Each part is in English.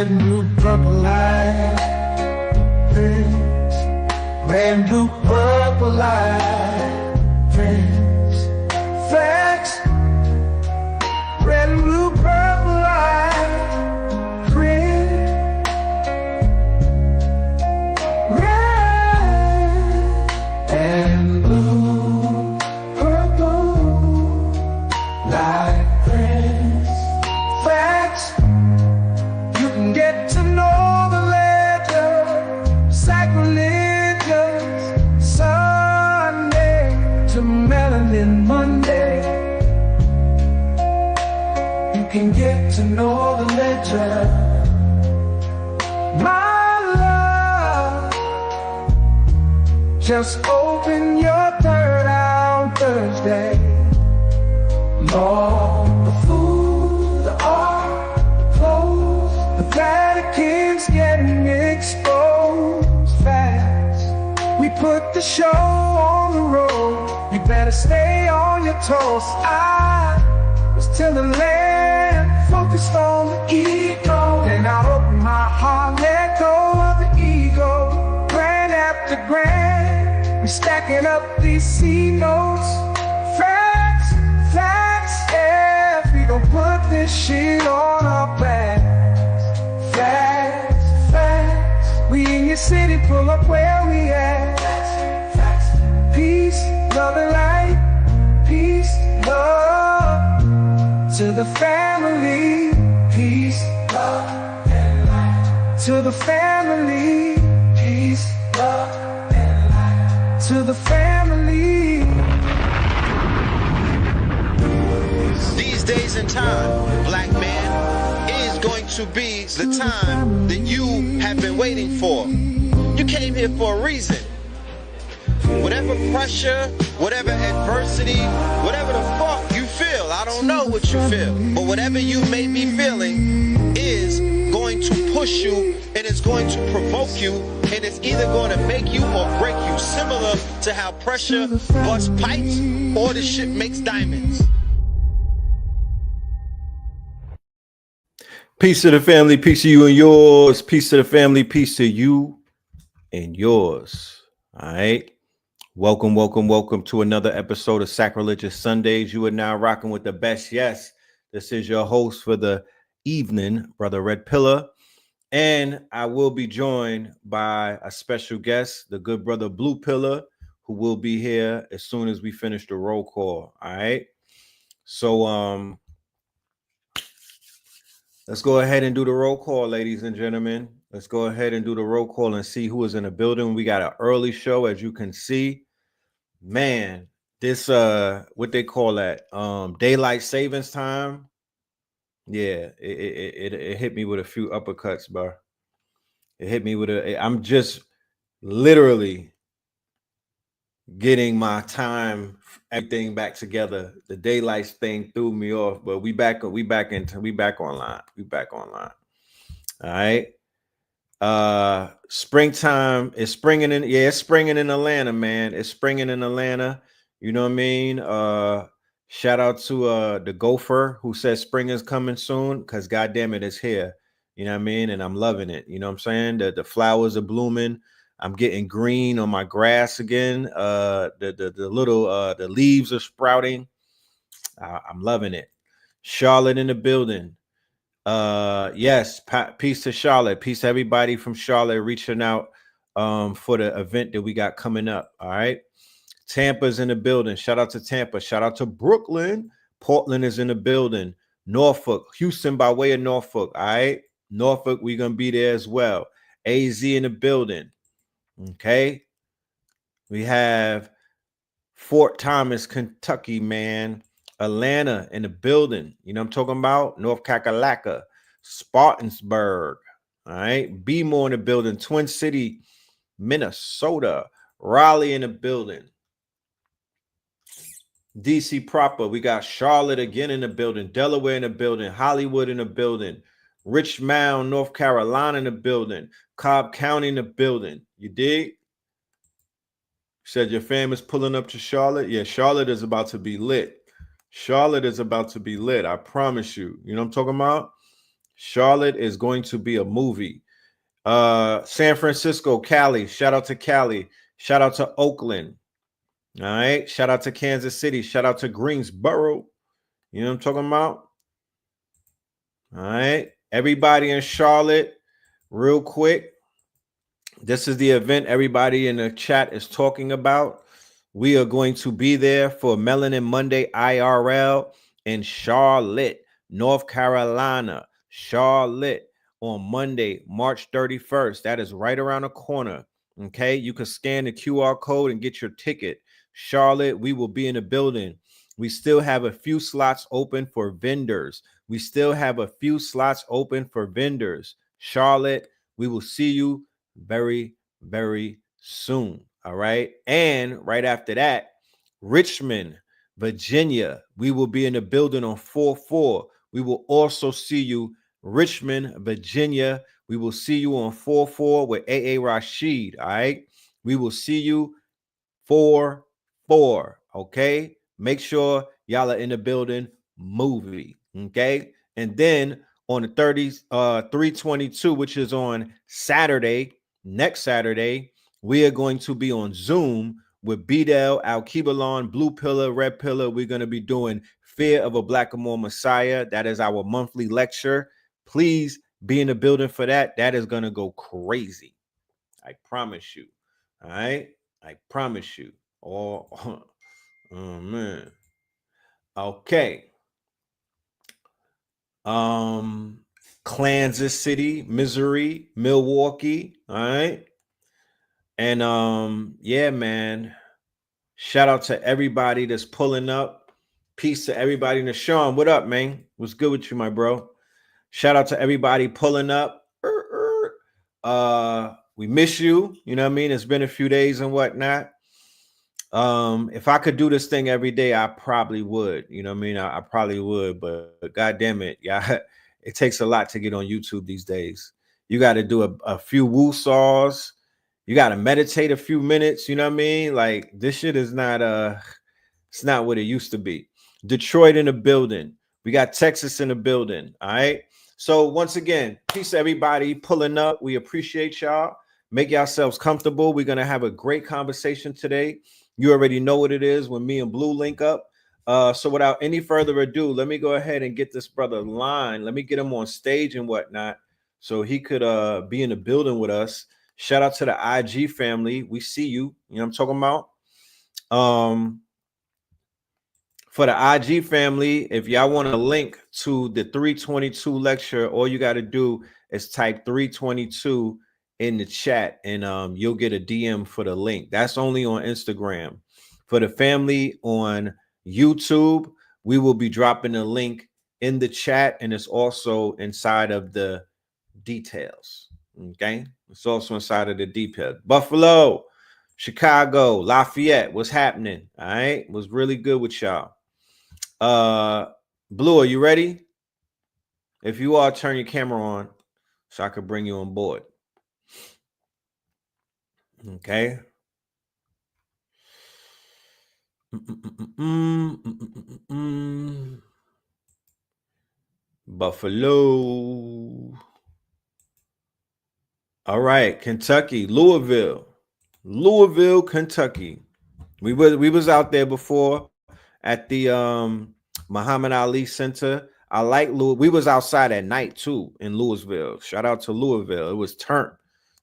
red, blue, purple light. Friends, red, blue, purple light. Friends, facts, red, blue, purple light. Friends, red and blue, purple light. Friends, facts, you can get to know the ledger. Sacrilegious Sunday to Melanin Monday. You can get to know the ledger. My love, just open your third eye on Thursday. Lord, the food, the art, the clothes, the Vatican's getting exposed fast. We put the show on the road. You better stay on your toes. I was till the land focused on the ego. Then I opened my heart, let go of the ego. Grand after grand, we stacking up these C notes. Facts, facts, yeah, we gon' put this shit on our backs. Facts, facts, we in your city, pull up where we at. Facts, facts, peace, love and light. Peace, love to the family. Peace, love and light. To the family. Peace, love and light. To the family. These days and time, black man, is going to be the time that you have been waiting for. You came here for a reason. Whatever pressure, whatever adversity, whatever the fuck you feel, I don't know what you feel, but whatever you may be feeling is going to push you and it's going to provoke you and it's either going to make you or break you, similar to how pressure busts pipes or the shit makes diamonds. Peace to the family, peace to you and yours. Peace to the family, peace to you and yours. All right. Welcome, welcome, welcome to another episode of Sacrilegious Sundays. You are now rocking with the best. Yes, this is your host for the evening, Brother Red Pillar. And I will be joined by a special guest, the good brother Blue Pillar, who will be here as soon as we finish the roll call. All right. So, let's go ahead and do the roll call, ladies and gentlemen. Let's go ahead and do the roll call and see who is in the building. We got an early show, as you can see. Man, this what they call that? Daylight savings time. Yeah, it hit me with a few uppercuts, bro. It hit me with I'm just literally getting my time, everything back together. The daylight thing threw me off, but we back online. We back online. All right. Springtime is springing in. Yeah, it's springing in Atlanta, man. It's springing in Atlanta. You know what I mean? Shout out to the gopher who says spring is coming soon, because goddamn it, it's here. You know what I mean? And I'm loving it. You know what I'm saying? The flowers are blooming. I'm getting green on my grass again. The little the leaves are sprouting. I'm loving it. Charlotte in the building. Yes, peace to Charlotte. Peace to everybody from Charlotte reaching out for the event that we got coming up. All right. Tampa's in the building. Shout out to Tampa. Shout out to Brooklyn. Portland is in the building. Norfolk, Houston by way of Norfolk. All right. Norfolk, we're going to be there as well. AZ in the building. Okay. We have Fort Thomas, Kentucky, man. Atlanta in the building. You know what I'm talking about? North Kakalaka, Spartansburg. All right. Be-more in the building. Twin City, Minnesota. Raleigh in the building. DC proper. We got Charlotte again in the building. Delaware in the building. Hollywood in the building. Richmond, North Carolina in the building. Cobb County in the building. You dig? Said your fam is pulling up to Charlotte. Yeah, Charlotte is about to be lit. Charlotte is about to be lit. I promise you. You know what I'm talking about? Charlotte is going to be a movie. San Francisco, Cali. Shout out to Cali. Shout out to Oakland. All right. Shout out to Kansas City. Shout out to Greensboro. You know what I'm talking about? All right. Everybody in Charlotte, real quick. This is the event everybody in the chat is talking about. We are going to be there for Melanin Monday IRL in Charlotte, North Carolina. Charlotte on Monday, March 31st. That is right around the corner. Okay, you can scan the QR code and get your ticket. Charlotte, we will be in the building. We still have a few slots open for vendors. We still have a few slots open for vendors. Charlotte, we will see you very, very soon. All right. And right after that, Richmond, Virginia, we will be in the building on 4/4. We will also see you, Richmond, Virginia. We will see you on 4/4 with AA Rashid. All right. We will see you 4/4. Okay. Make sure y'all are in the building. Movie. Okay. And then on the 3/22, which is on Saturday, next Saturday, we are going to be on Zoom with Bidel, Al-Kibalon, Blue Pillar, Red Pillar. We're going to be doing Fear of a Blackamoor Messiah. That is our monthly lecture. Please be in the building for that. That is going to go crazy. I promise you. All right. I promise you. Oh man. Okay. Kansas City, Missouri, Milwaukee. All right. And yeah, man. Shout out to everybody that's pulling up. Peace to everybody in the Sean. What up, man? What's good with you, my bro? Shout out to everybody pulling up. We miss you. You know what I mean? It's been a few days and whatnot. If I could do this thing every day, I probably would. You know what I mean? I probably would, but god damn it, yeah, it takes a lot to get on YouTube these days. You got to do a few woo saws. You got to meditate a few minutes. You know what I mean? Like this shit is not it's not what it used to be. Detroit in the building. We got Texas in the building. All right. So once again, peace to everybody pulling up. We appreciate y'all. Make yourselves comfortable. We're gonna have a great conversation today. You already know what it is when me and Blue link up. So without any further ado, let me go ahead and get this brother line. Let me get him on stage and whatnot so he could be in the building with us. Shout out to the IG family. We see you. You know what I'm talking about? For the IG family, if y'all want a link to the 322 lecture, all you got to do is type 322 in the chat and you'll get a DM for the link. That's only on Instagram. For the family on YouTube, we will be dropping the link in the chat and it's also inside of the details. Okay, it's also inside of the details. Buffalo, Chicago, Lafayette, what's happening? All right, was really good with y'all. Blue, are you ready? If you are, turn your camera on so I could bring you on board. Okay. Buffalo. All right, Kentucky, Louisville, Kentucky. We was out there before at the Muhammad Ali Center. I like Louis. We was outside at night too in Louisville. Shout out to Louisville. It was turned.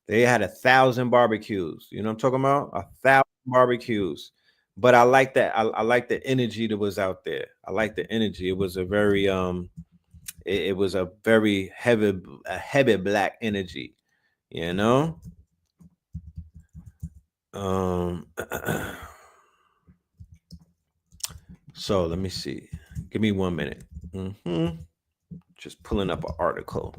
They had 1,000 barbecues. You know what I'm talking about? 1,000 barbecues. But I like that. I like the energy that was out there. I like the energy. It was a very it was a very heavy black energy. You know. So let me see. Give me 1 minute. Just pulling up an article.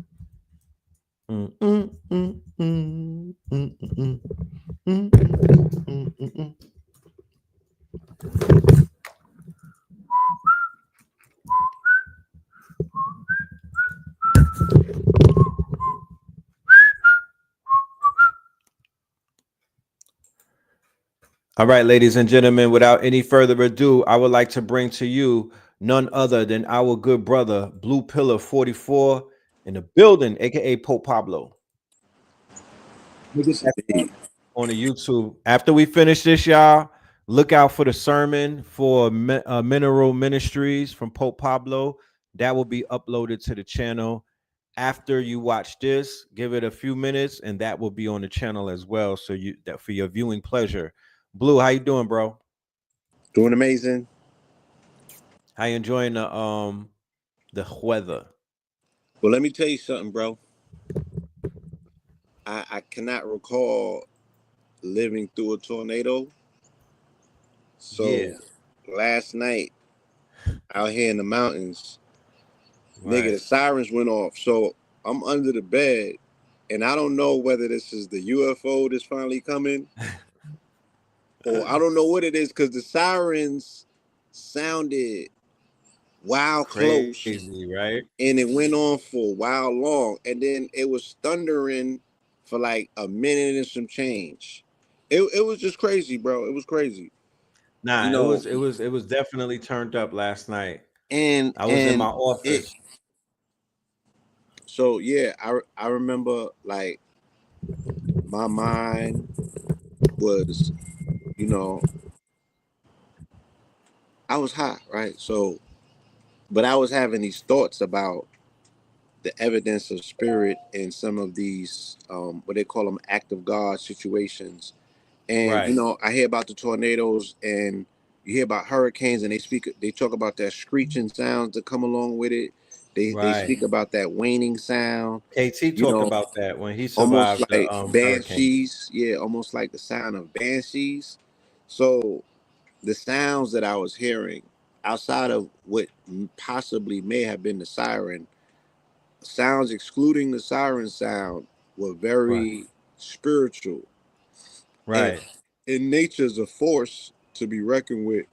All right, ladies and gentlemen, without any further ado, I would like to bring to you none other than our good brother, Blue Pillar 44, in the building, aka Pope Pablo. On the YouTube. After we finish this, y'all, look out for the sermon for Mineral Ministries from Pope Pablo. That will be uploaded to the channel. After you watch this, give it a few minutes, and that will be on the channel as well. So that for your viewing pleasure. Blue, how you doing, bro? Doing amazing. How you enjoying the weather? Well, let me tell you something, bro. I cannot recall living through a tornado. So last night out here in the mountains, nigga, the sirens went off. So I'm under the bed, and I don't know whether this is the UFO that's finally coming, or I don't know what it is, because the sirens sounded wild close, right? And it went on for a while long, and then it was thundering for like a minute and some change. It was just crazy, bro. It was crazy. Nah, you know, it was definitely turned up last night. And I was in my office. So yeah, I remember, like, my mind was, you know, I was hot, right? So, but I was having these thoughts about the evidence of spirit in some of these what they call them act of God situations. And you know, I hear about the tornadoes, and you hear about hurricanes, and they talk about that screeching sounds that come along with it. They speak about that waning sound. KT talked about that when he Almost survived like the banshees. Yeah, almost like the sound of banshees. So the sounds that I was hearing outside of what possibly may have been the siren, sounds excluding the siren sound, were very spiritual. Right. And nature's a force to be reckoned with.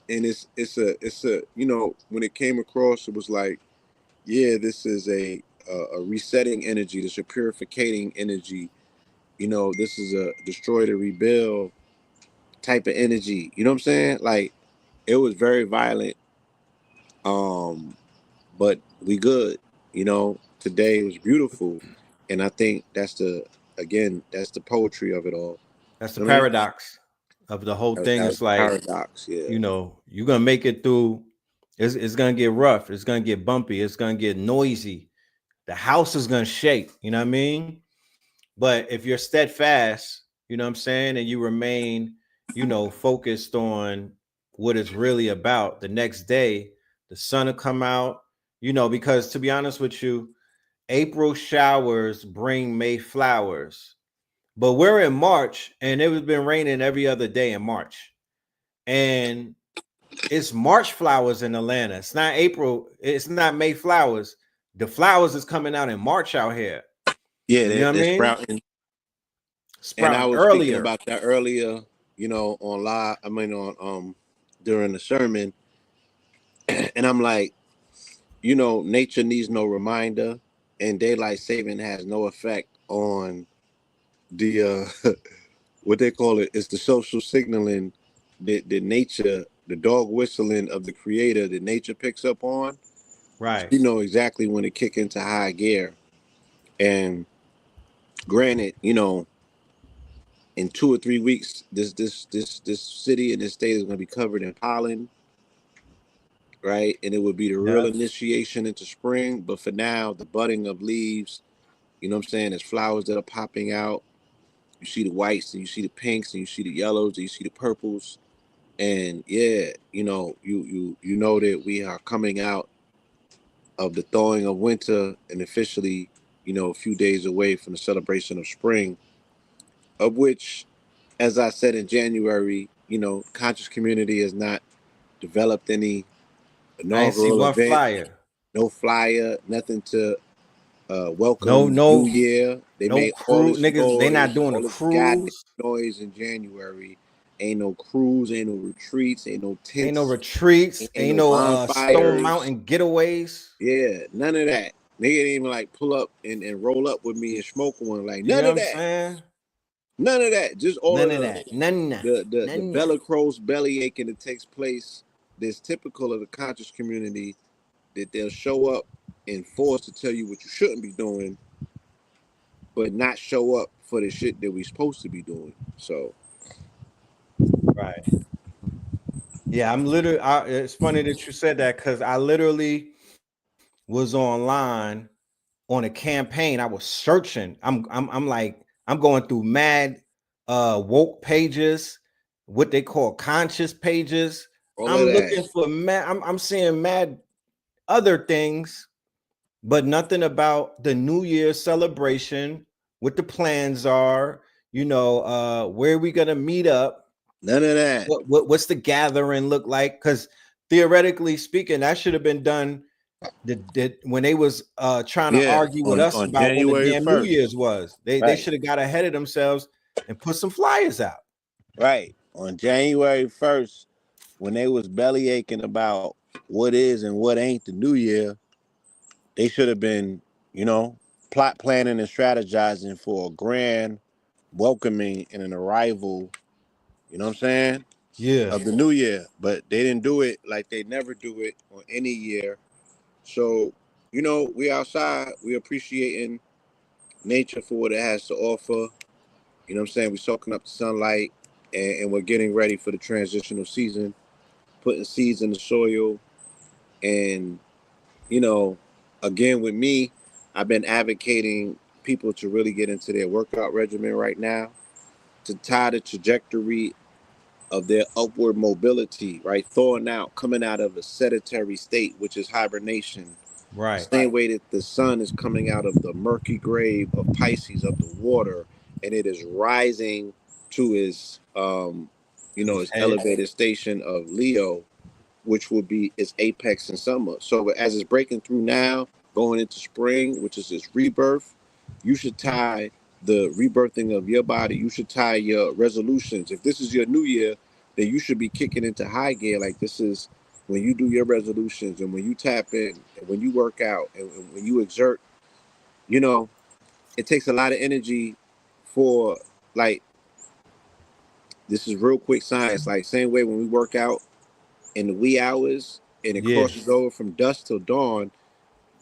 And it's a you know, when it came across, it was like, yeah, this is a resetting energy, this is a purificating energy. You know, this is a destroy to rebuild type of energy. You know what I'm saying? Like, it was very violent. But we good. You know, today was beautiful. And I think that's the poetry of it all. That's the paradox of the whole thing. It's like, paradox, yeah. You know, you're gonna make it through. It's gonna get rough. It's gonna get bumpy. It's gonna get noisy. The house is gonna shake. You know what I mean? But if you're steadfast, you know what I'm saying, and you remain, you know, focused on what it's really about, the next day, the sun will come out, you know, because to be honest with you, April showers bring May flowers. But we're in March, and it has been raining every other day in March. And it's March flowers in Atlanta. It's not April. It's not May flowers. The flowers is coming out in March out here. Yeah, you know what I mean? Sprouting. And I was thinking about that earlier, you know, on live. I mean, on during the sermon, and I'm like, you know, nature needs no reminder, and daylight saving has no effect on the what they call it. It's the social signaling that the nature, the dog whistling of the creator that nature picks up on. Right. You know exactly when to kick into high gear. And granted, you know, in 2 or 3 weeks, this city and this state is going to be covered in pollen, right? And it would be the real initiation into spring. But for now, the budding of leaves, you know what I'm saying? There's flowers that are popping out. You see the whites, and you see the pinks, and you see the yellows, and you see the purples. And yeah, you know, you know that we are coming out of the thawing of winter, and officially, you know, a few days away from the celebration of spring, of which, as I said in January, you know, conscious community has not developed any inaugural event, no flyer, nothing to welcome New Year. They made all this niggas. They not doing all a this goddamn cruise. noise in January. Ain't no cruise, ain't no retreats, ain't no tents, ain't no retreats, ain't no Stone Mountain getaways. Yeah, none of that. Nigga didn't even like pull up and roll up with me and smoke one. Like, none of that. Saying? None of that. Just all none of that. None. The bellicose belly aching that takes place that's typical of the conscious community, that they'll show up enforced to tell you what you shouldn't be doing, but not show up for the shit that we supposed to be doing. So Right. Yeah, I'm literally. It's funny that you said that because I literally was online on a campaign. I was searching. I'm like I'm going through mad woke pages, what they call conscious pages. all I'm of that. looking for mad. I'm seeing mad other things, but nothing about the New Year celebration. What the plans are. Where we gonna meet up. None of that. What's the gathering look like? Because theoretically speaking, that should have been done when they was trying to Yeah, argue with us on about when the January damn New 1st. Year's was. They Right. should have got ahead of themselves and put some flyers out. Right. On January 1st, when they was belly aching about what is and what ain't the new year, they should have been, plot planning and strategizing for a grand welcoming and an arrival, you know what I'm saying, Yeah. of the new year. But they didn't do it like they never do it on any year. So, we outside, we appreciating nature for what it has to offer. You know what I'm saying? We're soaking up the sunlight and we're getting ready for the transitional season, putting seeds in the soil. And, again, with me, I've been advocating people to really get into their workout regimen right now, to tie the trajectory of their upward mobility, right? Thawing out, coming out of a sedentary state, which is hibernation. The Right. same way that the sun is coming out of the murky grave of Pisces, of the water, and it is rising to its, its Head. elevated station of Leo, which will be its apex in summer. So as it's breaking through now, going into spring, which is its rebirth, you should tie the rebirthing of your body. You should tie your resolutions. If this is your new year, then you should be kicking into high gear. Like this is when you do your resolutions and when you tap in and when you work out and when you exert, it takes a lot of energy for like, this is real quick science. Like same way when we work out in the wee hours and it Yeah. crosses over from dusk till dawn,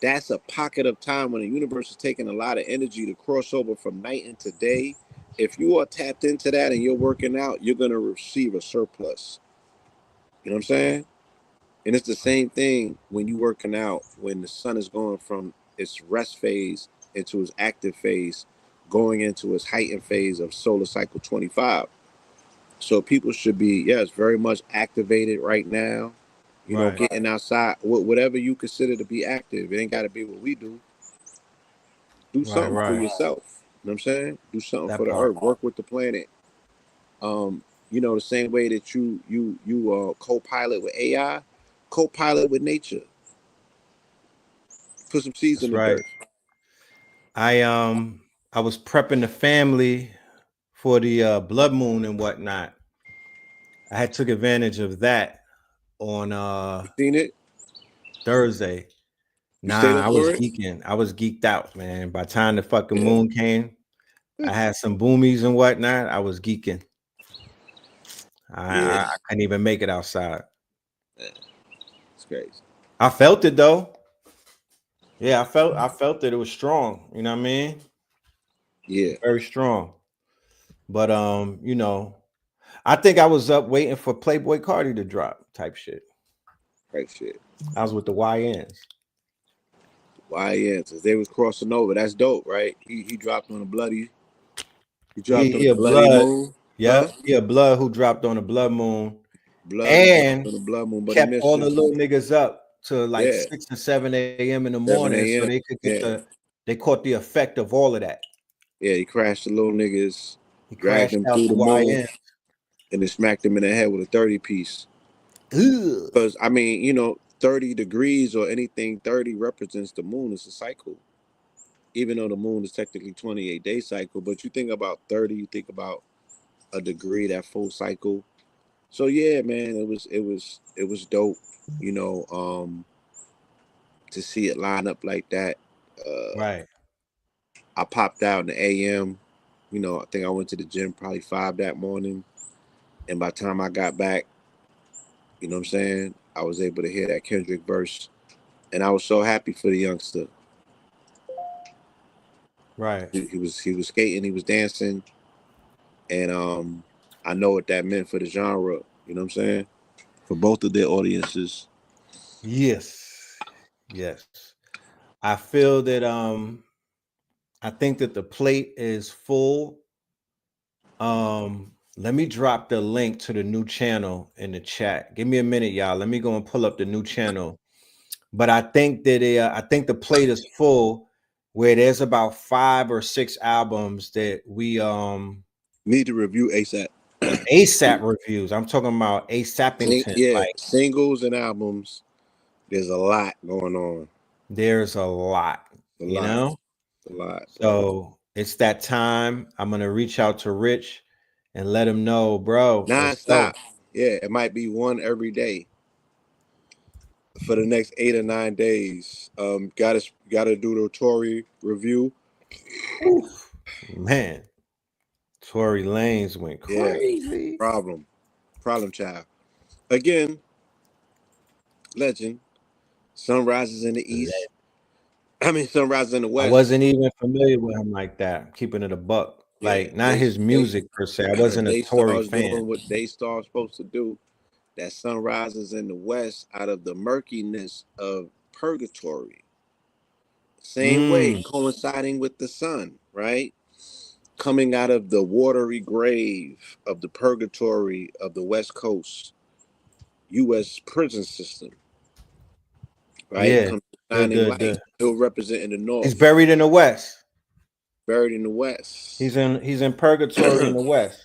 that's a pocket of time when the universe is taking a lot of energy to cross over from night into day. If you are tapped into that and you're working out, you're going to receive a surplus. You know what I'm saying? And it's the same thing when you working out, when the sun is going from its rest phase into its active phase, going into its heightened phase of solar cycle 25. So people should be, yes, very much activated right now. Right. Getting outside, whatever you consider to be active. It ain't got to be what we do. Do Right. something for Right. yourself. You know what I'm saying? Do something That for the part. earth. Work with the planet. The same way that you co-pilot with AI, co-pilot with nature. Put some seeds That's in the right. dirt. I was prepping the family for the blood moon and whatnot. I had took advantage of that on You seen it? Thursday. You stayed Nah, up I for was it? geeking. I was geeked out, man. By the time the fucking Yeah. moon came, I had some boomies and whatnot. I was geeking. Yeah. I couldn't even make it outside. It's crazy. I felt it though. Yeah, I felt that it was strong. You know what I mean? Yeah. Very strong. But I think I was up waiting for Playboy Carti to drop type shit. Right shit. I was with the YNs. Why? Yeah. Since they was crossing over, that's dope, right? He dropped on a bloody. He dropped on He a a bloody blood. moon, huh? Yep. He a blood who dropped on the blood moon Blood who dropped and on the blood moon, but he kept missed all the it. little niggas up to like Yeah. 6 and 7 a.m. in the 7 morning so a.m. they could get Yeah. they caught the effect of all of that. Yeah. He crashed the little niggas, He dragged crashed them out through the the moon, YN. and then smacked him in the head with a 30 piece. Ugh. Because, 30 degrees or anything 30 represents the moon. It's a cycle. Even though the moon is technically 28-day cycle, but you think about 30, you think about a degree, that full cycle. So yeah, man, it was dope, you know, to see it line up like that. Right. I popped out in the AM. I think I went to the gym probably 5 that morning. And by the time I got back, you know what I'm saying? I was able to hear that Kendrick verse And I was so happy for the youngster. Right. He was skating, he was dancing, and I know what that meant for the genre. You know what I'm saying? For both of their audiences. Yes. Yes. I feel that I think that the plate is full. Let me drop the link to the new channel in the chat. Give me a minute, y'all. Let me go and pull up the new channel. But I think that I think the plate is full, where there's about 5 or 6 albums that we Need to review ASAP. ASAP reviews. I'm talking about ASAPington. Yeah, Like, singles and albums. There's a lot going on. there's a lot, A you lot. know. A lot. So it's that time. I'm gonna reach out to Rich and let him know, bro. Let's go. Non-stop. Yeah, it might be one every day for the next 8 or 9 days. Gotta do the Tory review. Oof. Man, Tory Lanez went Yeah, crazy. problem child. Again, legend. Sun rises in the east. Sun rises in the I west. wasn't even familiar with him like that. Keeping it a buck, Yeah, like not his music per se. I wasn't a Tory Daystar's fan. doing what Daystar's supposed to do. That sun rises in the west out of the murkiness of purgatory. Same way, coinciding with the sun, right? Coming out of the watery grave of the purgatory of the West Coast U.S. prison system, right? Yeah, Comes shining light. the He'll represent in the he's north, buried in the West. buried in the west. He's in purgatory in the West.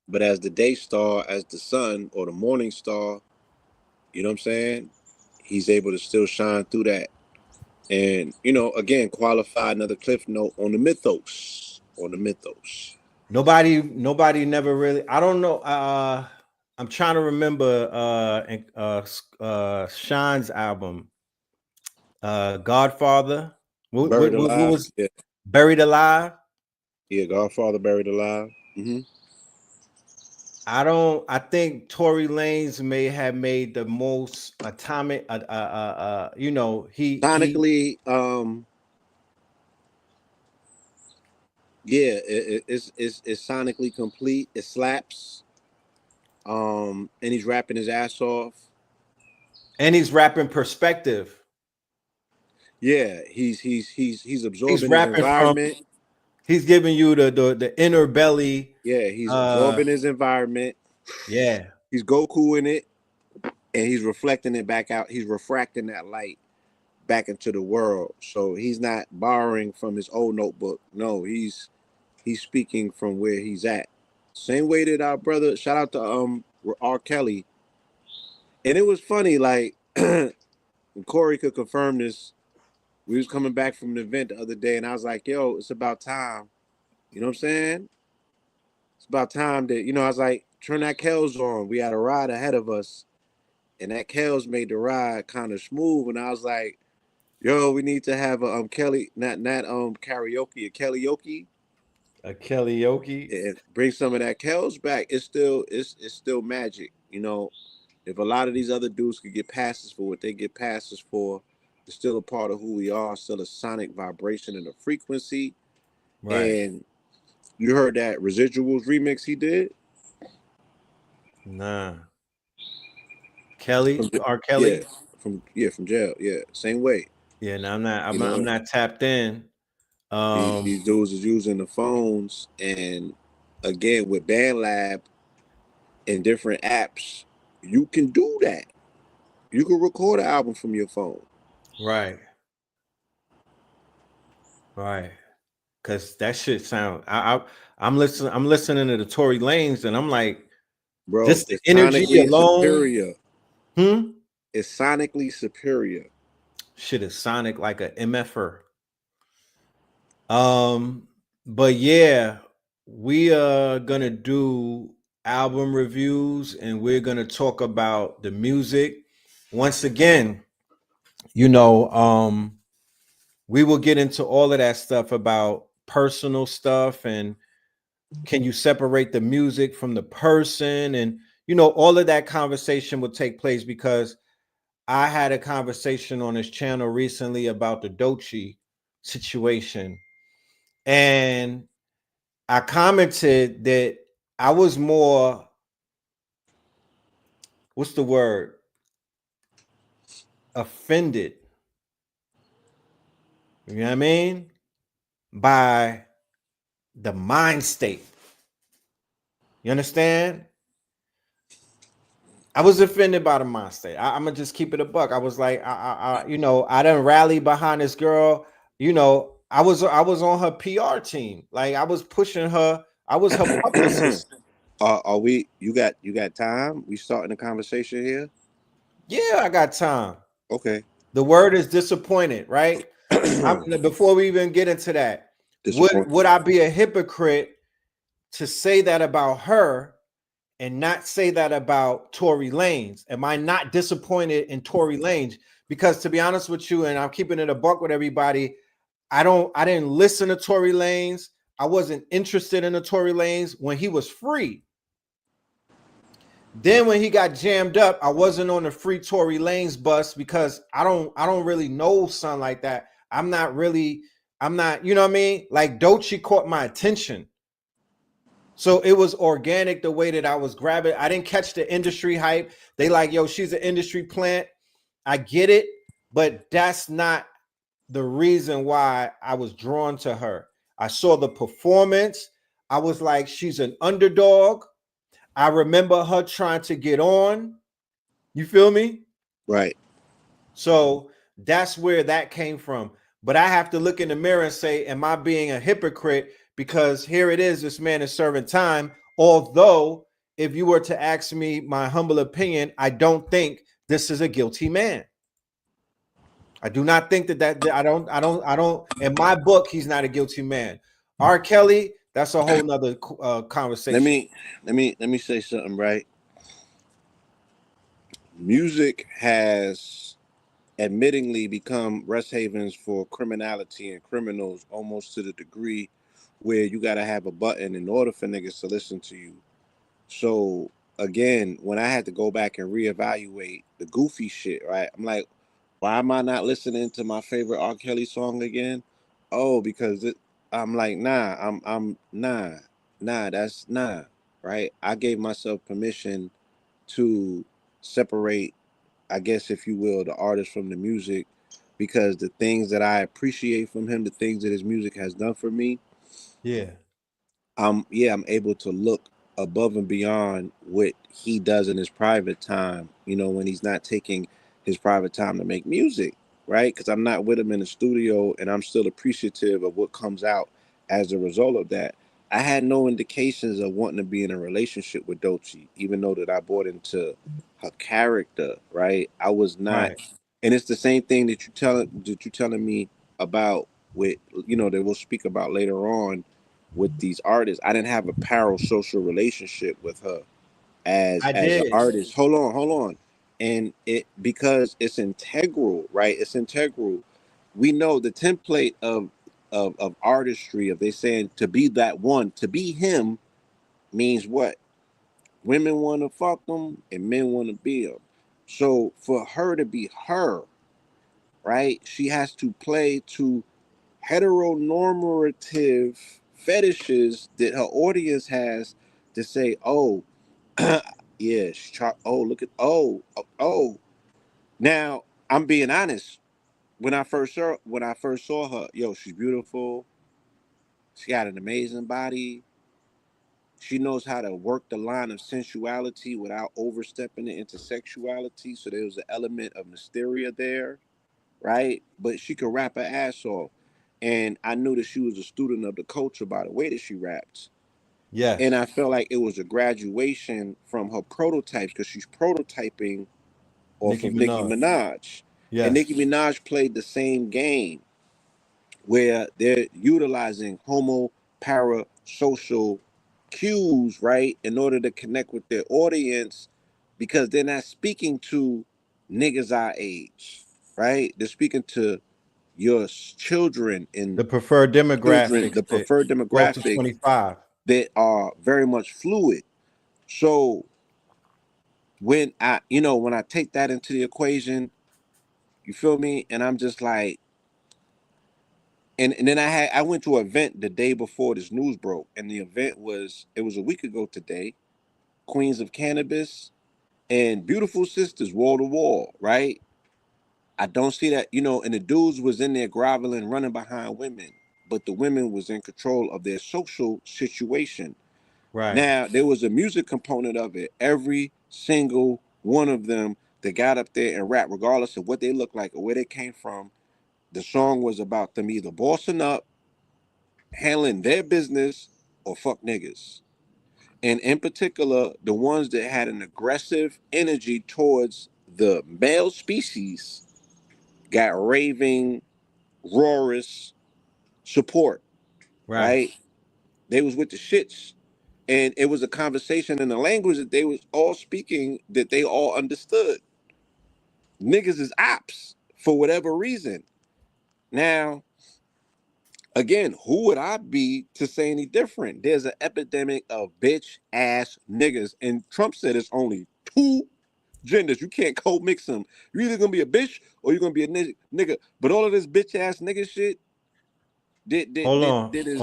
But as the day star, as the sun or the morning star, you know what I'm saying? He's able to still shine through that. And, again, qualify another cliff note on the mythos. Nobody never really. I don't know. I'm trying to remember Sean's album, Godfather. Buried What alive. was Yeah. Buried Alive? Yeah, Godfather buried alive. I think Tory Lanez may have made the most atomic. Sonically, yeah, it's sonically complete. It slaps. And he's rapping his ass off. And he's rapping perspective. Yeah, he's He's absorbing his rapping from. environment. He's giving you the inner belly. Yeah, he's absorbing his environment. Yeah, He's Goku in it, and he's reflecting it back out. He's refracting that light back into the world. So he's not borrowing from his old notebook. No, he's speaking from where he's at. Same way that our brother, shout out to R. Kelly. And it was funny, like, and Corey could confirm this. We was coming back from an event the other day, and I was like, yo, it's about time. You know what I'm saying? It's about time that, I was like, turn that Kells on. We had a ride ahead of us, and that Kells made the ride kind of smooth. And I was like, yo, we need to have a Kelly, not karaoke, a Kellyoke. a karaoke. And bring some of that Kells back. It's still magic. If a lot of these other dudes could get passes for what they get passes for, it's still a part of who we are, still a sonic vibration and a frequency. Right. And you heard that Residuals remix he did? Nah. Kelly, R. Kelly? Yeah, from jail. Yeah, same way. Yeah, no, I'm not tapped in. These dudes is using the phones, and again with BandLab and different apps, you can do that. You can record an album from your phone. Right. Cause that shit sound I'm listening to the Tory Lanez, and I'm like, Bro, just the it's energy sonically alone. superior. Hmm? It's sonically superior. Shit is sonic like a MFR. But yeah, we are gonna do album reviews, and we're gonna talk about the music. Once again, we will get into all of that stuff about personal stuff, and can you separate the music from the person, and all of that conversation will take place, because I had a conversation on his channel recently about the Doechii situation, and I commented that I was more, what's the word? Offended. You know what I mean? By the mind state. You understand? I was offended by the mind state. I'm gonna just keep it a buck. I was like, I didn't rally behind this girl. I was on her PR team. Like I was pushing her. I was her publicist. Are we? You got time? We starting the conversation here? Yeah, I got time. Okay. The word is disappointed, right? Before we even get into that, would I be a hypocrite to say that about her and not say that about Tory Lanez? Am I not disappointed in Tory Lanez? Because to be honest with you, and I'm keeping it a buck with everybody, I didn't listen to Tory Lanez. I wasn't interested in the Tory Lanez when he was free. Then when he got jammed up, I wasn't on the free Tory Lanez bus because I don't really know son like that. I'm not, you know what I mean? Like Doechii caught my attention. So it was organic the way that I was grabbing. I didn't catch the industry hype. They like, yo, she's an industry plant. I get it, but that's not the reason why I was drawn to her. I saw the performance. I was like, she's an underdog. I remember her trying to get on. You feel me? Right. So that's where that came from. But I have to look in the mirror and say, am I being a hypocrite? Because here it is, this man is serving time. Although, if you were to ask me my humble opinion, I don't think this is a guilty man. I do not think that I don't. In my book, he's not a guilty man. R. Kelly, that's a whole nother conversation. Let me say something, right? Music has admittingly become rest havens for criminality and criminals, almost to the degree where you got to have a button in order for niggas to listen to you. So again, when I had to go back and reevaluate the goofy shit, right? I'm like, why am I not listening to my favorite R. Kelly song again? Oh, because I'm like, nah, that's nah, right? I gave myself permission to separate, I guess, if you will, the artist from the music, because the things that I appreciate from him, the things that his music has done for me, Yeah. I'm able to look above and beyond what he does in his private time, when he's not taking his private time to make music, right? Because I'm not with him in the studio, and I'm still appreciative of what comes out as a result of that. I had no indications of wanting to be in a relationship with Doechii, even though that I bought into her character, right? I was not, Right. and it's the same thing that you're telling me about with, that we'll speak about later on with these artists. I didn't have a parasocial relationship with her as I an did. artist. Hold on. And it, because it's integral, right? It's integral. We know the template of artistry, of they saying to be that one, to be him means what? Women want to fuck them and men want to be them. So for her to be her, right? She has to play to heteronormative fetishes that her audience has, to say, oh, yeah, oh, look at, oh. Now, I'm being honest. When I first saw her, yo, she's beautiful. She got an amazing body. She knows how to work the line of sensuality without overstepping it into sexuality. So there was an element of hysteria there, right? But she could rap her ass off. And I knew that she was a student of the culture by the way that she raps. And Yes. I felt like it was a graduation from her prototypes, because she's prototyping off Nicki of Nicki Minaj. Minaj. And Yes. Nicki Minaj played the same game where they're utilizing homo parasocial cues, right, in order to connect with their audience, because they're not speaking to niggas our age, right? They're speaking to your children and The preferred children, demographics the that preferred 12 to demographic 25. that are very much fluid. So when I take that into the equation, You feel me? And I'm just like, and then I went to an event the day before this news broke, and the event was, it was a week ago today. Queens of Cannabis and beautiful sisters wall to wall, right? I don't see that, you know, and the dudes was in there groveling, running behind women, but the women was in control of their social situation. Right. Now, there was a music component of it. Every single one of them that got up there and rap, regardless of what they look like or where they came from, the song was about them either bossing up, handling their business, or fuck niggas. And in particular, the ones that had an aggressive energy towards the male species got raving, roarous support, Right. right? They was with the shits. And it was a conversation in a language that they was all speaking that they all understood. Niggas is ops for whatever reason. Now, again, who would I be to say any different? There's an epidemic of bitch ass niggas. And Trump said it's only two genders. You can't co-mix them. You're either gonna be a bitch or you're gonna be a nigga. But all of this bitch ass nigga shit Hold on. is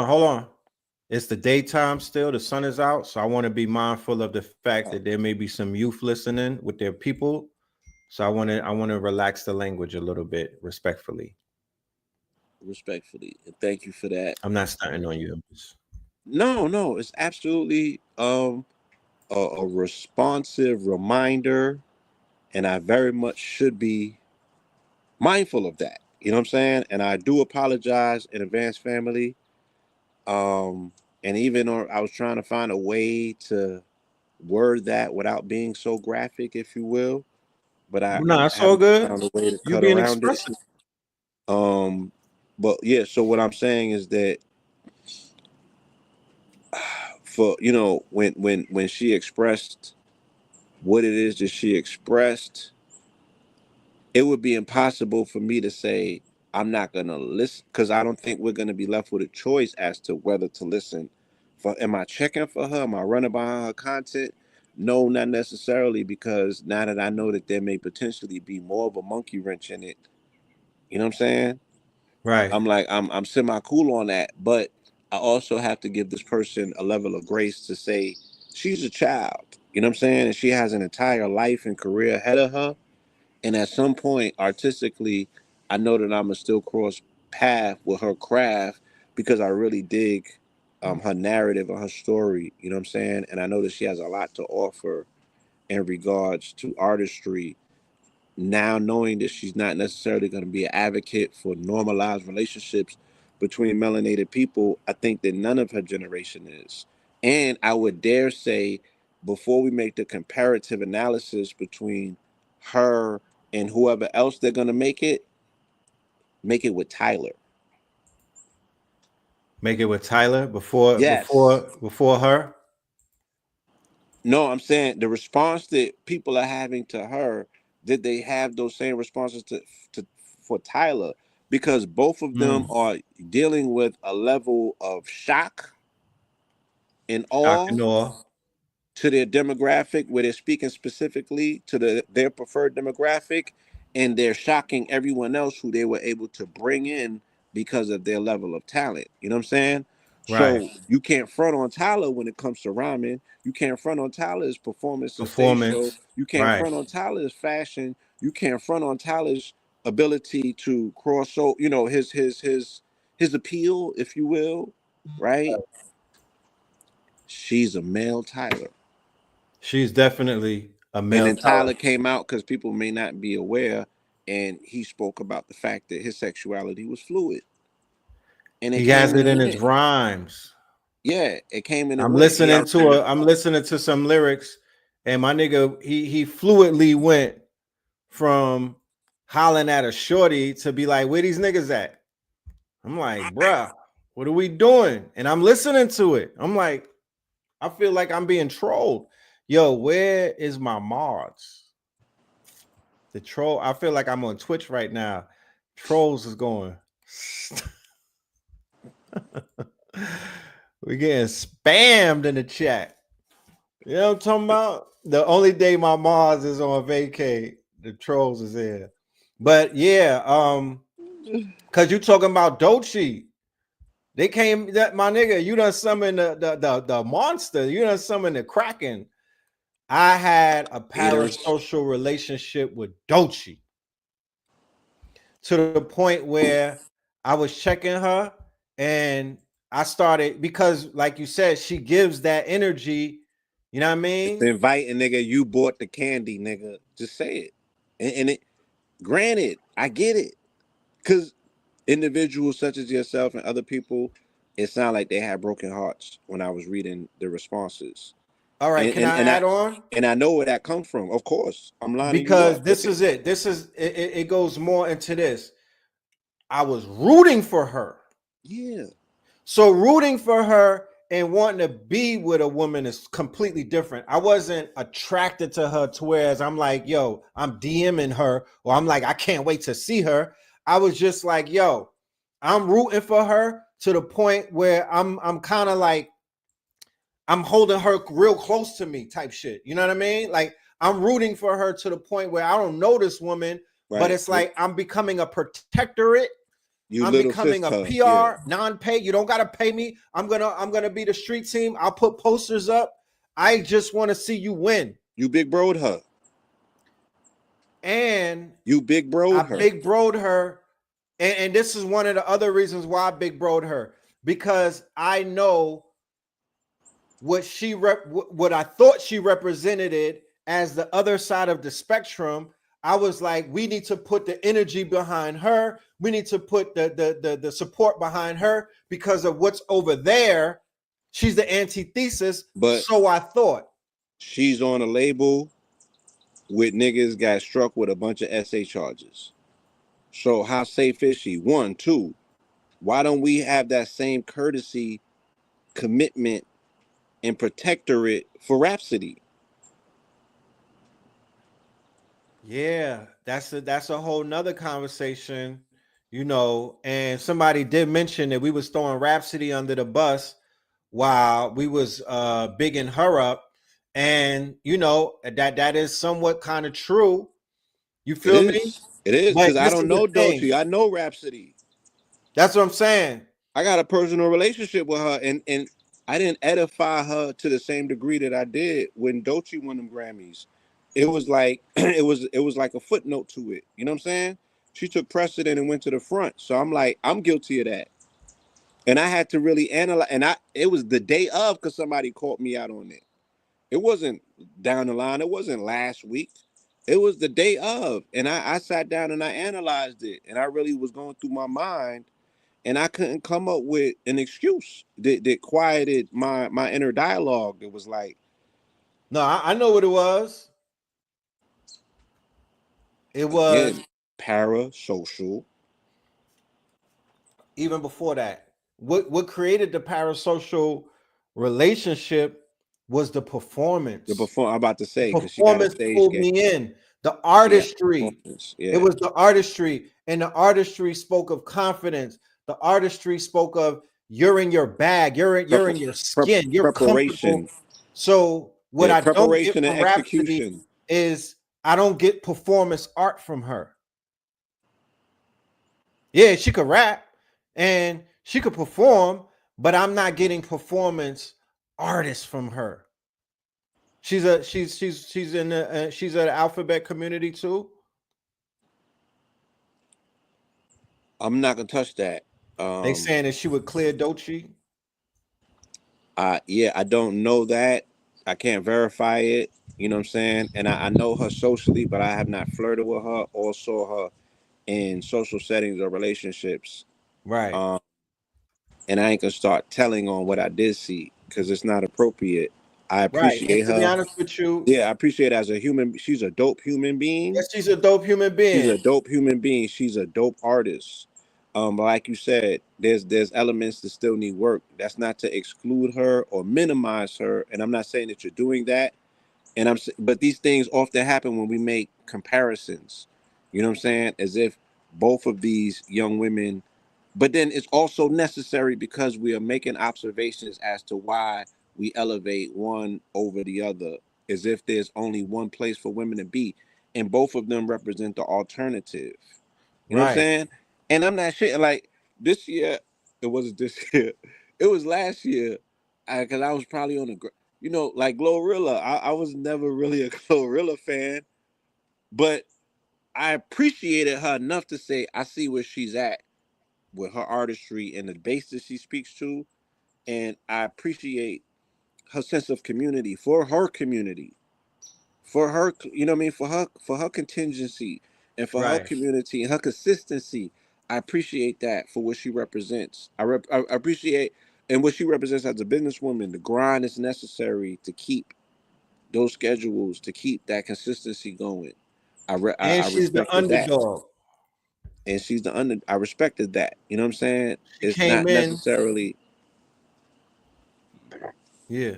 Hold on. It's the daytime still. The sun is out. So I want to be mindful of the fact that there may be some youth listening with their people. So I want to relax the language a little bit respectfully. respectfully. And thank you for that. I'm not starting on you. No, it's absolutely a responsive reminder, and I very much should be mindful of that. You know what I'm saying? And I do apologize in advance, family. And even I was trying to find a way to word that without being so graphic, if you will, but I No, it's all haven't good. found a way to You cut being around it. expressive. But yeah, so what I'm saying is that for, you know, when she expressed what it is that she expressed, it would be impossible for me to say I'm not gonna listen, because I don't think we're gonna be left with a choice as to whether to listen. For, am I checking for her? Am I running behind her content? No, not necessarily, because now that I know that there may potentially be more of a monkey wrench in it, you know what I'm saying? Right. I'm semi cool on that, but I also have to give this person a level of grace to say she's a child, you know what I'm saying? And she has an entire life and career ahead of her. And at some point, artistically, I know that I'm gonna still cross path with her craft because I really dig her narrative and her story. You know what I'm saying? And I know that she has a lot to offer in regards to artistry. Now knowing that she's not necessarily going to be an advocate for normalized relationships between melanated people, I think that none of her generation is. And I would dare say, before we make the comparative analysis between her and whoever else they're going to make it with Tyler. Make it with Tyler Yes. before her. No, I'm saying the response that people are having to her, did they have those same responses to for Tyler? Because both of them Mm. are dealing with a level of shock and Shock awe and awe. to their demographic, where they're speaking specifically to their preferred demographic, and they're shocking everyone else who they were able to bring in because of their level of talent. You know what I'm saying? Right. So you can't front on Tyler when it comes to rhyming. You can't front on Tyler's performance and stage show. Performance. You can't Right. front on Tyler's fashion. You can't front on Tyler's ability to cross, so you know, his appeal, if you will, right? She's a male Tyler. She's definitely a And male then Tyler. Tyler came out, because people may not be aware, and he spoke about the fact that his sexuality was fluid, and it He came has in it and in his went. rhymes. Yeah, it came in and went. I'm listening to some lyrics, and my nigga, he fluidly went from hollering at a shorty to be like, where these niggas at? I'm like, bruh, what are we doing? And I'm listening to it. I'm like, I feel like I'm being trolled. Yo, where is my mods? The troll. I feel like I'm on Twitch right now. Trolls is going. We're getting spammed in the chat. You know what I'm talking about? The only day my mods is on vacay, The trolls is here. But yeah, because you talking about Dochi. They came that my nigga, you done summon the monster, you done summon the Kraken. I had a parasocial relationship with Dochi to the point where I was checking her and I started because, like you said, she gives that energy. You know what I mean? Inviting, nigga, you bought the candy, nigga. Just say it. And it, granted, I get it. Because individuals such as yourself and other people, it sounded like they had broken hearts when I was reading the responses. All right, And can and, I and I add on? and I know where that comes from. Of course. I'm lining you Because up. Go this ahead. is it. This is it goes more into this. I was rooting for her. Yeah. So rooting for her and wanting to be with a woman is completely different. I wasn't attracted to her to whereas I'm like, yo, I'm DMing her, or I'm like, I can't wait to see her. I was just like, yo, I'm rooting for her to the point where I'm kind of like I'm holding her real close to me type shit. You know what I mean? Like I'm rooting for her to the point where I don't know this woman, but Right. it's like I'm becoming a protectorate. You I'm little becoming a sister. Yeah. PR, non-pay. You don't gotta pay me. I'm gonna be the street team. I'll put posters up. I just want to see you win. You big broed her. And You big I broed her. big broed her. And this is one of the other reasons why I big broed her. Because I know what I thought she represented as the other side of the spectrum. I was like, we need to put the energy behind her. We need to put the support behind her because of what's over there. She's the antithesis. But So I thought. she's on a label with niggas got struck with a bunch of SA charges. So how safe is she? One, two. Why don't we have that same courtesy, commitment, and protectorate for Rhapsody? Yeah, that's a whole nother conversation, you know. And somebody did mention that we was throwing Rhapsody under the bus while we was bigging her up. And you know, that is somewhat kind of true. You It feel me? is. It is, But because I this don't is the know thing. Doechii. I know Rhapsody. That's what I'm saying. I got a personal relationship with her, and I didn't edify her to the same degree that I did when Doechii won them Grammys. It was like it was like a footnote to it. You know what I'm saying? She took precedent and went to the front. So I'm like, I'm guilty of that. And I had to really analyze, and it was the day of because somebody called me out on it. It wasn't down the line. It wasn't last week. It was the day of. And I sat down and I analyzed it. And I really was going through my mind. And I couldn't come up with an excuse that quieted my inner dialogue. It was like, No, I know what it was. It was again, parasocial. even before that. What created the parasocial relationship was the performance. I'm about to say, because she got a Performance stage pulled game. me in. The She got artistry. performance. It Yeah. was the artistry, and the artistry spoke of confidence. The artistry spoke of you're in your bag, you're in your skin, you're Preparation. comfortable. So what Yeah, I don't get preparation and from Rhapsody execution. is I don't get performance art from her. Yeah, she could rap and she could perform, but I'm not getting performance artists from her. She's in the she's an alphabet community too. I'm not gonna touch that. They saying that she would clear Doechii. Yeah, I don't know that. I can't verify it. You know what I'm saying? And I know her socially, but I have not flirted with her or saw her in social settings or relationships. Right. Um, and I ain't gonna start telling on what I did see because it's not appropriate. I Right. And appreciate to be her. honest with you, Yeah, I appreciate her as a human. She's a dope human being. yes, she's a dope human She's being. a dope human being. She's a dope artist. But like you said, there's elements that still need work. That's not to exclude her or minimize her. And I'm not saying that you're doing that. But these things often happen when we make comparisons. You know what I'm saying? As if both of these young women, but then it's also necessary because we are making observations as to why we elevate one over the other, as if there's only one place for women to be. and both of them represent the alternative. You know what I'm Right. saying? And I'm not shit like this year. It wasn't this year. It was last year, because I was probably on the, you know, like Glorilla. I was never really a Glorilla fan, but I appreciated her enough to say I see where she's at with her artistry and the base that she speaks to, and I appreciate her sense of community for her community, for her, you know what I mean, for her contingency and for her Right. community and her consistency. I appreciate that for what she represents. I appreciate and what she represents as a businesswoman. The grind is necessary to keep those schedules, to keep that consistency going. And I she's the respected that, underdog. and she's the under. I respected that. You know what I'm saying? She It's came not in. necessarily. Yeah.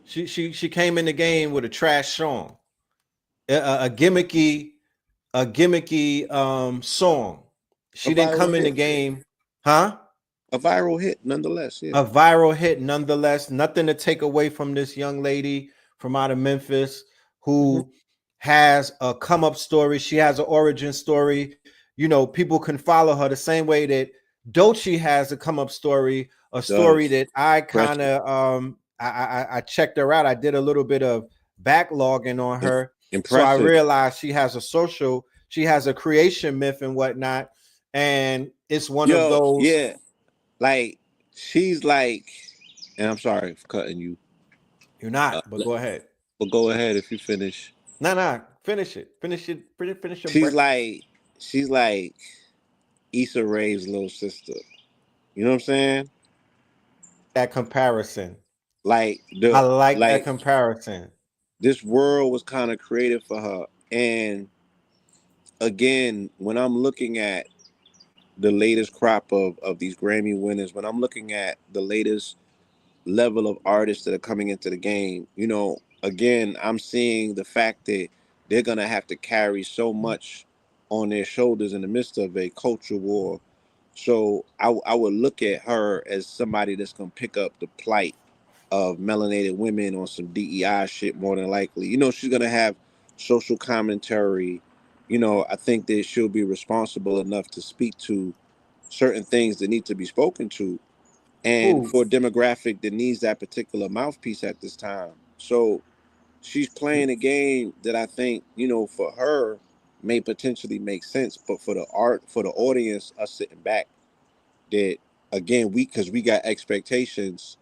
She came in the game with a trash song, a gimmicky song. A She didn't viral come in the hit. game, huh? A viral hit, nonetheless. Yeah. A viral hit nonetheless. Nothing to take away from this young lady from out of Memphis Hmm. who has a come up story. She has an origin story. You know, people can follow her the same way that Doechii has a come up story, a story Does that I kind impressive, of I checked her out. I did a little bit of backlogging on her. So I impressive. realized she has a creation myth and whatnot. And it's one of Yo, those. yeah, like she's like, and I'm sorry for cutting you, You're uh, not, but go ahead. but go ahead if you finish. Nah, finish it. Finish your She's breakfast. like, she's like Issa Rae's little sister. You know what I'm saying? That comparison. Like I the like that like comparison. this world was kind of created for her. And again, when I'm looking at the latest crop of these Grammy winners, when I'm looking at the latest level of artists that are coming into the game, you know, again, I'm seeing the fact that they're gonna have to carry so much on their shoulders in the midst of a culture war. So I would look at her as somebody that's gonna pick up the plight of melanated women on some DEI shit more than likely. You know, she's gonna have social commentary. You know, I think that she'll be responsible enough to speak to certain things that need to be spoken to, and Who? for a demographic that needs that particular mouthpiece at this time. So she's playing a game that I think, you know, for her may potentially make sense, but for the audience, us sitting back, that again, because we got expectations.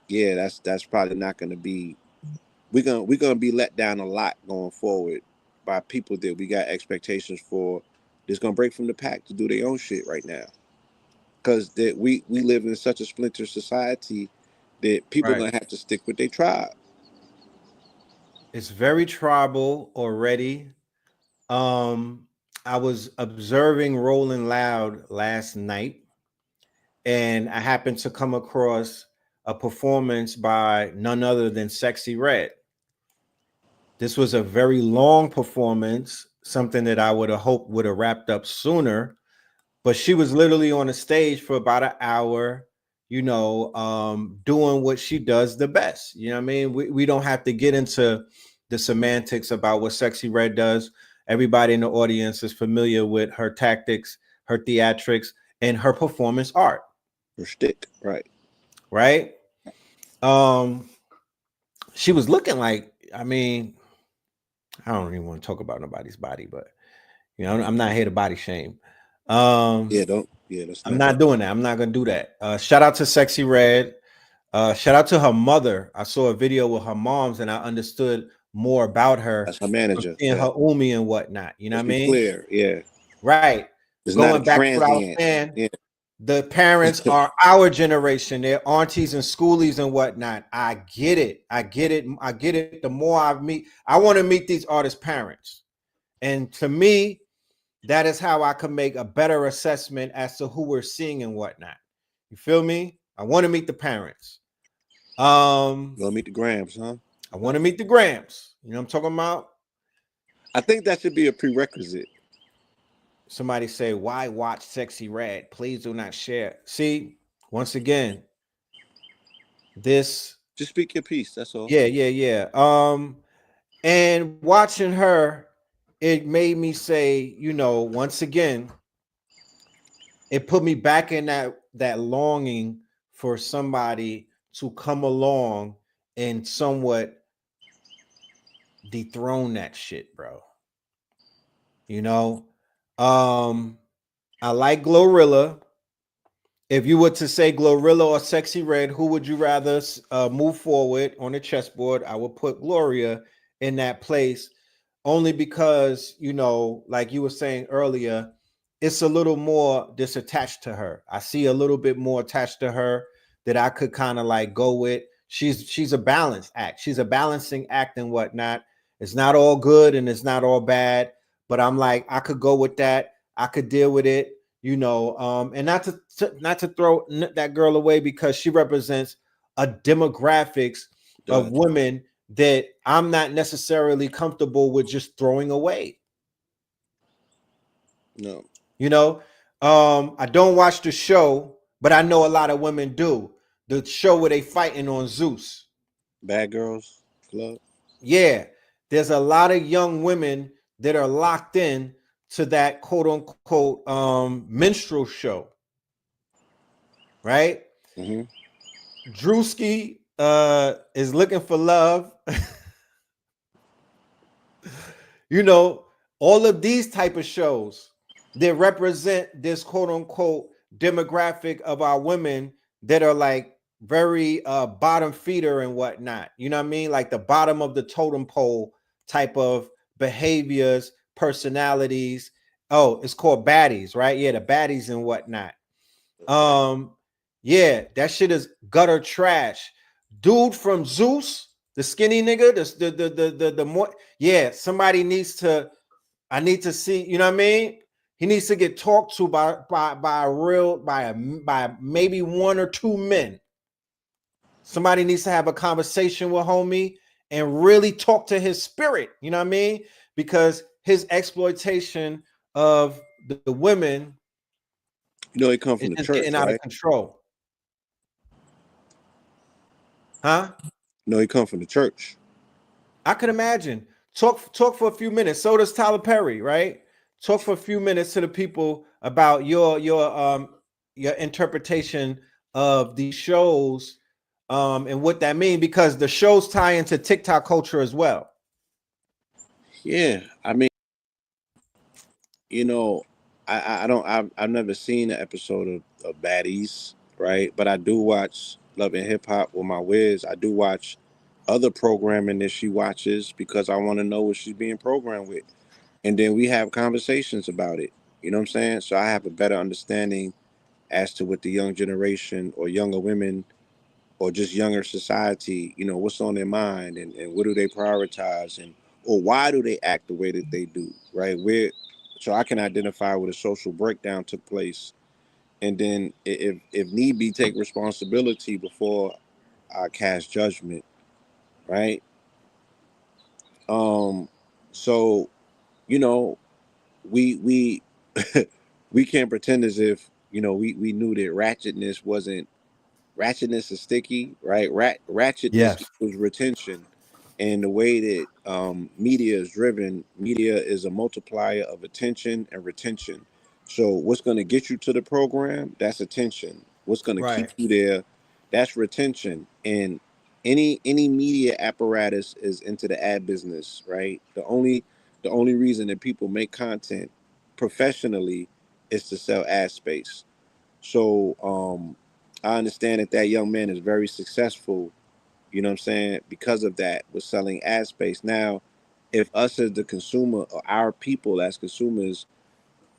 Yeah, that's probably not going to be. We're gonna be let down a lot going forward by people that we got expectations for. That's gonna break from the pack to do their own shit right now, because that we live in such a splinter society that people are Right. gonna have to stick with their tribe. It's very tribal already. Um, I was observing Rolling Loud last night, and I happened to come across a performance by none other than Sexy Red. This was a very long performance, something that I would have hoped would have wrapped up sooner. But she was literally on the stage for about an hour, doing what she does the best. You know what I mean? We don't have to get into the semantics about what Sexy Red does. Everybody in the audience is familiar with her tactics, her theatrics, and her performance art. Or stick, right? Right? Um, she was looking like, I mean, I don't even want to talk about nobody's body, but I'm not here to body shame. Yeah, don't. Yeah, that's I'm not not that. doing that. I'm not gonna do that. Shout out to Sexy Red. Shout out to her mother. I saw a video with her moms, and I understood more about her That's her from manager. seeing Yeah, her Umi and whatnot. You know what let's I be mean? clear. Yeah, Right. it's not a Going back to what I was transient. saying, Yeah, the parents are our generation. They're aunties and schoolies and whatnot. I get it. I get it. I get it. The more I want to meet these artists' parents. And to me, that is how I can make a better assessment as to who we're seeing and whatnot. You feel me? I want to meet the parents. go meet the Grams, huh? I want to meet the Grams. You know what I'm talking about? I think that should be a prerequisite. Somebody say, why watch Sexy Red? Please do not share. See, once again, this, Just speak your piece. That's all. yeah. And watching her, it made me say, you know, once again, it put me back in that longing for somebody to come along and somewhat dethrone that shit, bro. You know, I like Glorilla. If you were to say Glorilla or Sexy Red, who would you rather move forward on the chessboard? I would put Gloria in that place, only because, you know, like you were saying earlier, it's a little more disattached to her. I see a little bit more attached to her that I could kind of like go with. She's a balance act. She's a balancing act and whatnot. It's not all good and it's not all bad, but I'm like, I could go with that. I could deal with it, you know, and not to throw that girl away, because she represents a demographics of Gotcha. women that I'm not necessarily comfortable with just throwing away. No. You know, I don't watch the show, but I know a lot of women do. The show where they fighting on Zeus. Bad Girls Club. Yeah, there's a lot of young women that are locked in to that quote unquote minstrel show, right? Mm-hmm. Druski is looking for love. You know, all of these type of shows that represent this quote unquote demographic of our women that are like very bottom feeder and whatnot. You know what I mean? Like the bottom of the totem pole type of behaviors, personalities. Oh, it's called baddies, right? Yeah, the baddies and whatnot. Um, yeah, that shit is gutter trash. Dude from Zeus, the skinny nigga, the more, yeah, somebody needs to, I need to see, you know what I mean? He needs to get talked to by a real by maybe one or two men. Somebody needs to have a conversation with homie and really talk to his spirit, you know what I mean? Because his exploitation of the women You know he come is from the just getting church, out of right? control. Huh? You know he come from the church. I could imagine. Talk for a few minutes. So does Tyler Perry, right? Talk for a few minutes to the people about your interpretation of these shows and what that means, because the shows tie into TikTok culture as well. Yeah, I mean, you know, I don't I've never seen an episode of Baddies, right? But I do watch Love and Hip Hop with my Wiz. I do watch other programming that she watches because I want to know what she's being programmed with, and then we have conversations about it. You know what I'm saying? So I have a better understanding as to what the young generation or younger women or just younger society, you know, what's on their mind, and what do they prioritize, and or why do they act the way that they do, right? Where so I can identify where the social breakdown took place, and then if need be, take responsibility before I cast judgment, right? Um, so you know, we we can't pretend as if we knew that ratchetness is sticky, right? Ratchetness Yes. equals retention. And the way that media is driven, media is a multiplier of attention and retention. So what's going to get you to the program? That's attention. What's going to keep Right. you there? That's retention. And any media apparatus is into the ad business, right? The only reason that people make content professionally is to sell ad space. So I understand that that young man is very successful, you know what I'm saying, because of that, with selling ad space. Now, if us as the consumer or our people as consumers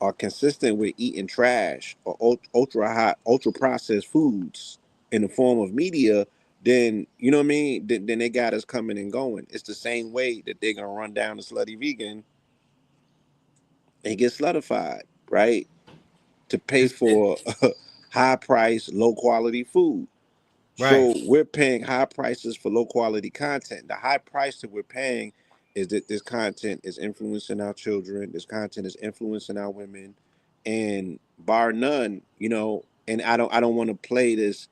are consistent with eating trash or ultra hot, ultra processed foods in the form of media, then you know what I mean. Then they got us coming and going. It's the same way that they're gonna run down the slutty vegan and get slutified, right? To pay for high price, low quality food. Right. So we're paying high prices for low quality content. The high price that we're paying is that this content is influencing our children. This content is influencing our women, and bar none, And I don't want to play this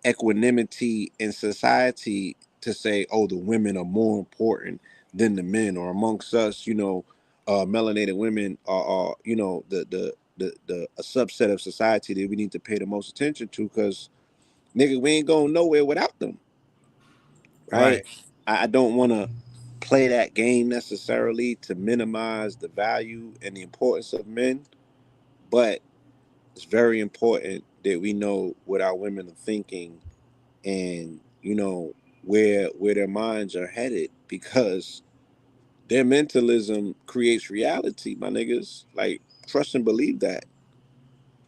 equanimity in society to say, oh, the women are more important than the men, or amongst us, melanated women are the a subset of society that we need to pay the most attention to, because nigga, we ain't going nowhere without them, right? Right. I don't want to play that game necessarily to minimize the value and the importance of men, but it's very important that we know what our women are thinking, and where their minds are headed, because their mentalism creates reality, my niggas. Like, trust and believe that.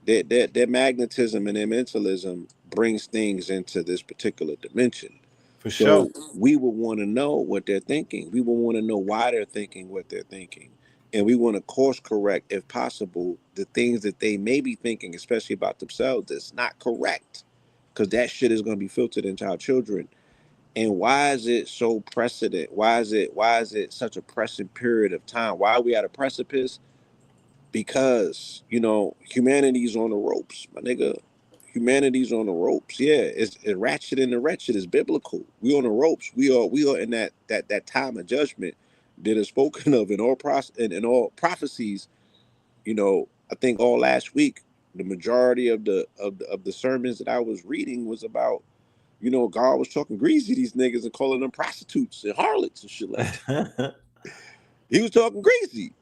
Their magnetism and their mentalism brings things into this particular dimension. For sure. So we will want to know what they're thinking. We will want to know why they're thinking what they're thinking. And we want to course correct, if possible, the things that they may be thinking, especially about themselves, that's not correct. Because that shit is going to be filtered into our children. And why is it so precedent? Why is it such a pressing period of time? Why are we at a precipice? Because humanity's on the ropes, my nigga. Humanity's on the ropes. Yeah, it's ratchet, and the wretched is biblical. We on the ropes. We are in that time of judgment that is spoken of in all prophecies. I think all last week, the majority of the sermons that I was reading was about, God was talking greasy to these niggas and calling them prostitutes and harlots and shit like that. He was talking greasy.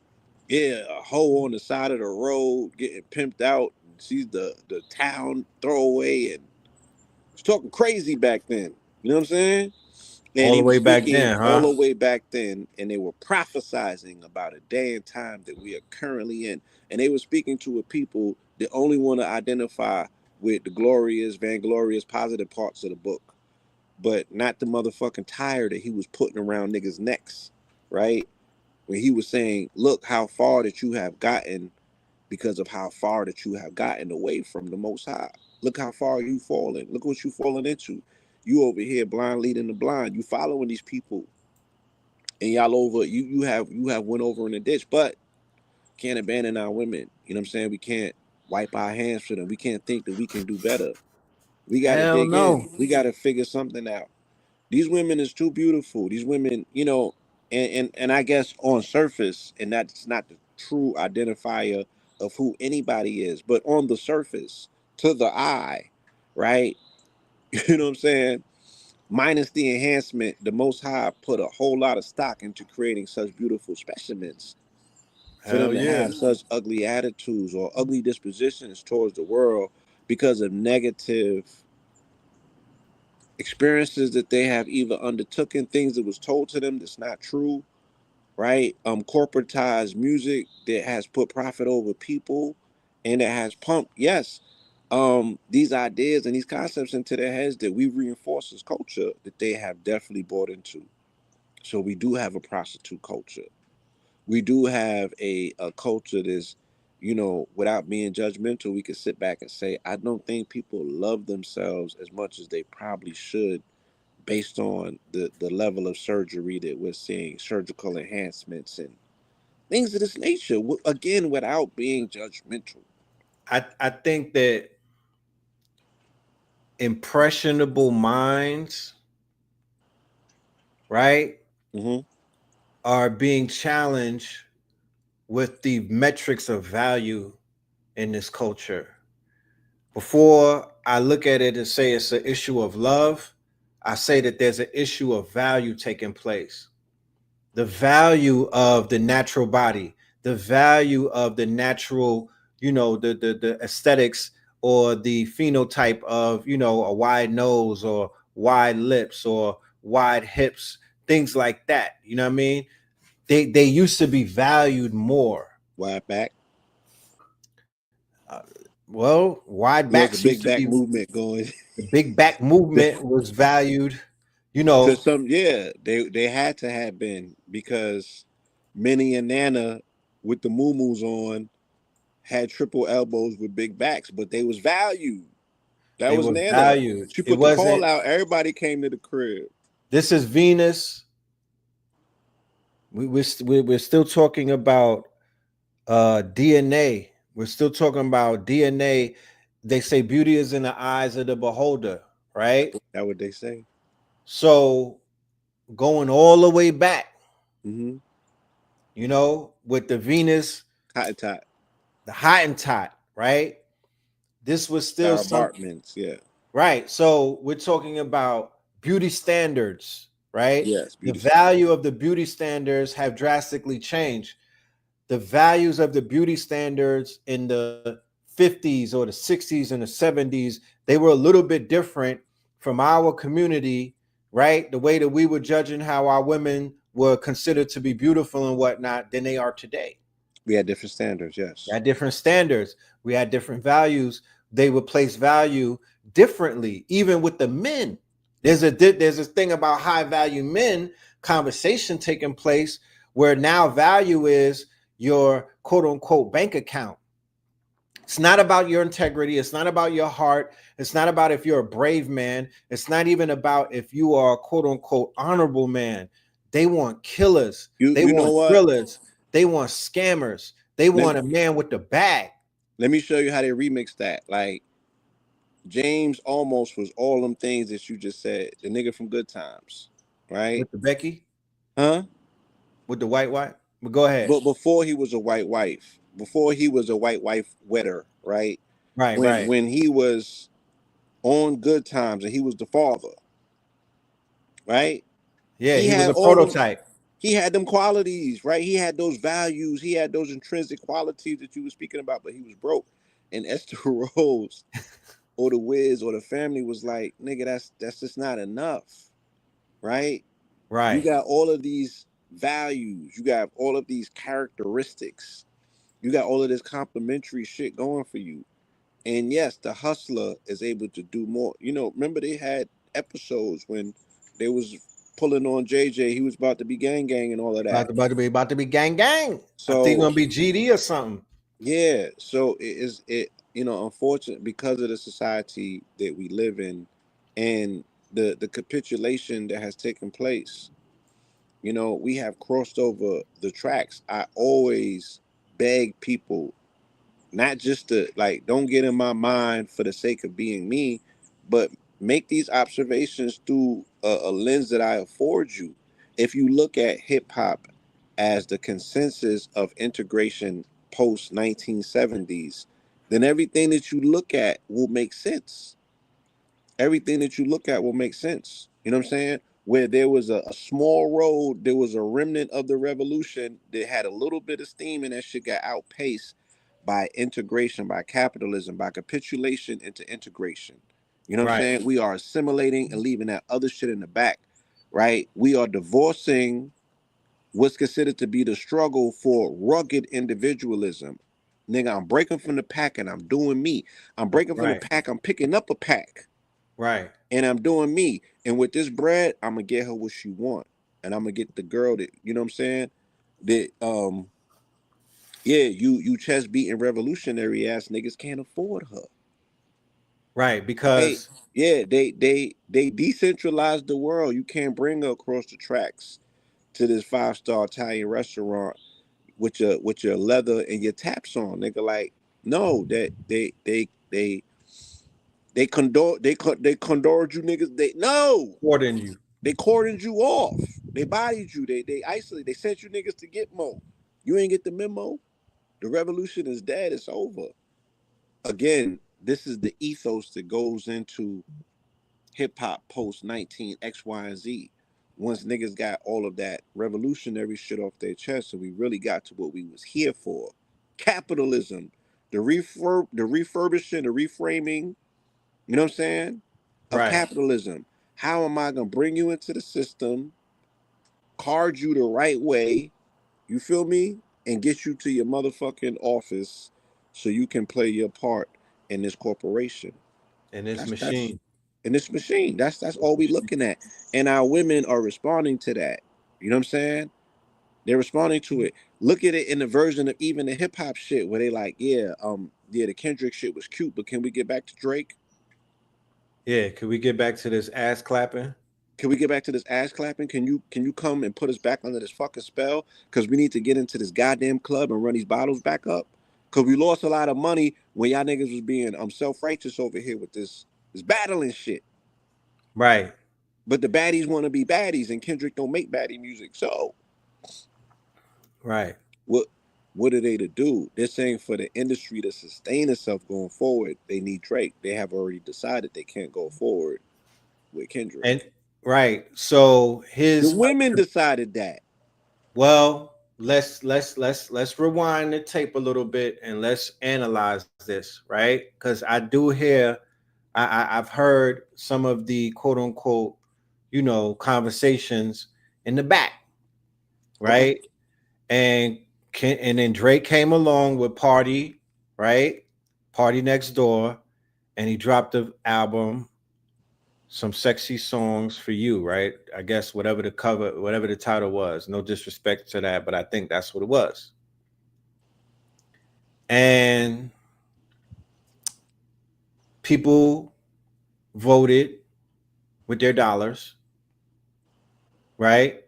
Yeah, a hoe on the side of the road getting pimped out. She's the town throwaway, and was talking crazy back then. You know what I'm saying? And All he the was way back speaking then, all huh? the way back then, and they were prophesizing about a day and time that we are currently in. And they were speaking to a people that only want to identify with the glorious, vainglorious, positive parts of the book, but not the motherfucking tire that he was putting around niggas' necks, right? When he was saying, look how far that you have gotten because of how far that you have gotten away from the Most High. Look how far you fallen. Look what you fallen into. You over here blind leading the blind. You following these people, and y'all over. You have went over in the ditch, but can't abandon our women. You know what I'm saying? We can't wipe our hands for them. We can't think that we can do better. We got to Hell dig in. no. We got to figure something out. These women is too beautiful. These women, and I guess on surface, and that's not the true identifier of who anybody is, but on the surface, to the eye, right? You know what I'm saying? Minus the enhancement, the Most High put a whole lot of stock into creating such beautiful specimens. For them Hell to yeah. have such ugly attitudes or ugly dispositions towards the world because of negative experiences that they have either undertaken, things that was told to them that's not true, right? Corporatized music that has put profit over people, and that has pumped, yes, these ideas and these concepts into their heads that we reinforce as culture, that they have definitely bought into. So we do have a prostitute culture. We do have a culture that's, without being judgmental, we could sit back and say, I don't think people love themselves as much as they probably should, based on the level of surgery that we're seeing, surgical enhancements and things of this nature. Again, without being judgmental. I think that impressionable minds, right, Mm-hmm. are being challenged with the metrics of value in this culture. Before I look at it and say it's an issue of love, I say that there's an issue of value taking place. The value of the natural body, the value of the natural, the aesthetics or the phenotype of, a wide nose or wide lips or wide hips, things like that. You know what I mean? They used to be valued more. Wide back. Uh, well, wide There's a backs used big to back be, movement going. the big back movement was valued, you To know. some, yeah, they had to have been, because Minnie and Nana with the moo on had triple elbows with big backs, but they was valued. That They was were Nana. valued. She It put the call wasn't, out. Everybody came to the crib. this is Venus. We're still talking about DNA. We're still talking about DNA. They say beauty is in the eyes of the beholder, right? That what they say. So going all the way back, Mm-hmm. You know, with the Venus, Hottentot. the Hottentot, right? This was still Our some apartments. Yeah. right. So we're talking about beauty standards, right? Yes. The Beauty standards. value of the beauty standards have drastically changed. The values of the beauty standards in the 50s or the 60s and the 70s, they were a little bit different from our community, right? The way that we were judging how our women were considered to be beautiful and whatnot than they are today. We had different standards. We Yes. had different standards. We had different values. They would place value differently, even with the men. There's this thing about high value men conversation taking place where now value is your quote unquote bank account. It's not about your integrity. It's not about your heart. It's not about if you're a brave man. It's not even about if you are a quote unquote honorable man. They want killers. They You know want what? thrillers. They want scammers. They Let, want a man with the bag. let me show you how they remix that. Like James almost was all them things that you just said. The nigga from Good Times, right? With the Becky, Huh? with the white. But go ahead. But before he was a white wife, before he was a white wife wetter, right? Right, When right. when he was on Good Times and he was the father, right? Yeah, He he was had a all them. prototype. He had them qualities, right? He had those values. He had those intrinsic qualities that you were speaking about, but he was broke. And Esther Rose or the Wiz or the family was like, nigga, that's just not enough, right? You Right, got all of these values. You got all of these characteristics. You got all of this complimentary shit going for you. And yes, the hustler is able to do more. You know, remember they had episodes when they was pulling on JJ. He was about to be gang and all of that. about to be gang. I think So gonna be GD or something. yeah, so it is you know, unfortunate because of the society that we live in and the capitulation that has taken place. You know, we have crossed over the tracks. I always beg people not just to like don't get in my mind for the sake of being me, but make these observations through a lens that I afford you. If you look at hip hop as the consensus of integration post 1970s, then everything that you look at will make sense. Everything that you look at will make sense. You know what I'm saying? Where there was a small road, there was a remnant of the revolution that had a little bit of steam, and that shit got outpaced by integration, by capitalism, by capitulation into integration. You know what I'm Right, saying? We are assimilating and leaving that other shit in the back, right? We are divorcing what's considered to be the struggle for rugged individualism. Nigga, I'm breaking from the pack and I'm doing me. I'm breaking from the right, pack, I'm picking up a pack right. and I'm doing me. And with this bread, I'm gonna get her what she want. And I'm gonna get the girl that, you know what I'm saying? That yeah, you chest beating revolutionary ass niggas can't afford her. Right, Right? because Yeah, they decentralized the world. You can't bring her across the tracks to this 5-star Italian restaurant with your leather and your taps on, nigga. Like, no, that they condored you niggas. They no, more than you. they cordoned you off. They bodied you. They isolated. They sent you niggas to get more. You ain't get the memo. The revolution is dead. It's over. Again, this is the ethos that goes into hip hop post 19 X, Y, and Z. Once niggas got all of that revolutionary shit off their chest, and we really got to what we was here for. Capitalism, the refurbishing, the reframing, you know what I'm saying? Of Right. capitalism. How am I gonna bring you into the system, card you the right way, you feel me? And get you to your motherfucking office so you can play your part in this corporation. And this That's machine. in this machine. That's all we looking at. And our women are responding to that. You know what I'm saying? They're responding to it. Look at it in the version of even the hip hop shit where they like, yeah, the Kendrick shit was cute, but can we get back to Drake? Yeah, could we get back to this ass clapping? Can we get back to this ass clapping? Can you come and put us back under this fucking spell? Because we need to get into this goddamn club and run these bottles back up. Because we lost a lot of money when y'all niggas was being self righteous over here with this battling shit. Right. But the baddies want to be baddies, and Kendrick don't make baddie music. So Right. What are they to do? They're saying for the industry to sustain itself going forward, they need Drake. They have already decided they can't go forward with Kendrick. And right. So The his women decided that. well, let's rewind the tape a little bit and let's analyze this, right? Because I do hear I've heard some of the quote unquote, conversations in the back, Okay. right? And and then Drake came along with Party, right? Party Next Door, and he dropped the album, Some Sexy Songs for You, right? I guess whatever the title was. No disrespect to that, but I think that's what it was. And people voted with their dollars, right?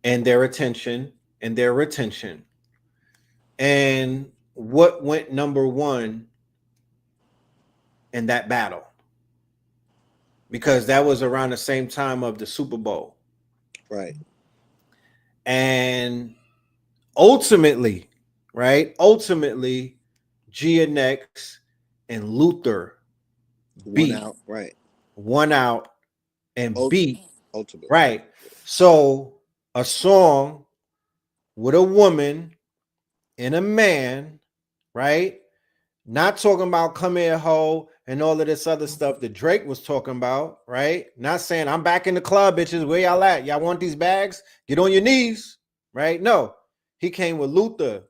And their attention and their retention. And what went number one in that battle? Because that was around the same time of the Super Bowl. Right. And ultimately, right? Ultimately, GNX and Luther One beat, out. Right. won out and beat, Ultimately. right? So a song with a woman and a man, right? Not talking about come here, ho, and all of this other stuff that Drake was talking about, right? Not saying I'm back in the club, bitches. Where y'all at? Y'all want these bags? Get on your knees, right? No, he came with Luther,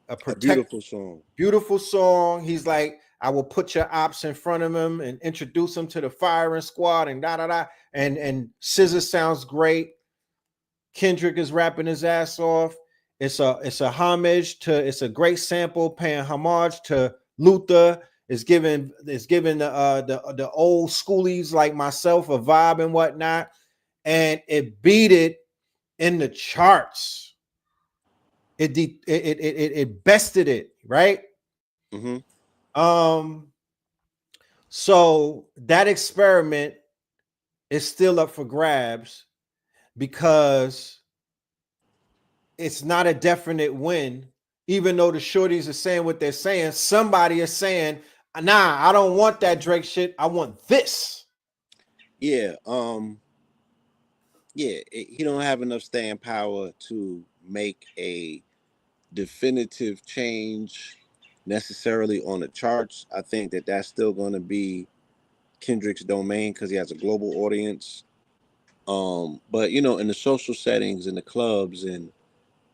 a beautiful song. beautiful song. He's like, I will put your ops in front of him and introduce him to the firing squad and da da da. And Scissor sounds great. Kendrick is rapping his ass off. It's a homage to, it's a great sample paying homage to Luther. It's giving the old schoolies like myself a vibe and whatnot. And it beat it in the charts. It bested it, right? Mm-hmm. So that experiment is still up for grabs because it's not a definite win. Even though the shorties are saying what they're saying, somebody is saying, nah, I don't want that Drake shit. I want this. Yeah. He don't have enough staying power to make a definitive change necessarily on the charts. I think that that's still going to be Kendrick's domain because he has a global audience. But in the social settings, in the clubs, and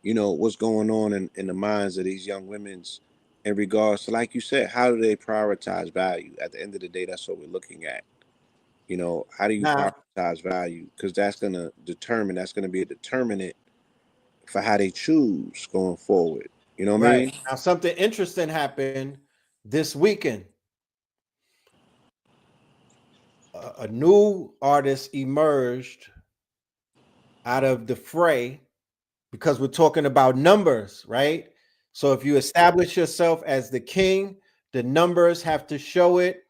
what's going on in the minds of these young women's in regards to, like you said, how do they prioritize value? At the end of the day, that's what we're looking at. How do you Now, prioritize value? Because that's going to be a determinant for how they choose going forward. You know what I right. mean? Now, something interesting happened this weekend. A new artist emerged out of the fray because we're talking about numbers, right? So if you establish yourself as the king, the numbers have to show it.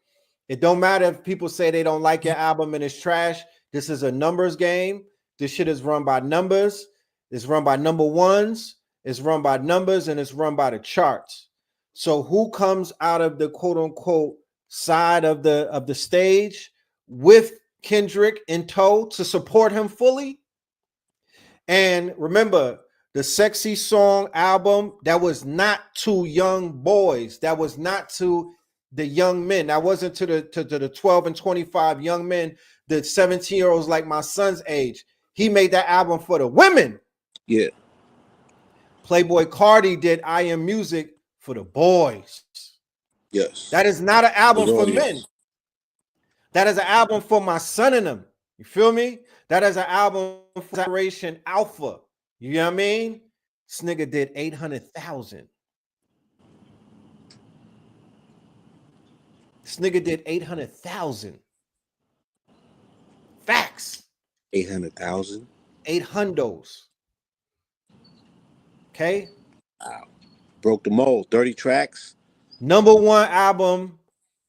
It don't matter if people say they don't like your album and it's trash. This is a numbers game. This shit is run by numbers. It's run by number ones. It's run by numbers and it's run by the charts. So who comes out of the quote unquote side of the stage with Kendrick in tow to support him fully? And remember, the Sexy Song album, that was not to young boys. That was not to the young men. That wasn't to the 12 and 25 young men, the 17-year-olds like my son's age. He made that album for the women. Yeah. Playboy Carti did I Am Music for the boys. Yes. That is not an album Good for audience. men. That is an album for my son and them. You feel me? That is an album for Generation Alpha. You know what I mean? This nigga did 800,000. This nigga did 800,000. Facts. 800,000. 8 hundos. Okay. Wow. Broke the mold. 30 tracks. Number one album.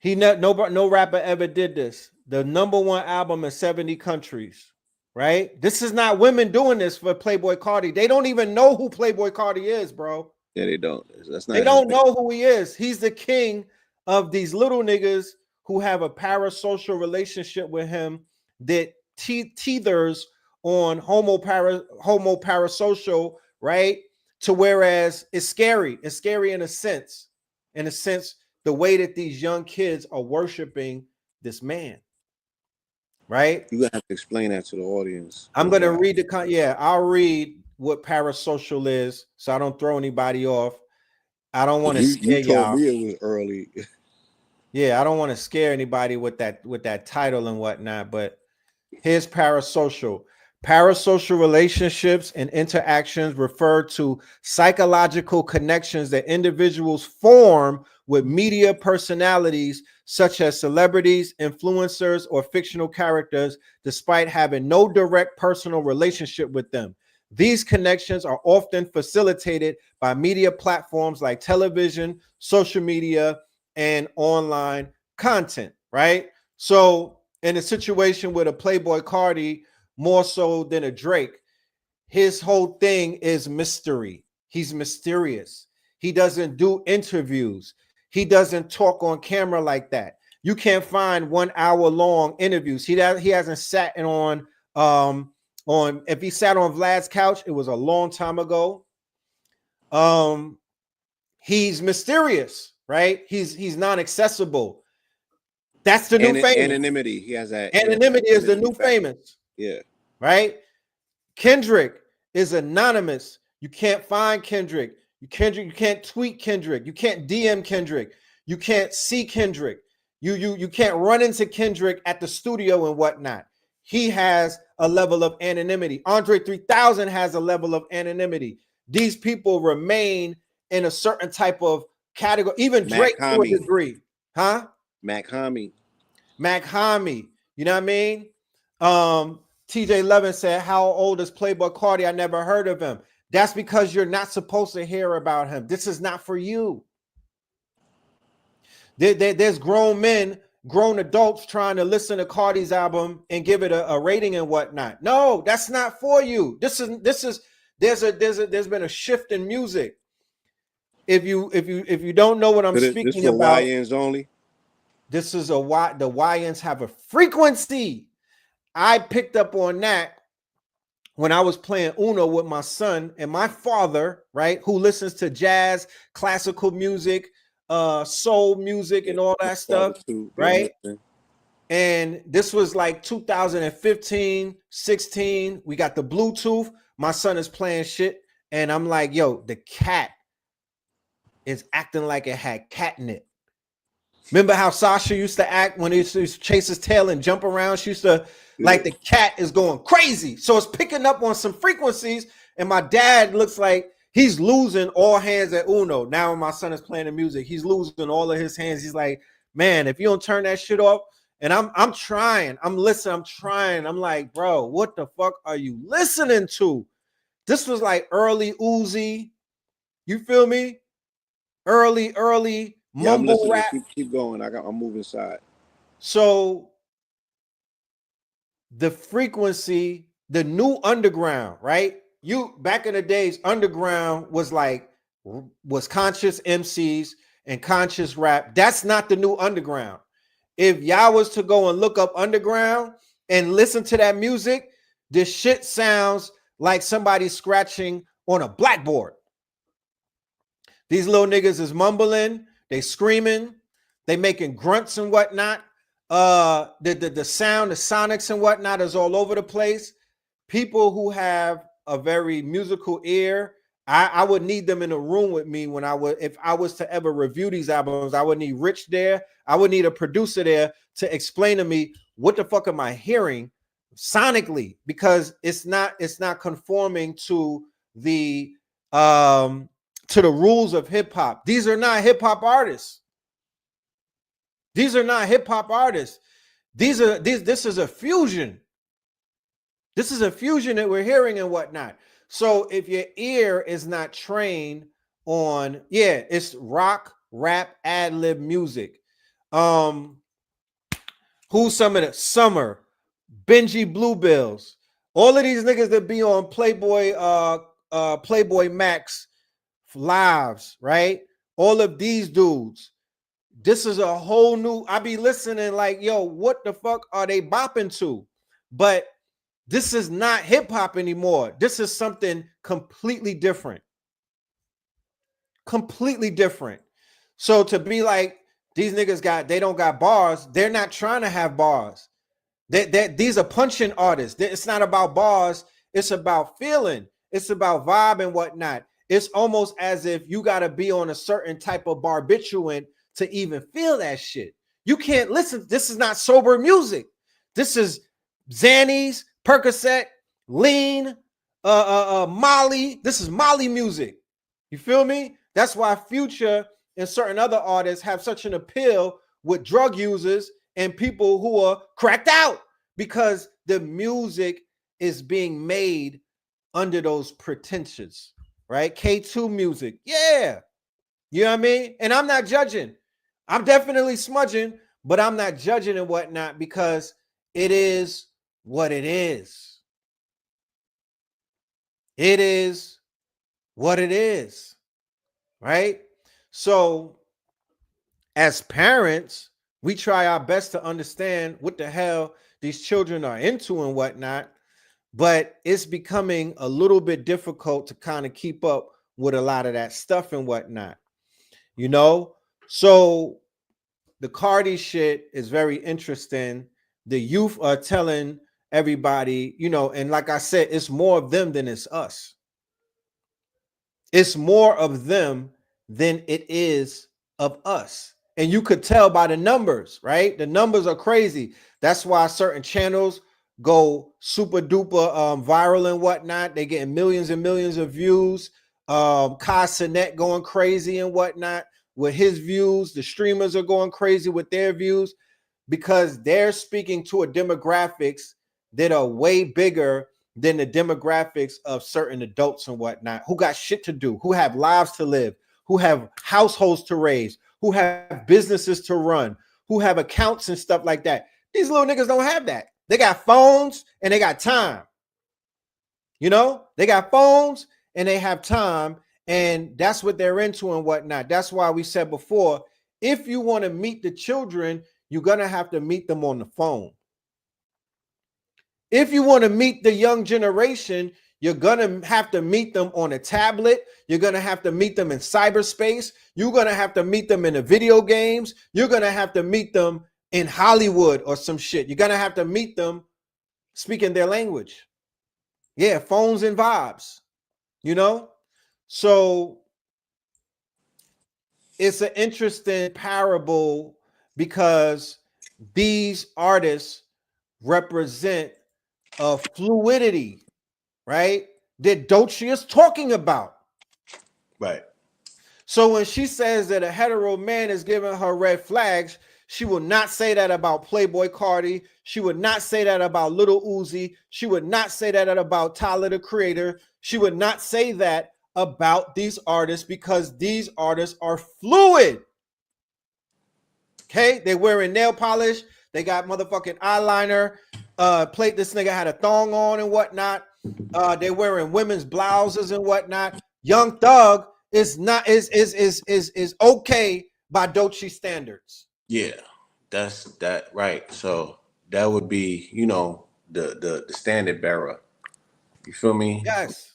No rapper ever did this. The number one album in 70 countries. right? This is not women doing this for Playboy Carti. They don't even know who Playboy Carti is, bro. Yeah, they don't. That's not. They don't know who he is. He's the king of these little niggas who have a parasocial relationship with him that tethers on homo parasocial, right? To whereas it's scary. It's scary in a sense, the way that these young kids are worshiping this man, right? You gotta have to explain that to the audience. I'm gonna read I'll read what parasocial is, so I don't throw anybody off. I don't want to scare you told y'all. me it was early. Yeah, I don't want to scare anybody with that title and whatnot, but here's parasocial. Parasocial relationships and interactions refer to psychological connections that individuals form with media personalities such as celebrities, influencers, or fictional characters, despite having no direct personal relationship with them. These connections are often facilitated by media platforms like television, social media, and online content, right? So in a situation with a Playboy Carti, more so than a Drake, his whole thing is mystery. He's mysterious. He doesn't do interviews. He doesn't talk on camera like that. You can't find 1 hour long interviews. He hasn't sat on if he sat on Vlad's couch, it was a long time ago. He's mysterious, right? He's non-accessible. That's the new famous. Anonymity. He has that. Anonymity is the new famous. Yeah. Right? Kendrick is anonymous. You can't find Kendrick. You can't tweet Kendrick. You can't DM Kendrick. You can't see Kendrick. You can't run into Kendrick at the studio and whatnot. He has a level of anonymity. Andre 3000 has a level of anonymity. These people remain in a certain type of category. Even Drake to a degree. Huh? Mac Homie. You know what I mean? TJ Levin said, how old is Playboy Carti? I never heard of him. That's because you're not supposed to hear about him. This is not for you. There's grown men, grown adults trying to listen to Carti's album and give it a rating and whatnot. No, that's not for you. There's been a shift in music. If you don't know what I'm speaking about, YNs only. This is the YNs have a frequency. I picked up on that when I was playing Uno with my son and my father, right, who listens to jazz, classical music, soul music, and all that stuff, right? And this was like 2015, 16. We got the Bluetooth. My son is playing shit, and I'm like, yo, the cat is acting like it had catnip. Remember how Sasha used to act when he used to chase his tail and jump around? She used to, like, the cat is going crazy. So it's picking up on some frequencies, and my dad looks like he's losing all hands at Uno. Now when my son is playing the music, he's losing all of his hands. He's like, man, if you don't turn that shit off, and I'm trying, I'm listening, I'm trying. I'm like, bro, what the fuck are you listening to? This was like early Uzi. You feel me? Early mumble rap. Keep going. I'm moving aside. So the frequency, the new underground, right? You back in the days, underground was conscious MCs and conscious rap. That's not the new underground. If y'all was to go and look up underground and listen to that music, this shit sounds like somebody scratching on a blackboard. These little niggas is mumbling, they screaming, they making grunts and whatnot. The sound, the sonics and whatnot is all over the place. People who have a very musical ear, I would need them in a room with me if I was to ever review these albums. I would need Rich there. I would need a producer there to explain to me what the fuck am I hearing sonically, because it's not conforming to the rules of hip hop. These are not hip hop artists. This is a fusion. This is a fusion that we're hearing and whatnot. So if your ear is not trained on, it's rock, rap, ad-lib music. Who's some of the Summer, Benji Bluebills, All of these niggas that be on Playboy Max lives, right? All of these dudes. This is a whole new. I be listening like, yo, what the fuck are they bopping to? But this is not hip hop anymore. This is something completely different. Completely different. So to be like, these niggas they don't got bars. They're not trying to have bars. These are punching artists. It's not about bars. It's about feeling. It's about vibe and whatnot. It's almost as if you got to be on a certain type of barbiturate to even feel that shit. You can't listen. This is not sober music. This is Xannies, Percocet, Lean, Molly. This is Molly music. You feel me? That's why Future and certain other artists have such an appeal with drug users and people who are cracked out, because the music is being made under those pretensions, right? K2 music. Yeah. You know what I mean? And I'm not judging. I'm definitely smudging, but I'm not judging and whatnot, because it is what it is. It is what it is, right? So as parents, we try our best to understand what the hell these children are into and whatnot, but it's becoming a little bit difficult to kind of keep up with a lot of that stuff and whatnot, you know? So the Carti shit is very interesting. The youth are telling everybody, you know, and like I said, it's more of them than it's us. It's more of them than it is of us. And you could tell by the numbers, right? The numbers are crazy. That's why certain channels go super duper viral and whatnot. They getting millions and millions of views. Kai Cenat going crazy and whatnot with his views. The streamers are going crazy with their views, because they're speaking to a demographics that are way bigger than the demographics of certain adults and whatnot, who got shit to do, who have lives to live, who have households to raise, who have businesses to run, who have accounts and stuff like that. These little niggas don't have that. They got phones and they got time. You know, they got phones and they have time, and that's what they're into and whatnot. That's why we said before, if you want to meet the children, you're going to have to meet them on the phone. If you want to meet the young generation, you're going to have to meet them on a tablet. You're going to have to meet them in cyberspace. You're going to have to meet them in the video games. You're going to have to meet them in Hollywood or some shit. You're going to have to meet them speaking their language. Yeah, phones and vibes, you know? So it's an interesting parable, because these artists represent a fluidity, right, that Doechii is talking about. Right. So when she says that a hetero man is giving her red flags, she will not say that about Playboy Carti. She would not say that about Lil Uzi. She would not say that about Tyler, the Creator. She would not say that about these artists, because these artists are fluid. Okay, they're wearing nail polish. They got motherfucking eyeliner. This nigga had a thong on and whatnot. They're wearing women's blouses and whatnot. Young Thug is okay by Doechii standards. Yeah, that's that right. So that would be, you know, the standard bearer. You feel me? Yes.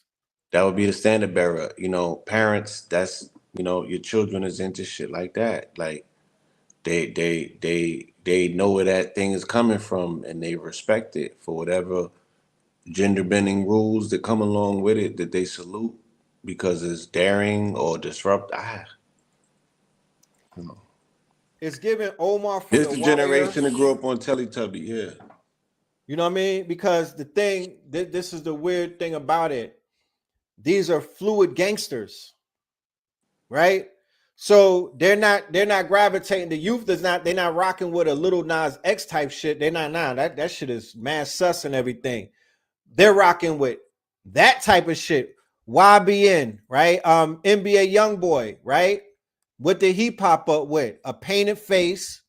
That would be the standard bearer. You know, parents, that's, you know, your children is into shit like that. Like they know where that thing is coming from, and they respect it for whatever gender bending rules that come along with it, that they salute because it's daring or disrupt. You know. It's giving Umar from This the the Wire. generation that grew up on Teletubby, yeah. You know what I mean? Because the thing, this is the weird thing about it. These are fluid gangsters, right? So they're not gravitating. The youth they're not rocking with a Lil Nas X type shit. They're not now. That shit is mad sus and everything. They're rocking with that type of shit. YBN, right? NBA Youngboy, right? What did he pop up with? A painted face.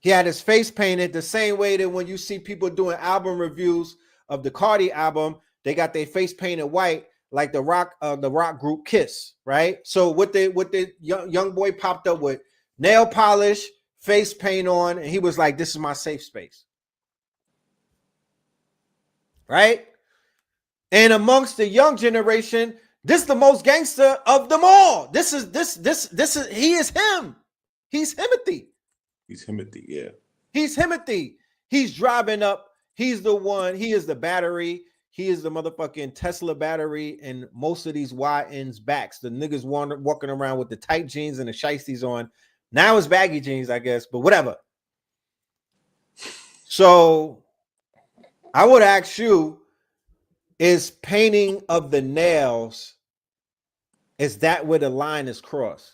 He had his face painted the same way that when you see people doing album reviews of the Carti album, they got their face painted white like the rock group Kiss, right? So what the young boy popped up with nail polish, face paint on, and he was like, "This is my safe space," right? And amongst the young generation, this is the most gangster of them all. This is he is him. He's Himothy. He's Himothy, yeah. He's Himothy. He's driving up. He's the one. He is the battery. He is the motherfucking Tesla battery and most of these YN's backs. The niggas walking around with the tight jeans and the shiesties on. Now it's baggy jeans, I guess, but whatever. So I would ask you, is painting of the nails, is that where the line is crossed?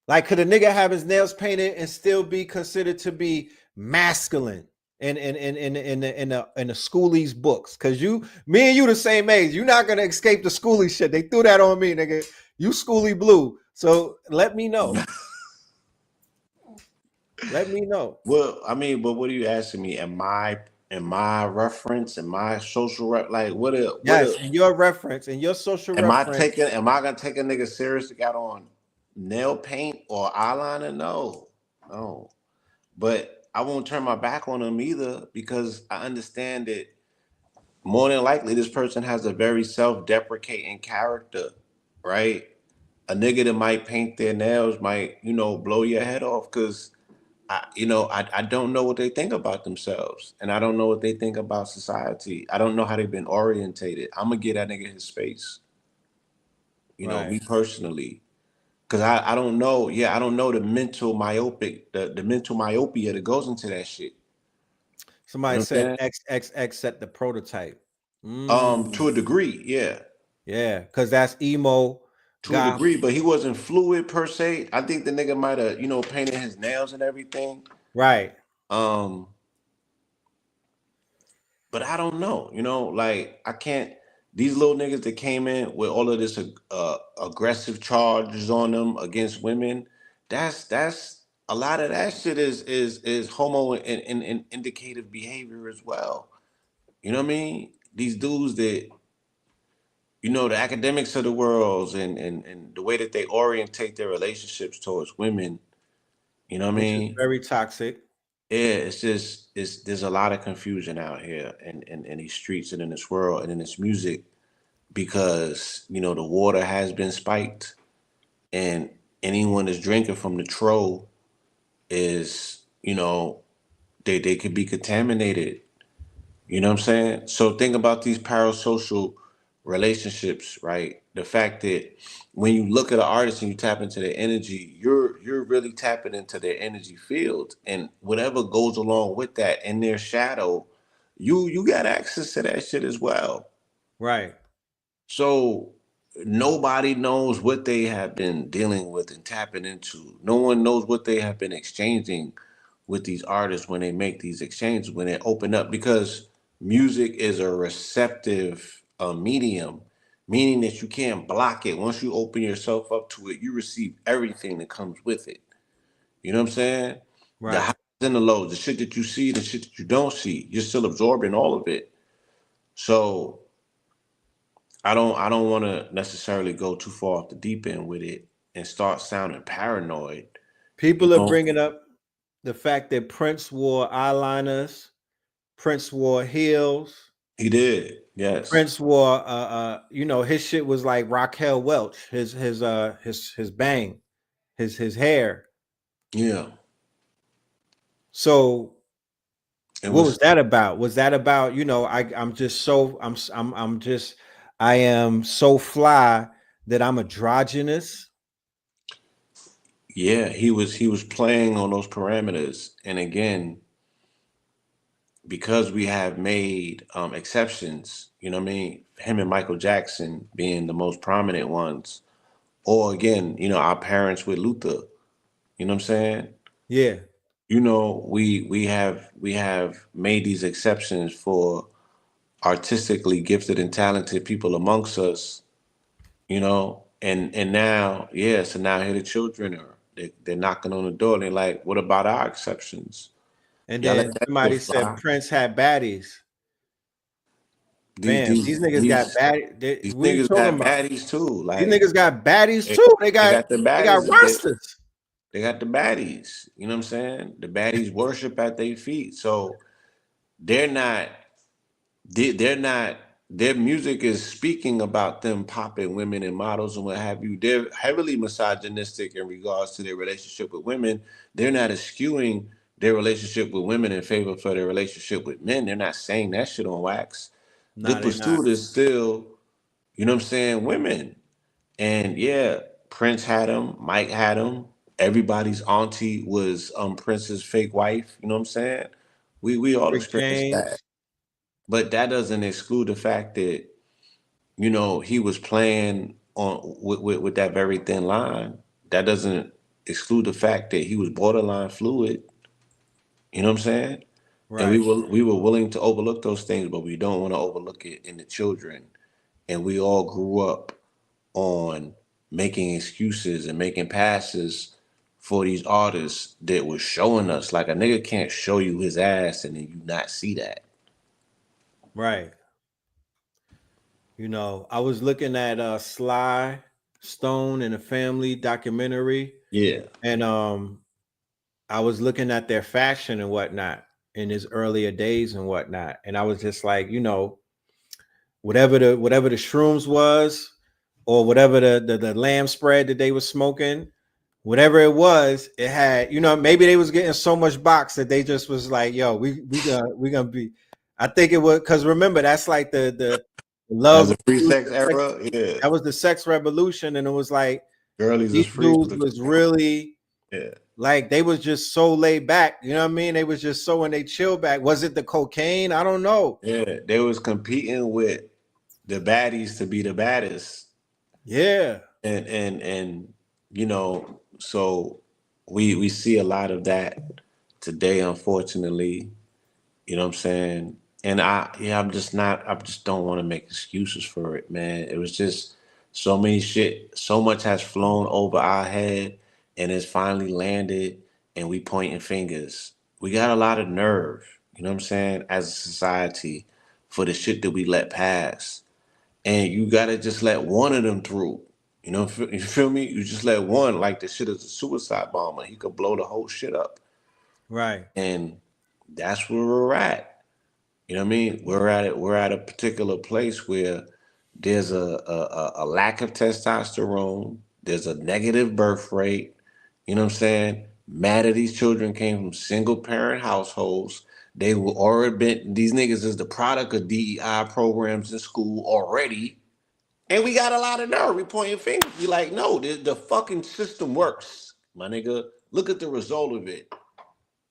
Like, could a nigga have his nails painted and still be considered to be masculine in the schoolies books? Because me and you the same age. You're not gonna escape the schoolie shit. They threw that on me, nigga. You schoolie blue. So let me know. Let me know. Well, I mean, but what are you asking me? Am I reference? Am I social like what? Yes, in your reference, in your social reference. Am I gonna take a nigga serious that got on nail paint or eyeliner? No. But I won't turn my back on him either, because I understand that more than likely this person has a very self-deprecating character, right? A nigga that might paint their nails might, blow your head off, because I don't know what they think about themselves, and I don't know what they think about society. I don't know how they've been orientated. I'm gonna get that nigga his space. Me personally, because I don't know. Yeah, I don't know the mental mental myopia that goes into that shit. Somebody said XXX set the prototype. To a degree, yeah. Yeah, because that's emo. To a degree, but he wasn't fluid per se. I think the nigga might have, painted his nails and everything. Right. But I don't know, like I can't. These little niggas that came in with all of this aggressive charges on them against women, that's a lot of that shit is homo and indicative behavior as well. You know what I mean? These dudes that, the academics of the world and the way that they orientate their relationships towards women, you know what I mean? Is very toxic. Yeah, there's a lot of confusion out here in these streets and in this world and in this music, because, the water has been spiked, and anyone that's drinking from the trough is, they could be contaminated. You know what I'm saying? So think about these parasocial relationships, right? The fact that when you look at an artist and you tap into their energy, you're really tapping into their energy field, and whatever goes along with that in their shadow, you got access to that shit as well. Right. So nobody knows what they have been dealing with and tapping into. No one knows what they have been exchanging with these artists when they make these exchanges, when they open up, because music is a receptive medium, meaning that you can't block it. Once you open yourself up to it, you receive everything that comes with it. You know what I'm saying? Right. The highs and the lows, the shit that you see, the shit that you don't see, you're still absorbing all of it. So I don't want to necessarily go too far off the deep end with it and start sounding paranoid. People are bringing up the fact that Prince wore eyeliners, Prince wore heels. He did, yes. Prince wore his shit was like Raquel Welch, his bang, his hair. Yeah. So what was that about? Was that about, I am so fly that I'm androgynous? Yeah, he was playing on those parameters. And again, because we have made exceptions, you know what I mean? Him and Michael Jackson being the most prominent ones. Or again, our parents with Luther. You know what I'm saying? Yeah. We have made these exceptions for artistically gifted and talented people amongst us, and now, so now here the children are. They're knocking on the door and they're like, what about our exceptions? And then somebody said Prince had baddies. Fam, these niggas got bad. These We niggas talking got about baddies too. these Like niggas got baddies too. They got the they got baddies. rosters. They got the baddies. You know what I'm saying? The baddies worship at their feet. So they're not. They're not. Their music is speaking about them popping women and models and what have you. They're heavily misogynistic in regards to their relationship with women. They're not eschewing their relationship with women in favor for their relationship with men. They're not saying that shit on wax. The Nah, they not. pursuit is still, you know what I'm saying, women. And yeah, Prince had him, Mike had him. Everybody's auntie was Prince's fake wife. You know what I'm saying? We all Rick experienced that. James. But that doesn't exclude the fact that, you know, he was playing on with that very thin line. That doesn't exclude the fact that he was borderline fluid. You know what I'm saying? And Right, we were willing to overlook those things, but we don't want to overlook it in the children. And we all grew up on making excuses and making passes for these artists that was showing us. Like, a nigga can't show you his ass and then you not see that. right. You know, I was looking at Sly Stone and the Family documentary, Yeah. and I was looking at their fashion and whatnot in his earlier days and whatnot, and I was just like, you know, whatever the shrooms was, or whatever the lamb spread that they were smoking, whatever it was, it had, you know, maybe they was getting so much box that they just was like, yo, we gonna be. I think it was because remember that's like the As love a free revolution, sex era, yeah. that was the sex revolution, and it was like Girlies is these free for dudes the was really yeah. like they was just so laid back. You know what I mean? They was just so in they chill back. Was it the cocaine? I don't know. Yeah. They was competing with the baddies to be the baddest. Yeah, And you know, so we see a lot of that today, unfortunately. You know what I'm saying? And I just don't want to make excuses for it, man. It was just so many shit, so much has flown over our head and it's finally landed and we pointing fingers. We got a lot of nerve, you know what I'm saying, as a society for the shit that we let pass. And you gotta just let one of them through. You know, you feel me? You just let one, like the shit is a suicide bomber. He could blow the whole shit up. right, And that's where we're at. You know what I mean? We're at a particular place where there's a lack of testosterone. There's a negative birth rate. You know what I'm saying? Mad of these children came from single parent households. They were already been, these niggas is the product of DEI programs in school already. And we got a lot of nerve. We pointing fingers. We like, no, the fucking system works, my nigga. Look at the result of it.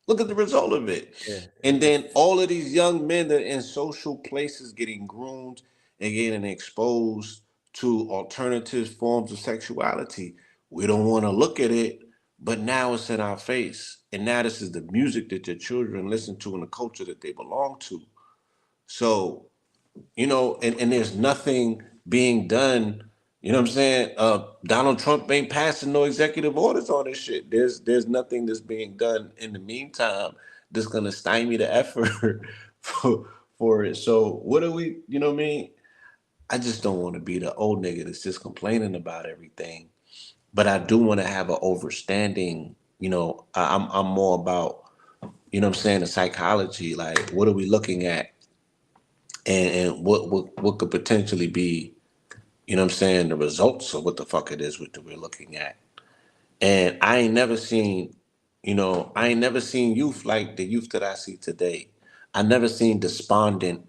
Look at the result of it. yeah, And then all of these young men that are in social places getting groomed and getting exposed to alternative forms of sexuality. We don't want to look at it, but now it's in our face. And now this is the music that your children listen to and the culture that they belong to. So, you know, and there's nothing being done. You know what I'm saying? Donald Trump ain't passing no executive orders on this shit. There's nothing that's being done in the meantime that's gonna stymie the effort for it. So what are we? You know what I mean? I just don't want to be the old nigga that's just complaining about everything. But I do want to have an overstanding. You know, I'm more about, you know what I'm saying, the psychology. Like, what are we looking at? And what could potentially be, you know what I'm saying, the results of what the fuck it is that we're looking at. And I ain't never seen youth like the youth that I see today. I never seen despondent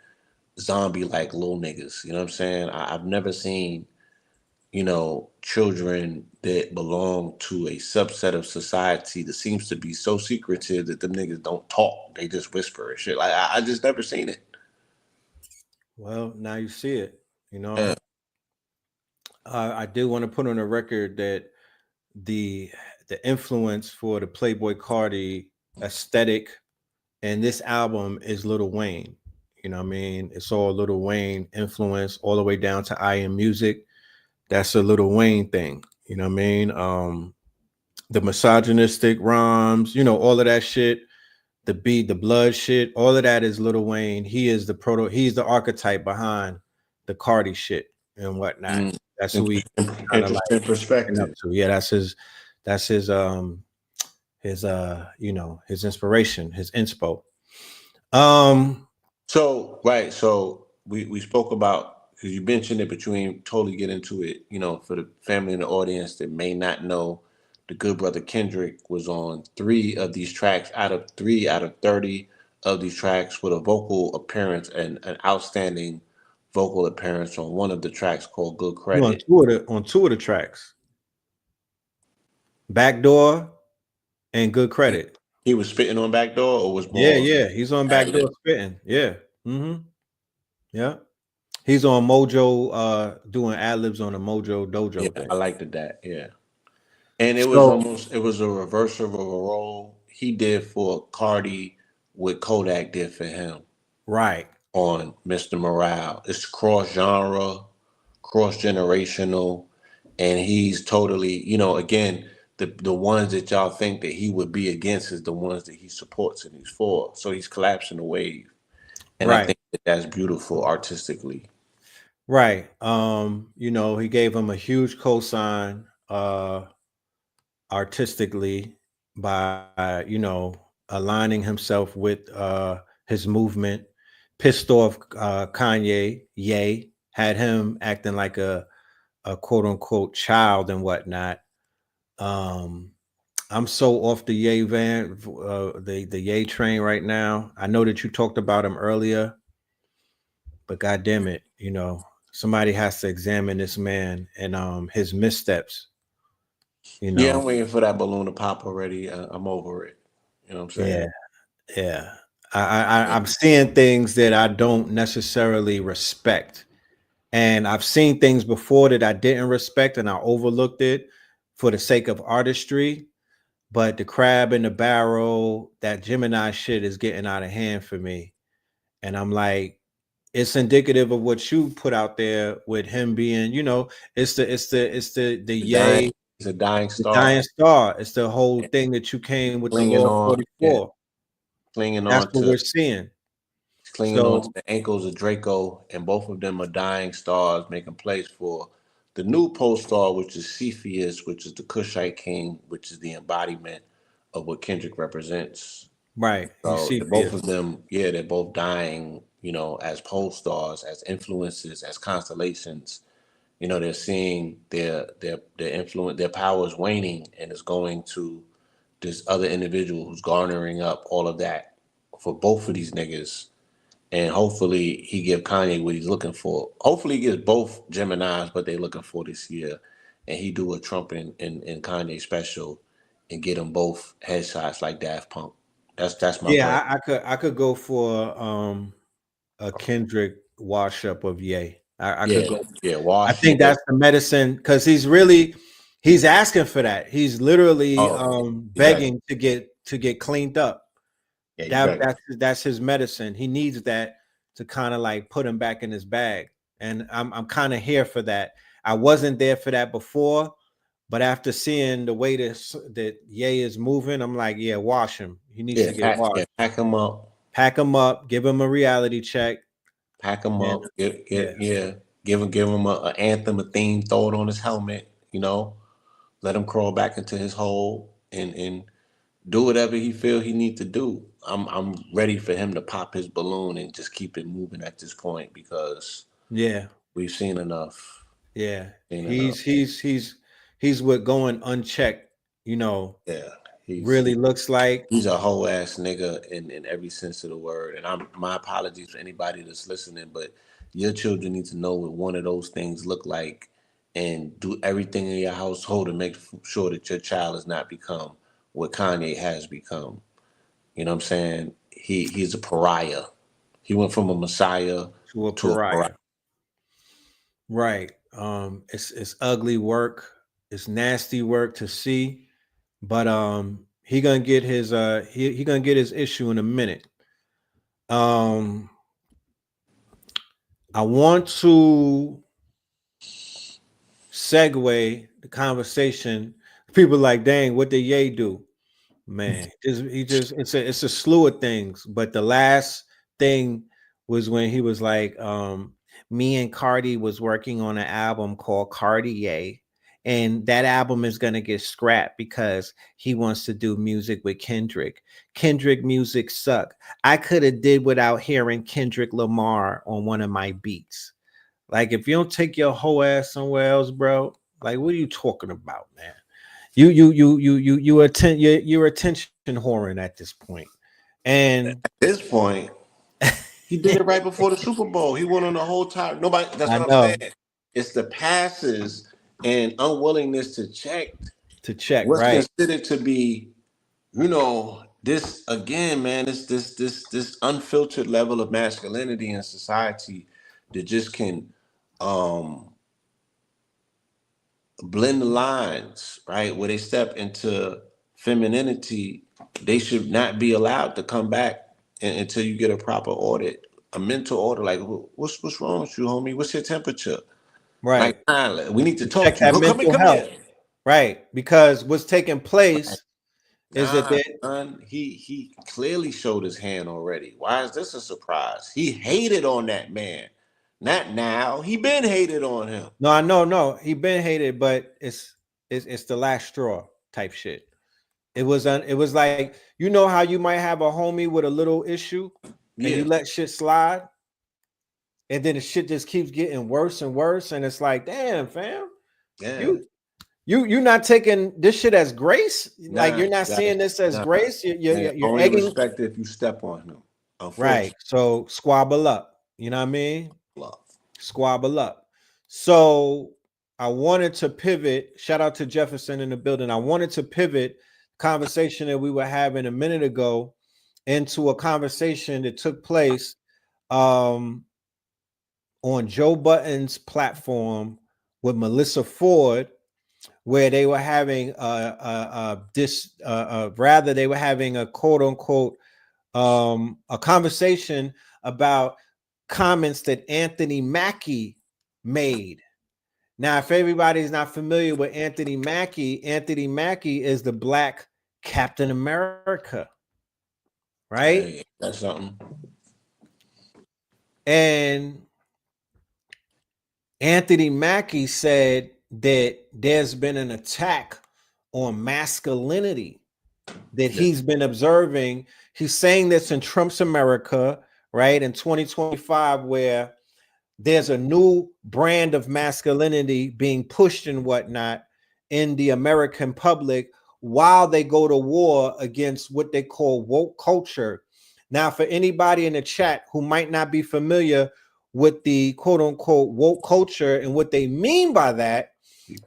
zombie like little niggas. You know what I'm saying? I've never seen, you know, children that belong to a subset of society that seems to be so secretive that them niggas don't talk. They just whisper and shit. Like I just never seen it. well, now you see it. You know, Yeah. I do want to put on a record that the influence for the Playboy Carti aesthetic and this album is Lil Wayne. You know what I mean? It's all Lil Wayne influence all the way down to I Am Music. That's a Lil Wayne thing. You know what I mean? The misogynistic rhymes, you know, all of that shit. the beat, the blood shit, all of that is Lil Wayne. He is he's the archetype behind the Carti shit and whatnot. That's who he kind of like interesting looking up perspective. to. Yeah, that's his you know, his inspiration, his inspo. So right, so we spoke about, because you mentioned it, but you ain't totally get into it. You know, for the family and the audience that may not know, the good brother Kendrick was on 3 of these tracks out of 30 of these tracks, with a vocal appearance and an outstanding vocal appearance on one of the tracks called Good Credit. On two of the tracks, Backdoor and Good Credit. He was spitting on Backdoor, or was more? Yeah, he's on Backdoor spitting. Yeah. Yeah. He's on Mojo, doing ad libs on the Mojo Dojo thing. I liked that. Yeah. And it was a reversal of a role he did for Carti, what Kodak did for him. Right. On Mr. Morale. It's cross-genre, cross-generational, and he's totally, you know, again, the ones that y'all think that he would be against is the ones that he supports and he's for. So he's collapsing the wave. And I think that's beautiful artistically. Right. You know, he gave him a huge cosign artistically by, you know, aligning himself with his movement. Pissed off Kanye, Ye, had him acting like a quote unquote child and whatnot. I'm so off the Ye van, the Ye train right now. I know that you talked about him earlier, but God damn it, you know, somebody has to examine this man and his missteps. You know, Yeah, I'm waiting for that balloon to pop already. I'm over it. You know what I'm saying? Yeah. I'm seeing things that I don't necessarily respect. And I've seen things before that I didn't respect and I overlooked it for the sake of artistry. But the crab in the barrel, that Gemini shit is getting out of hand for me. And I'm like, it's indicative of what you put out there with him being, you know, it's the Ye. He's a dying The star. dying star. It's the whole thing that you came with the Clinging Law on, 44. clinging That's on what to we're seeing. clinging on to the ankles of Draco, and both of them are dying stars, making place for the new pole star, which is Cepheus, which is the Kushite king, which is the embodiment of what Kendrick represents. Right. So both of them, yeah, they're both dying, you know, as pole stars, as influences, as constellations. You know, they're seeing their influence, their power is waning, and it's going to this other individual who's garnering up all of that for both of these niggas. And hopefully he give Kanye what he's looking for. Hopefully he gives both Geminis what they're looking for this year. And he do a Trump and Kanye special and get them both headshots like Daft Punk. That's my plan. I could go for a Kendrick wash up of Ye. I could go. I Wash think that's the medicine because he's asking for that. He's literally begging to get cleaned up. That's his medicine. He needs that to kind of like put him back in his bag. And I'm kind of here for that. I wasn't there for that before, but after seeing the way that Ye is moving, I'm like, yeah, wash him. He needs to get washed. Yeah, pack him up. Pack him up. Give him a reality check. Pack him up. Give him a anthem, a theme. Throw it on his helmet. You know, let him crawl back into his hole and do whatever he feel he need to do. I'm ready for him to pop his balloon and just keep it moving at this point, because we've seen enough. He's what going unchecked, you know. He really looks like. He's a whole ass nigga in every sense of the word. And my apologies for anybody that's listening, but your children need to know what one of those things look like, and do everything in your household to make sure that your child has not become what Kanye has become. You know what I'm saying? He's a pariah. He went from a messiah to a pariah. Right. It's ugly work. It's nasty work to see, but he gonna get his he gonna get his issue in a minute. I want to segue the conversation. People like, dang, what did Ye do? Man, it's a slew of things. But the last thing was when he was like, me and Carti was working on an album called Cartier, and that album is gonna get scrapped because he wants to do music with Kendrick. Kendrick music suck. I could have did without hearing Kendrick Lamar on one of my beats. Like, if you don't take your whole ass somewhere else, bro, like, what are you talking about, man? You're attention whoring at this point. And At this point, he did it right before the Super Bowl. He went on the whole time. Nobody. That's I what I'm know, saying. It's the passes and unwillingness to check to check, what's right? considered to be, this again, man. It's this unfiltered level of masculinity in society that just can um blend the lines, right? Where they step into femininity, they should not be allowed to come back until you get a proper audit, a mental audit. Like, what's wrong with you, homie? What's your temperature? Right. Like, nah, we need to To talk check to you. that Go, come here, mental come health. here. Right. Because what's taking place is that Nah, son, he clearly showed his hand already. Why is this a surprise? He hated on that man. Not now. He been hated on him. no, I know, no, he been hated, but it's the last straw type shit. It was like, you know how you might have a homie with a little issue and you Yeah, let shit slide, and then the shit just keeps getting worse and worse, and it's like, damn, fam, yeah. you you're not taking this shit as grace. Like, Nah, you're not you gotta, seeing this as nah. grace. Man, You're only egging, respect if you step on him. right? Unfortunately, So squabble up. You know what I mean? love. Squabble up. So I wanted to pivot. Shout out to Jefferson in the building. I wanted to pivot conversation that we were having a minute ago into a conversation that took place um, on Joe Budden's platform with Melissa Ford, where they were having rather they were having a quote unquote a conversation about comments that Anthony Mackie made. Now, if everybody's not familiar with Anthony Mackie is the Black Captain America, right? Hey, that's something. And Anthony Mackie said that there's been an attack on masculinity that Yeah, he's been observing. He's saying this in Trump's America, right? In 2025, where there's a new brand of masculinity being pushed and whatnot in the American public while they go to war against what they call woke culture. Now, for anybody in the chat who might not be familiar with the quote unquote woke culture and what they mean by that,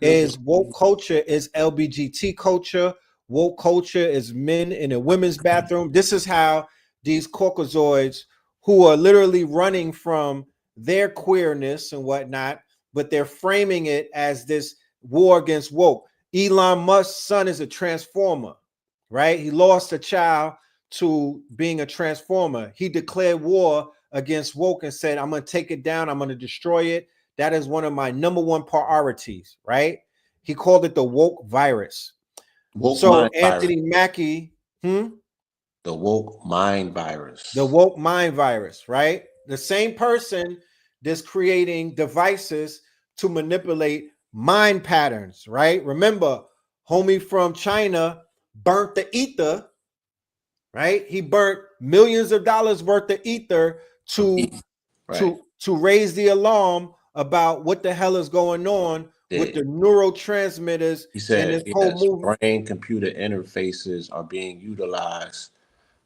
is woke culture is LBGT culture. Woke culture is men in a women's bathroom. This is how these Caucasoids, who are literally running from their queerness and whatnot, but they're framing it as this war against woke. Elon Musk's son is a transformer, right? He lost a child to being a transformer. He declared war against woke and said, I'm going to take it down. I'm going to destroy it. That is one of my number one priorities, right? He called it the woke virus. woke So mind virus. Anthony Mackie, The woke mind virus. the woke mind virus, right? The same person that's creating devices to manipulate mind patterns, right? Remember, homie from China burnt the ether, right? He burnt millions of dollars worth of ether to Right. to raise the alarm about what the hell is going on with the neurotransmitters He and this said, whole yes, movement. brain computer interfaces are being utilized,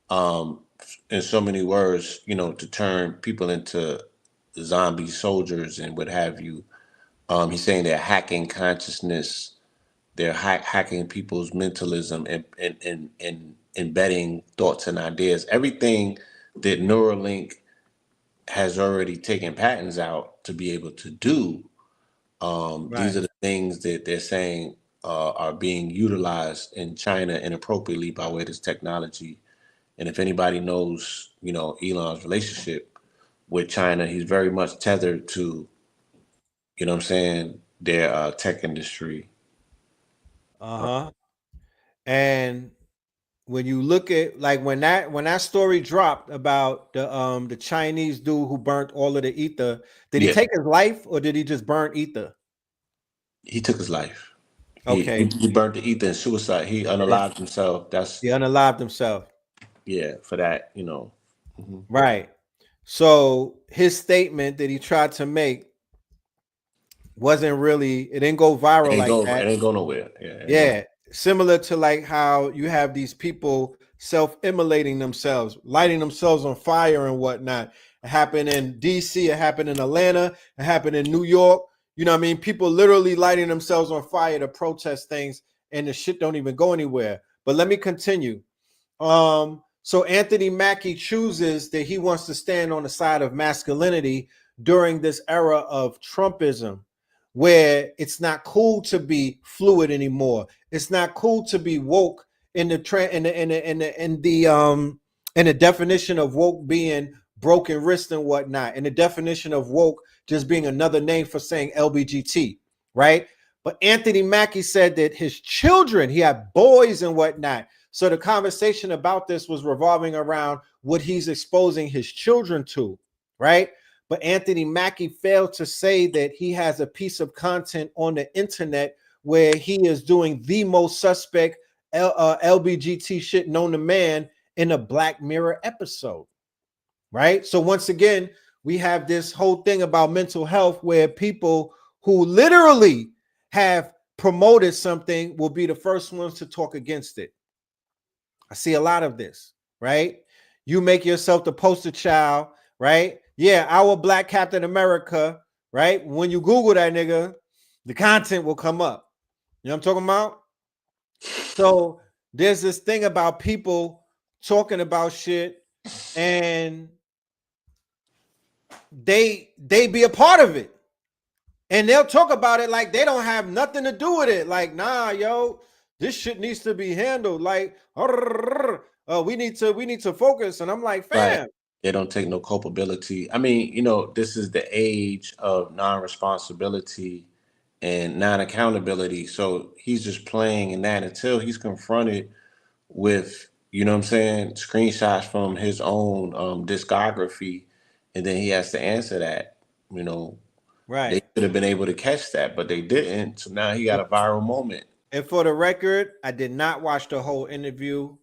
um, in so many words, to turn people into zombie soldiers and what have you. He's saying they're hacking consciousness, they're hacking people's mentalism and embedding thoughts and ideas. Everything that Neuralink has already taken patents out to be able to do. These Right. are the things that they're saying are being utilized in China inappropriately by way of this technology. And if anybody knows, Elon's relationship with China, he's very much tethered to, what I'm saying, their tech industry. Uh-huh. And when you look at like when that story dropped about the Chinese dude who burnt all of the ether, did he take his life or did he just burn ether? He took his life. Okay. He burnt the ether in suicide. He unalived himself. He unalived himself. Yeah, for that, Right. So his statement that he tried to make wasn't really, it didn't go viral that. It ain't go nowhere. Yeah. Similar to like how you have these people self-immolating themselves, lighting themselves on fire and whatnot. It happened in DC, it happened in Atlanta, it happened in New York. You know what I mean? People literally lighting themselves on fire to protest things, and the shit don't even go anywhere. But let me continue. So Anthony Mackie chooses that he wants to stand on the side of masculinity during this era of Trumpism, where it's not cool to be fluid anymore. It's not cool to be woke in the definition of woke being broken wrist and whatnot, and the definition of woke just being another name for saying LBGT, right? But Anthony Mackie said that his children, he had boys and whatnot. So the conversation about this was revolving around what he's exposing his children to, right? But Anthony Mackie failed to say that he has a piece of content on the internet where he is doing the most suspect LBGT shit known to man in a Black Mirror episode, right? So once again, we have this whole thing about mental health where people who literally have promoted something will be the first ones to talk against it. I see a lot of this, right? You make yourself the poster child, right? Yeah, our Black Captain America, right? When you Google that nigga, the content will come up. You know what I'm talking about? So there's this thing about people talking about shit and they be a part of it. And they'll talk about it like they don't have nothing to do with it. Like, nah, yo, this shit needs to be handled. Like, we need to focus. And I'm like, fam. Right. They don't take no culpability. I mean, this is the age of non-responsibility and non-accountability. So he's just playing in that until he's confronted with, screenshots from his own discography. And then he has to answer that, Right. They could have been able to catch that, but they didn't. So now he got a viral moment. And for the record, I did not watch the whole interview.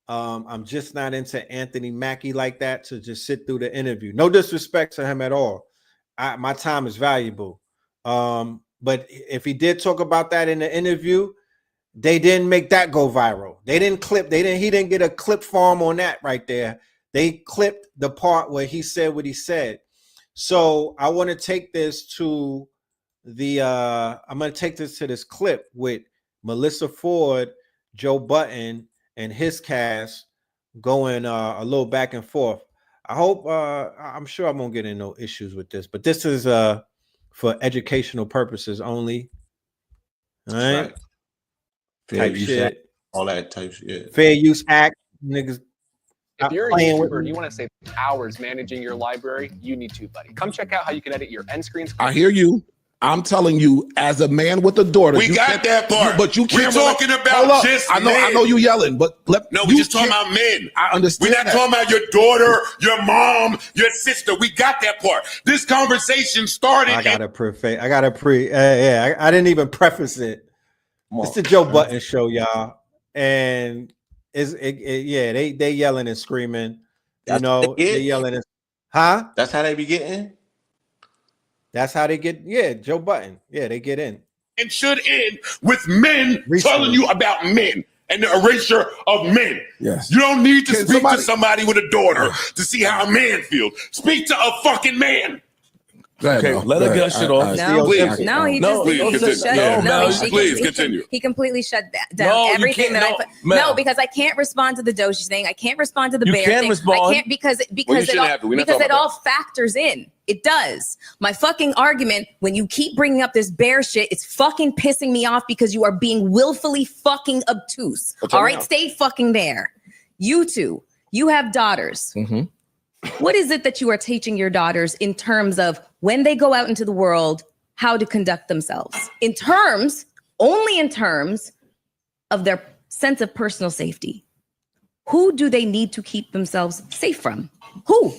I'm just not into Anthony Mackie like that to just sit through the interview. No disrespect to him at all. My time is valuable. But if he did talk about that in the interview, they didn't make that go viral. He didn't get a clip farm on that right there. They clipped the part where he said what he said. So I want to take this to this clip with Melissa Ford, Joe Budden, and his cast going a little back and forth. I hope I'm sure I won't get in no issues with this, but this is for educational purposes only. All right. Fair use act, all that type shit. Fair use act, niggas. If you're a YouTuber and you want to save hours managing your library, you need TubeBuddy. Come check out how you can edit your end screens. I hear you. I'm telling you, as a man with a daughter, we got that part. But you can't. We're talking about just men. I know you yelling, but we're just talking about men. I understand. We're not talking about your daughter, your mom, your sister. We got that part. This conversation started. I didn't even preface it. It's the Joe Budden show, y'all, and they yelling and screaming. That's they yelling and huh? That's how they be getting. That's how they get. Yeah, Joe Budden. Yeah, they get in. It should end with men telling you about men and the erasure of men. Yes. You don't need to speak to somebody with a daughter to see how a man feels. Speak to a fucking man. Okay, let her get shit off. Please continue. He completely shut down everything that I put. No, because I can't respond to the Doji thing. I can't respond to the bear thing. I can't because it all factors in. It does. My fucking argument, when you keep bringing up this bear shit, it's fucking pissing me off because you are being willfully fucking obtuse. All right, stay fucking there. You two, you have daughters. Mm-hmm. What is it that you are teaching your daughters in terms of when they go out into the world, how to conduct themselves? Only in terms of their sense of personal safety. Who do they need to keep themselves safe from? Who?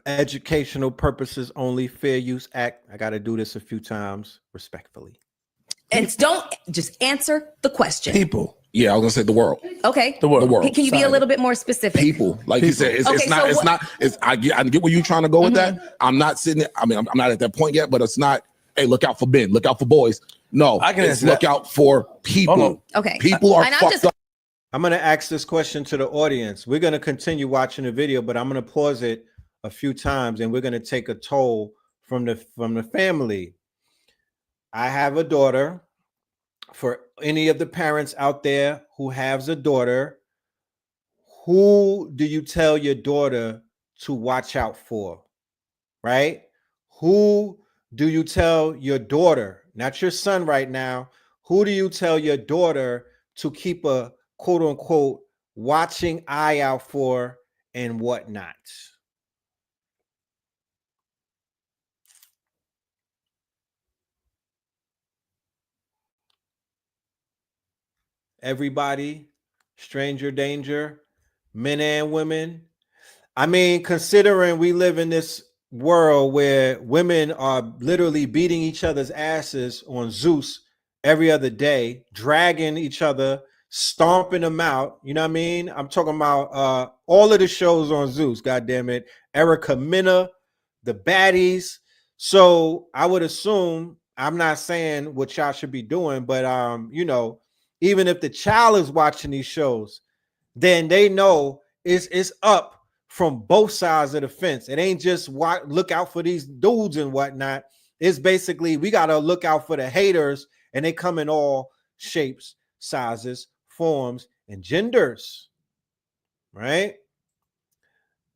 Educational purposes only, fair use act. I got to do this a few times respectfully. And don't just answer the question. People. Yeah, I was gonna say the world. Okay. The world. Can you be a little bit more specific? People. Like you said, I get where you're trying to go with that. I'm not sitting there, I'm not at that point yet, but it's not, hey, look out for men, look out for boys. No, I can look out for people. Okay. People are fucked up. I'm gonna ask this question to the audience. We're gonna continue watching the video, but I'm gonna pause it a few times and we're gonna take a toll from the family. I have a daughter. For any of the parents out there who has a daughter, who do you tell your daughter to watch out for? Right? Who do you tell your daughter, not your son right now, who do you tell your daughter to keep a quote unquote watching eye out for and whatnot? Everybody, stranger danger, men and women. I mean, considering we live in this world where women are literally beating each other's asses on Zeus every other day, dragging each other, stomping them out. You know what I mean? I'm talking about all of the shows on Zeus, goddamn it. Erica Mena, the baddies. So I would assume, I'm not saying what y'all should be doing, but you know, even if the child is watching these shows, then they know it's up from both sides of the fence. It ain't just look out for these dudes and whatnot. It's basically we got to look out for the haters, and they come in all shapes, sizes, forms, and genders, right?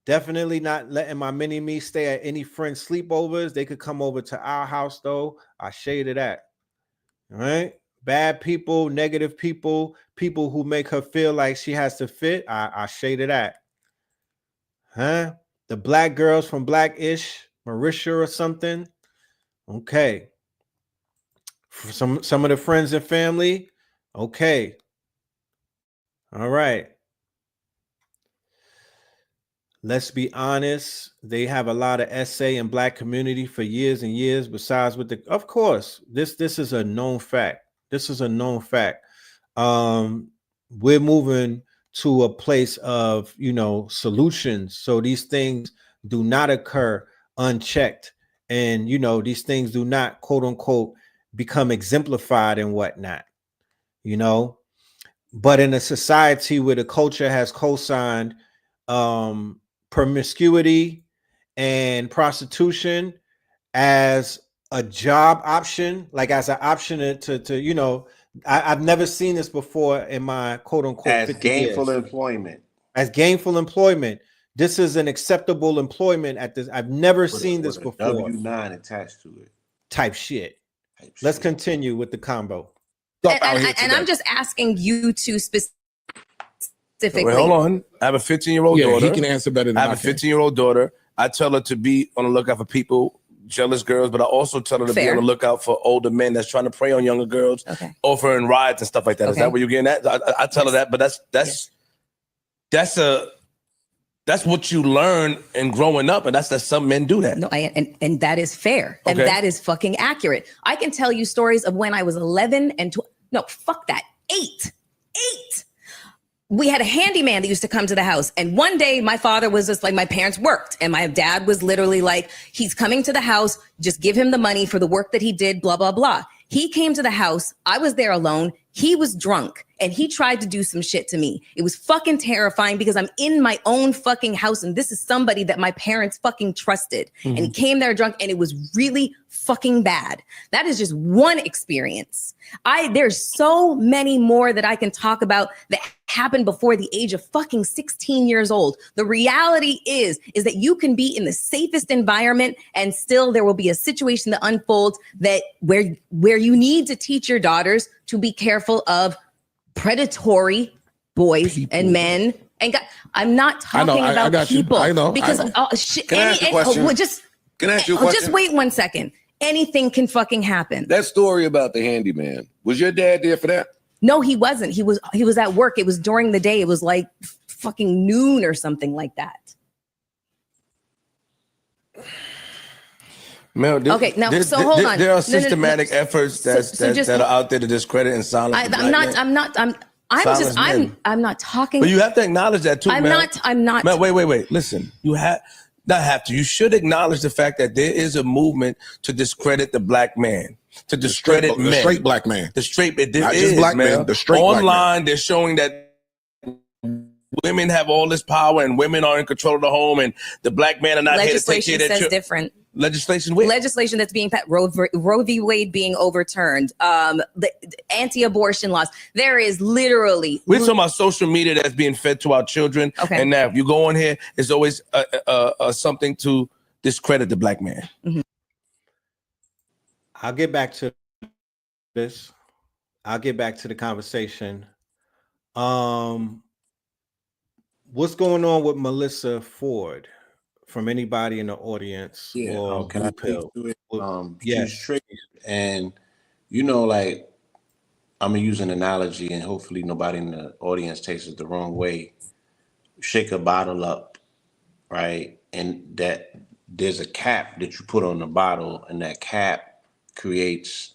Definitely not letting my mini-me stay at any friend's sleepovers. They could come over to our house, though. I shaded that, all right? Bad people, negative people, people who make her feel like she has to fit. I shaded that. Huh? The black girls from Black-ish, Marisha or something. Okay. For some of the friends and family. Okay. All right. Let's be honest. They have a lot of SA and black community for years and years. Besides with the, of course, this is a known fact. This is a known fact. We're moving to a place of, you know, solutions. So these things do not occur unchecked. And, you know, these things do not, quote unquote, become exemplified and whatnot, you know. But in a society where the culture has co-signed promiscuity and prostitution as a job option, like as an option to you know, I've never seen this before in my quote unquote as gainful employment. As gainful employment, this is an acceptable employment at this. I've never seen this before. W-9 attached to it. Type shit. Let's continue with the combo. And I'm just asking you to specifically. Wait, hold on. I have a 15-year-old daughter. He can answer better than I have a 15-year-old daughter. I tell her to be on the lookout for people, jealous girls, but I also tell her to be on the lookout for older men that's trying to prey on younger girls, offering rides and stuff like that. Is that what you're getting at? I tell her that, but that's what you learn in growing up, and that's some men do that. No, and that is fair, and that is fucking accurate. I can tell you stories of when I was 11 and 12. No, fuck that. 8. We had a handyman that used to come to the house. And one day my father was just like, my parents worked. And my dad was literally like, he's coming to the house. Just give him the money for the work that he did, blah, blah, blah. He came to the house. I was there alone. He was drunk and he tried to do some shit to me. It was fucking terrifying because I'm in my own fucking house. And this is somebody that my parents fucking trusted. And he came there drunk and it was really fucking bad. That is just one experience. There's so many more that I can talk about that happened before the age of fucking 16 years old. The reality is that you can be in the safest environment and still there will be a situation that unfolds that where you need to teach your daughters to be careful of predatory boys and men. And I'm not talking about people. I know. Because Can I ask you a question? Can I ask you a question? Just wait 1 second. Anything can fucking happen. That story about the handyman, was your dad there for that? No, he wasn't. He was at work. It was during the day. It was like fucking noon or something like that. Mel, Okay, now so hold on. There are systematic efforts that are out there to discredit and silence. I'm not talking. But you have to acknowledge that too. I'm not. Mel, wait. Listen, you you should acknowledge the fact that there is a movement to discredit the black man, to discredit men. The straight black man. The straight, not just black men, the straight black man. Online, they're showing that women have all this power and women are in control of the home and the black man are not here to take care of Legislation says different. Legislation that's being Roe v. Wade being overturned, the anti-abortion laws. There is literally we're talking about social media that's being fed to our children. Okay. And now if you go on here, it's always something to discredit the black man. Mm-hmm. I'll get back to this. I'll get back to the conversation. What's going on with Melissa Ford? From anybody in the audience? Yeah, or can I speak to it? Yes. She's triggered, and like I'm gonna use an analogy, and hopefully nobody in the audience takes it the wrong way. Shake a bottle up, right? And that there's a cap that you put on the bottle, and that cap creates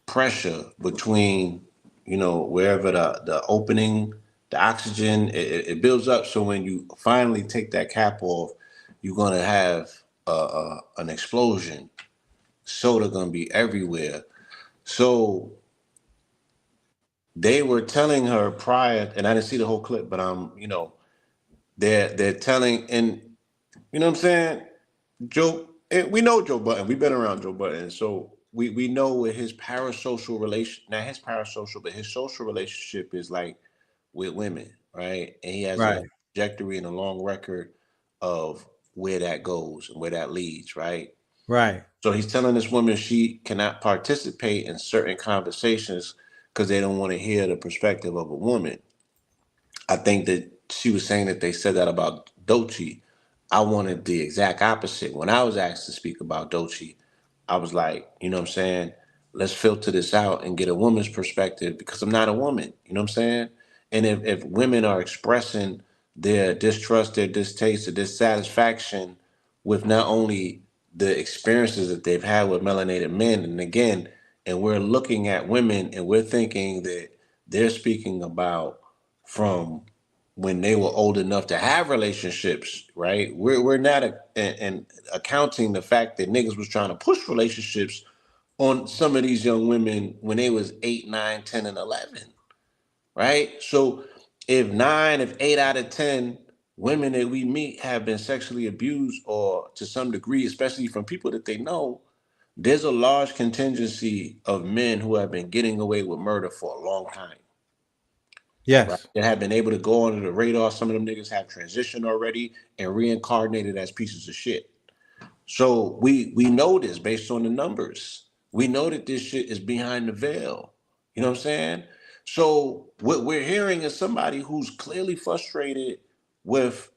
pressure between, wherever the opening, the oxygen, it builds up. So when you finally take that cap off, you're gonna have an explosion. Soda gonna be everywhere. So they were telling her prior, and I didn't see the whole clip, but they're telling, and you know what I'm saying, Joe. We know Joe Budden. We've been around Joe Budden, so we know with his parasocial but his social relationship is like with women, right? And he has a trajectory and a long record of where that goes and where that leads, right? Right. So he's telling this woman she cannot participate in certain conversations because they don't want to hear the perspective of a woman. I think that she was saying that they said that about Doechii. I wanted the exact opposite. When I was asked to speak about Doechii, I was like, you know what I'm saying? Let's filter this out and get a woman's perspective because I'm not a woman. You know what I'm saying? And if women are expressing their distrust, their distaste, their dissatisfaction with not only the experiences that they've had with melanated men, and we're looking at women and we're thinking that they're speaking about from when they were old enough to have relationships, right? We're not accounting the fact that niggas was trying to push relationships on some of these young women when they was 8, 9, 10, and 11. Right? So if 8 out of 10 women that we meet have been sexually abused or to some degree, especially from people that they know, there's a large contingency of men who have been getting away with murder for a long time. Yes. Right? That have been able to go under the radar. Some of them niggas have transitioned already and reincarnated as pieces of shit. So we know this based on the numbers. We know that this shit is behind the veil. You know what I'm saying? So what we're hearing is somebody who's clearly frustrated with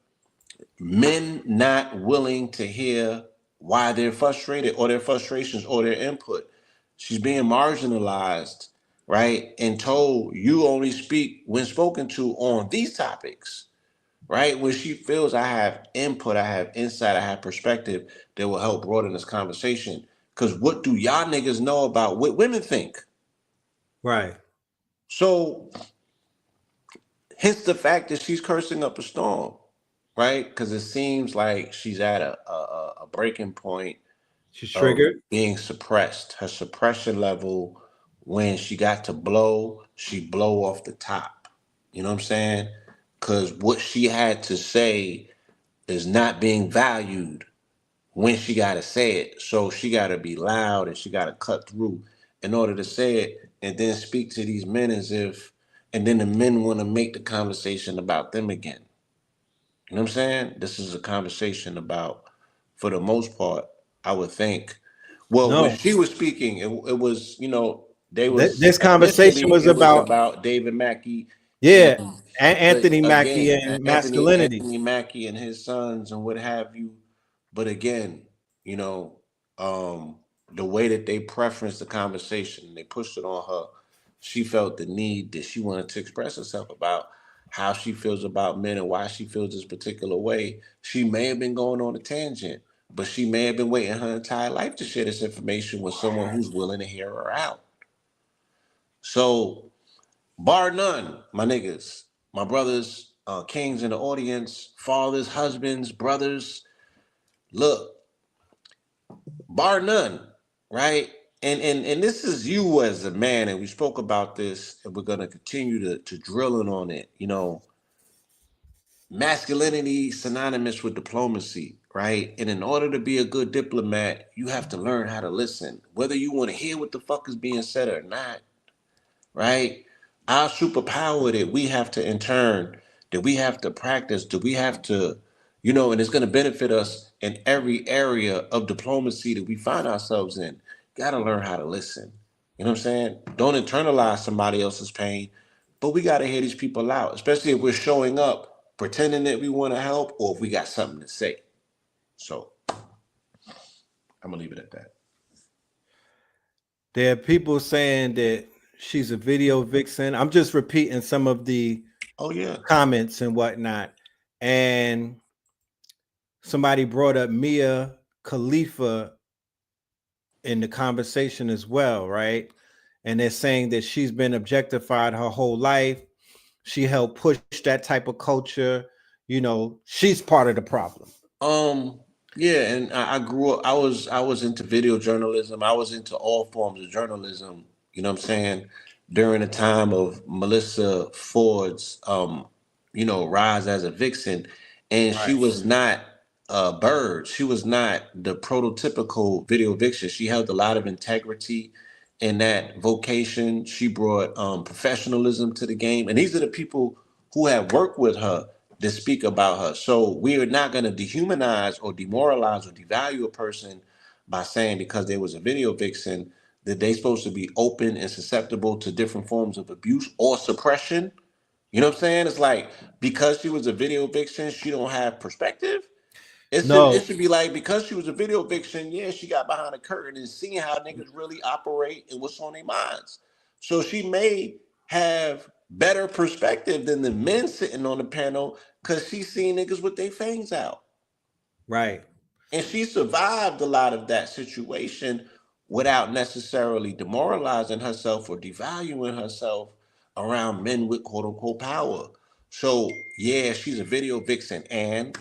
men not willing to hear why they're frustrated or their frustrations or their input. She's being marginalized, right? And told you only speak when spoken to on these topics, right? When she feels I have input, I have insight, I have perspective that will help broaden this conversation. Because what do y'all niggas know about what women think? Right. So, hence the fact that she's cursing up a storm, right? Because it seems like she's at a breaking point. She's triggered. Being suppressed. Her suppression level, when she got to blow, she blow off the top. You know what I'm saying? Because what she had to say is not being valued when she got to say it. So she got to be loud and she got to cut through in order to say it and then speak to these men as if, and then the men want to make the conversation about them again. You know what I'm saying? This is a conversation about, for the most part, I would think. Well, when she was speaking, it was, they was this conversation was about David Mackey. Yeah, and Anthony Mackey and masculinity. Anthony Mackey and his sons and what have you. But again, the way that they preferenced the conversation, they pushed it on her, she felt the need that she wanted to express herself about how she feels about men and why she feels this particular way. She may have been going on a tangent, but she may have been waiting her entire life to share this information with someone who's willing to hear her out. So, bar none, my niggas, my brothers, kings in the audience, fathers, husbands, brothers, look, bar none, right? And this is you as a man, and we spoke about this, and we're gonna continue to drill in on it. You know, masculinity synonymous with diplomacy, right? And in order to be a good diplomat, you have to learn how to listen, whether you want to hear what the fuck is being said or not, right? Our superpower that we have to in turn, that we have to practice, that we have to, you know, and it's going to benefit us in every area of diplomacy that we find ourselves in. Got to learn how to listen. You know what I'm saying? Don't internalize somebody else's pain, but we got to hear these people out, especially if we're showing up pretending that we want to help or if we got something to say. So I'm going to leave it at that. There are people saying that she's a video vixen. I'm just repeating some of the comments and whatnot. And somebody brought up Mia Khalifa in the conversation as well, right? And they're saying that she's been objectified her whole life. She helped push that type of culture. You know, she's part of the problem. Yeah, and I grew up, I was into video journalism. I was into all forms of journalism, you know what I'm saying, during the time of Melissa Ford's you know, rise as a vixen. And she was not a bird. She was not the prototypical video vixen. She held a lot of integrity in that vocation. She brought professionalism to the game. And these are the people who have worked with her to speak about her. So we are not going to dehumanize or demoralize or devalue a person by saying because there was a video vixen that they're supposed to be open and susceptible to different forms of abuse or suppression. You know what I'm saying? It's like because she was a video vixen, she don't have perspective. It should be like because she was a video vixen, yeah, she got behind a curtain and seeing how niggas really operate and what's on their minds. So she may have better perspective than the men sitting on the panel because she's seen niggas with their fangs out. Right. And she survived a lot of that situation without necessarily demoralizing herself or devaluing herself around men with quote unquote power. So yeah, she's a video vixen. And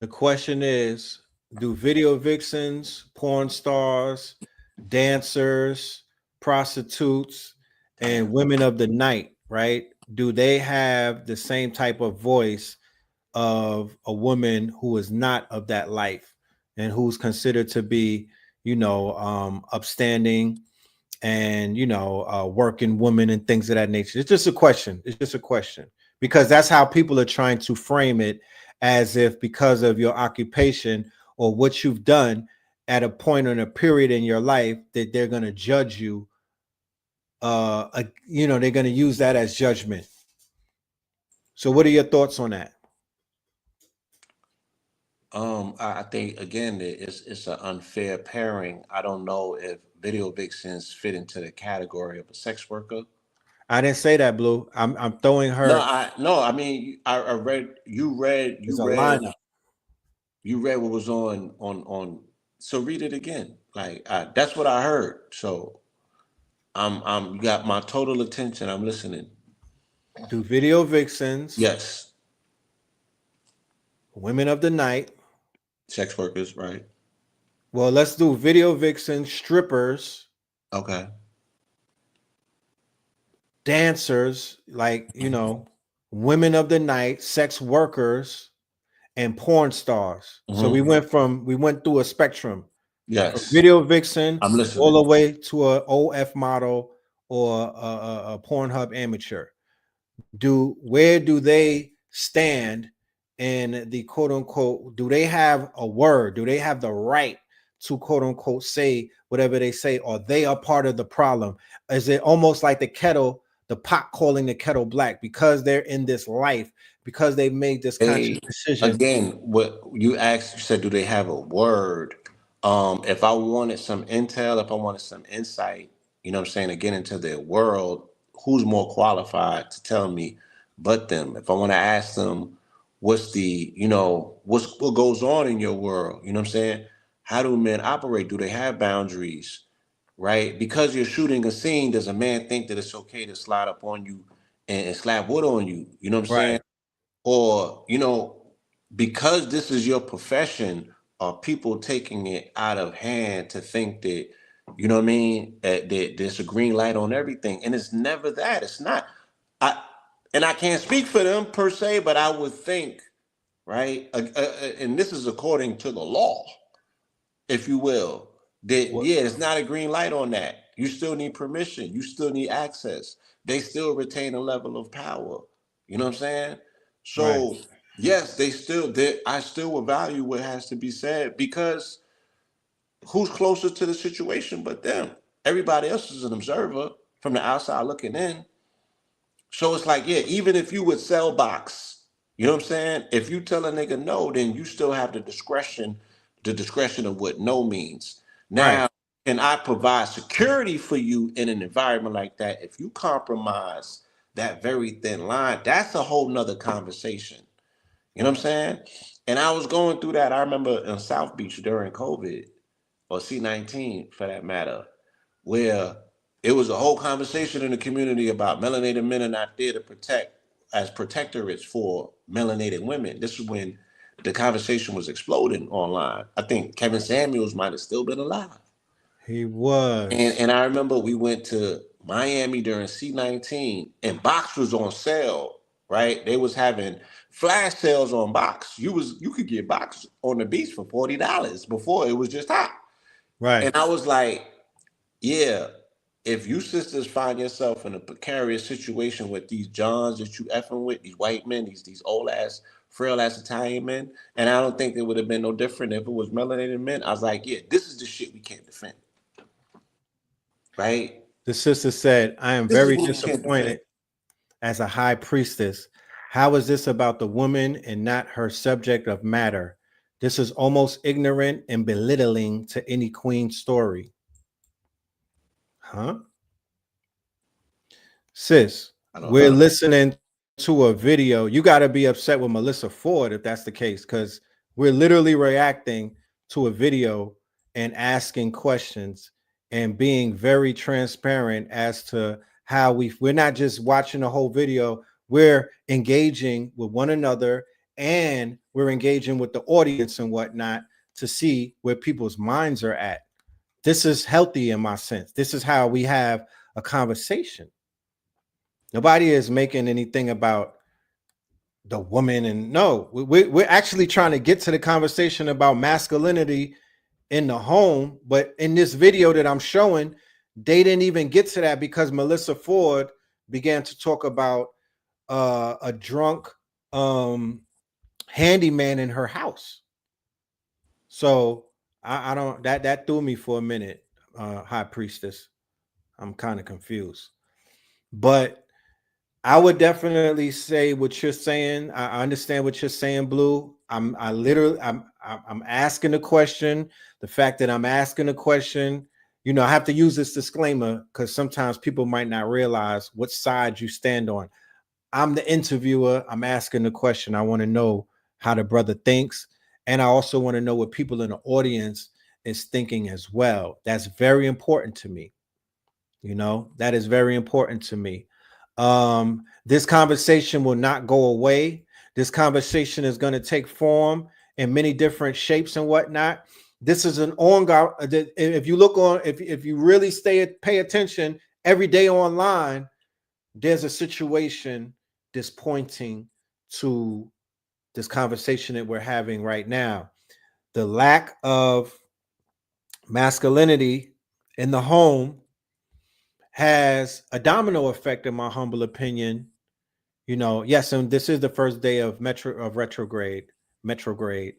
the question is, do video vixens, porn stars, dancers, prostitutes, and women of the night, right? Do they have the same type of voice of a woman who is not of that life and who's considered to be, you know, upstanding and, you know, working woman and things of that nature? It's just a question. It's just a question because that's how people are trying to frame it, as if because of your occupation or what you've done at a point or in a period in your life that they're going to judge you. You know, they're going to use that as judgment. So what are your thoughts on that? I think again it's an unfair pairing. I don't know if video vixens fit into the category of a sex worker. I didn't say that, Blue. I'm throwing her. I mean I read you read what was on. So read it again. Like that's what I heard. So you got my total attention. I'm listening. Do video vixens? Yes. Women of the night. Sex workers, right? Well, let's do video vixens, strippers. Okay. Dancers, like, you know, women of the night, sex workers, and porn stars. Mm-hmm. So we went through a spectrum. Yes. Video vixen, I'm listening, all the way to a OF model or a Pornhub amateur. Where do they stand in the quote unquote? Do they have a word? Do they have the right to quote unquote say whatever they say, or they are part of the problem? Is it almost like the pot calling the kettle black because they're in this life, because they made this conscious decision? Again, what you asked, you said, do they have a word? If I wanted some intel, if I wanted some insight, you know what I'm saying, to get into their world, who's more qualified to tell me but them? If I want to ask them, what's the, you know, what goes on in your world? You know what I'm saying? How do men operate? Do they have boundaries? Right? Because you're shooting a scene, does a man think that it's okay to slide up on you and slap wood on you? You know what I'm saying? Or, you know, because this is your profession, are people taking it out of hand to think that, you know what I mean, that there's a green light on everything? And it's never that. It's not. And I can't speak for them per se, but I would think, right? And this is according to the law, if you will, that yeah, it's not a green light on that. You still need permission. You still need access. They still retain a level of power. You know what I'm saying? So yes, I still will value what has to be said, because who's closer to the situation but them? Everybody else is an observer from the outside looking in. So it's like, yeah, even if you would sell box, you know what I'm saying? If you tell a nigga no, then you still have the discretion of what no means. Now, can I provide security for you in an environment like that? If you compromise that very thin line, that's a whole nother conversation. You know what I'm saying? And I was going through that. I remember in South Beach during COVID, or C-19 for that matter, where it was a whole conversation in the community about melanated men are not there to protect as protectorates for melanated women. This is when the conversation was exploding online. I think Kevin Samuels might have still been alive. He was. And I remember we went to Miami during C-19 and box was on sale, right? They was having flash sales on box. You could get box on the beach for $40 before it was just hot. Right. And I was like, yeah, if you sisters find yourself in a precarious situation with these Johns that you effing with, these white men, these old ass, frail ass Italian men, and I don't think it would have been no different if it was melanated men. I was like, yeah, this is the shit we can't defend. Right? The sister said, I am very disappointed as a high priestess. How is this about the woman and not her subject of matter? This is almost ignorant and belittling to any queen story. Huh? Sis, we're listening to a video. You got to be upset with Melissa Ford if that's the case, because we're literally reacting to a video and asking questions and being very transparent as to how we're not just watching the whole video, we're engaging with one another and we're engaging with the audience and whatnot to see where people's minds are at. This is healthy in my sense. This is how we have a conversation. Nobody is making anything about the woman, and no, we're actually trying to get to the conversation about masculinity in the home. But in this video that I'm showing, they didn't even get to that because Melissa Ford began to talk about a drunk handyman in her house. So I don't, that threw me for a minute, high priestess. I'm kind of confused, but I would definitely say what you're saying. I understand what you're saying, Blue. I'm asking the question. The fact that I'm asking the question, you know, I have to use this disclaimer because sometimes people might not realize what side you stand on. I'm the interviewer. I'm asking the question. I want to know how the brother thinks. And I also want to know what people in the audience is thinking as well. That's very important to me. You know, that is very important to me. This conversation will not go away. This conversation is going to take form in many different shapes and whatnot. This is an ongoing. If you look on, if you really pay attention every day online, there's a situation that's pointing to this conversation that we're having right now. The lack of masculinity in the home has a domino effect, in my humble opinion. You know, yes, and this is the first day of retrograde. The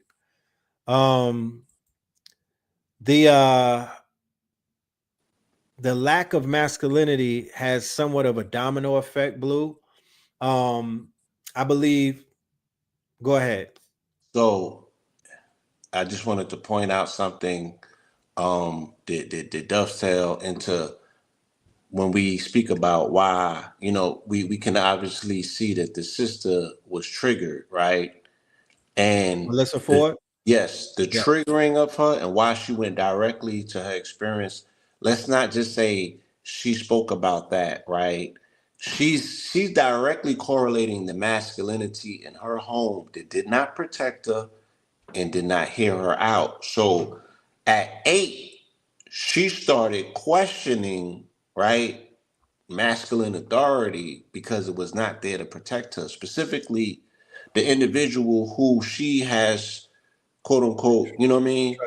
lack of masculinity has somewhat of a domino effect, Blue. I believe. Go ahead. So I just wanted to point out something that dovetail into when we speak about why, we can obviously see that the sister was triggered, right? And Melissa Ford? Yes, the triggering of her and why she went directly to her experience. Let's not just say she spoke about that, right? She's directly correlating the masculinity in her home that did not protect her and did not hear her out. So at 8, she started questioning, right, masculine authority because it was not there to protect her. Specifically, the individual who she has, quote unquote, you know what I mean?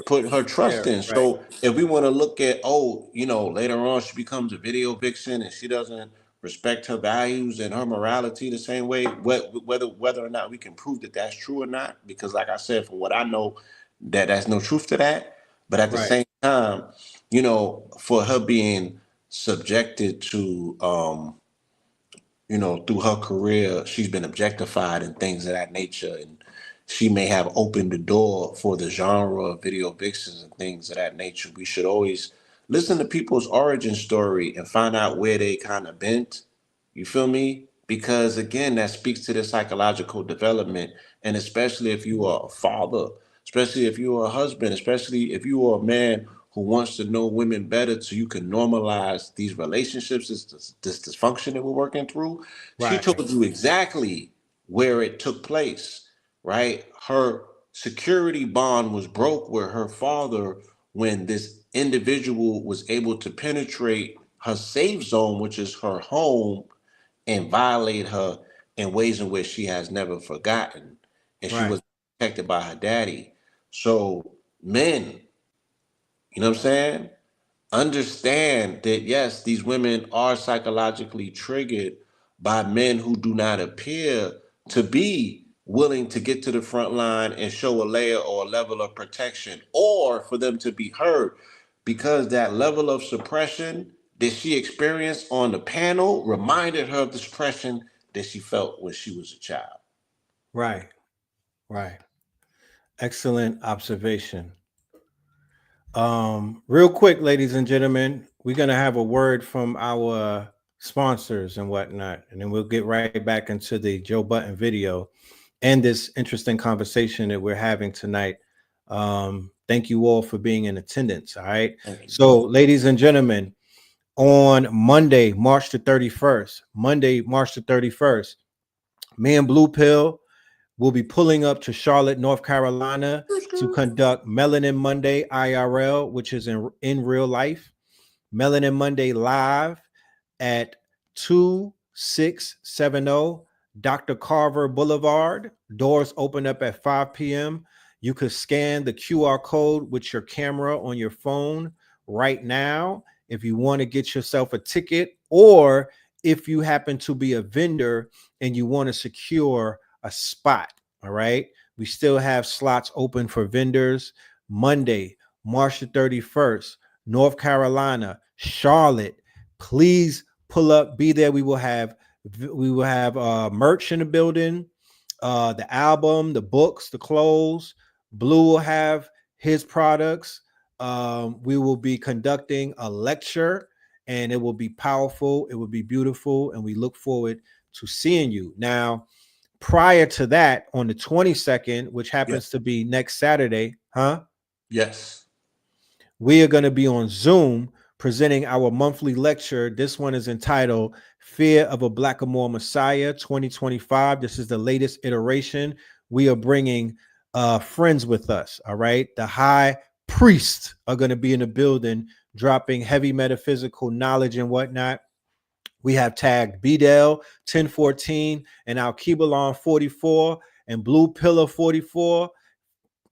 Put her trust in. So if we want to look at, later on she becomes a video vixen and she doesn't respect her values and her morality the same way, whether or not we can prove that that's true or not, because like I said, from what I know, that's no truth to that. But at the same time, for her being subjected to, through her career, she's been objectified and things of that nature. And she may have opened the door for the genre of video vixens and things of that nature. We should always listen to people's origin story and find out where they kind of bent. You feel me? Because again, that speaks to the psychological development. And especially if you are a father, especially if you are a husband, especially if you are a man who wants to know women better so you can normalize these relationships, this dysfunction that we're working through. She told you exactly where it took place, right? Her security bond was broke with her father when this individual was able to penetrate her safe zone, which is her home, and violate her in ways in which she has never forgotten. And she was protected by her daddy. So men, you know what I'm saying? Understand that, yes, these women are psychologically triggered by men who do not appear to be willing to get to the front line and show a layer or a level of protection, or for them to be heard, because that level of suppression that she experienced on the panel reminded her of the suppression that she felt when she was a child. Right. Excellent observation. Real quick, ladies and gentlemen, we're going to have a word from our sponsors and whatnot, and then we'll get right back into the Joe Budden video and this interesting conversation that we're having tonight. Thank you all for being in attendance. All right. So, ladies and gentlemen, on Monday, March the 31st, me and Blue Pill will be pulling up to Charlotte, North Carolina to conduct Melanin Monday IRL, which is in real life. Melanin Monday live at 2670 Dr. Carver Boulevard. Doors open up at 5 p.m. You could scan the QR code with your camera on your phone right now if you want to get yourself a ticket, or if you happen to be a vendor and you want to secure a spot. All right. We still have slots open for vendors. Monday, March the 31st, North Carolina, Charlotte. Please pull up, be there. We will have merch in the building, the album, the books, the clothes. Blue will have his products. We will be conducting a lecture, and it will be powerful. It will be beautiful, and we look forward to seeing you. Now, prior to that, on the 22nd, which happens to be next Saturday, Yes. We are going to be on Zoom presenting our monthly lecture. This one is entitled Fear of a Blackamoor Messiah 2025. This is the latest iteration. We are bringing friends with us. All right. The high priests are going to be in the building, dropping heavy metaphysical knowledge and whatnot. We have tagged Bdell 1014 and Al-Kibalon 44 and Blue Pillar 44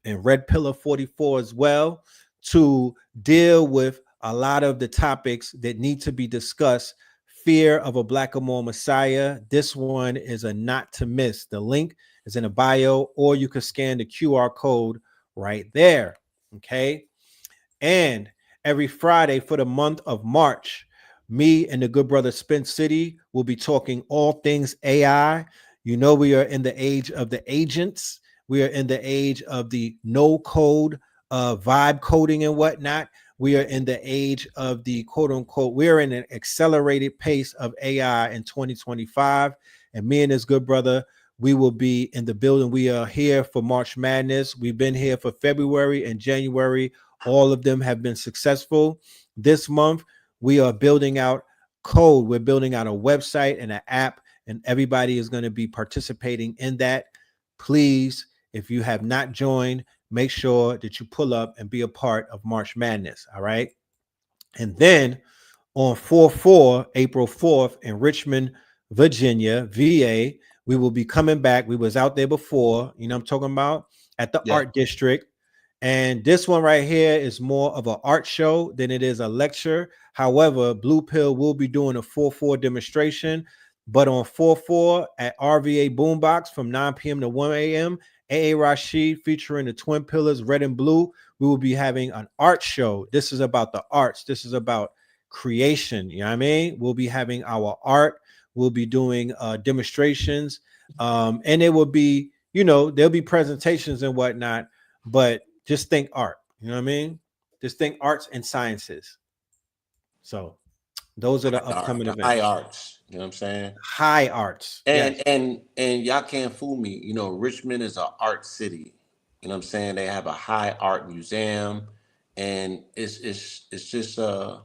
and Red Pillar 44 as well, to deal with a lot of the topics that need to be discussed. Fear of a Blackamoor Messiah. This one is a not to miss. The link is in the bio, or you can scan the QR code right there. Okay. And every Friday for the month of March, me and the good brother Spence City will be talking all things AI. You know, we are in the age of the agents. We are in the age of the no code, vibe coding and whatnot. we are in the age of the quote unquote, we are in an accelerated pace of AI in 2025. And me and this good brother, we will be in the building. We are here for March Madness. We've been here for February and January. All of them have been successful. This month, we are building out code. We're building out a website and an app, and everybody is going to be participating in that. Please, if you have not joined, make sure that you pull up and be a part of March Madness. All right. And then on 4/4, April 4th in Richmond, Virginia, VA, we will be coming back. We was out there before, you know what I'm talking about, at the Art District. And this one right here is more of an art show than it is a lecture. However, Blue Pill will be doing a 4/4 demonstration. But on 4/4 at RVA Boombox from 9 p.m. to 1 a.m., AA Rashid featuring the Twin Pillars, Red and Blue, we will be having an art show. This is about the arts. This is about creation. You know what I mean? We'll be having our art. We'll be doing demonstrations. And it will be, you know, there'll be presentations and whatnot, but just think art. You know what I mean? Just think arts and sciences. So those are the upcoming events. High arts. You know what I'm saying? High arts. And yes. and y'all can't fool me. You know, Richmond is an art city. You know what I'm saying? They have a high art museum, and it's just all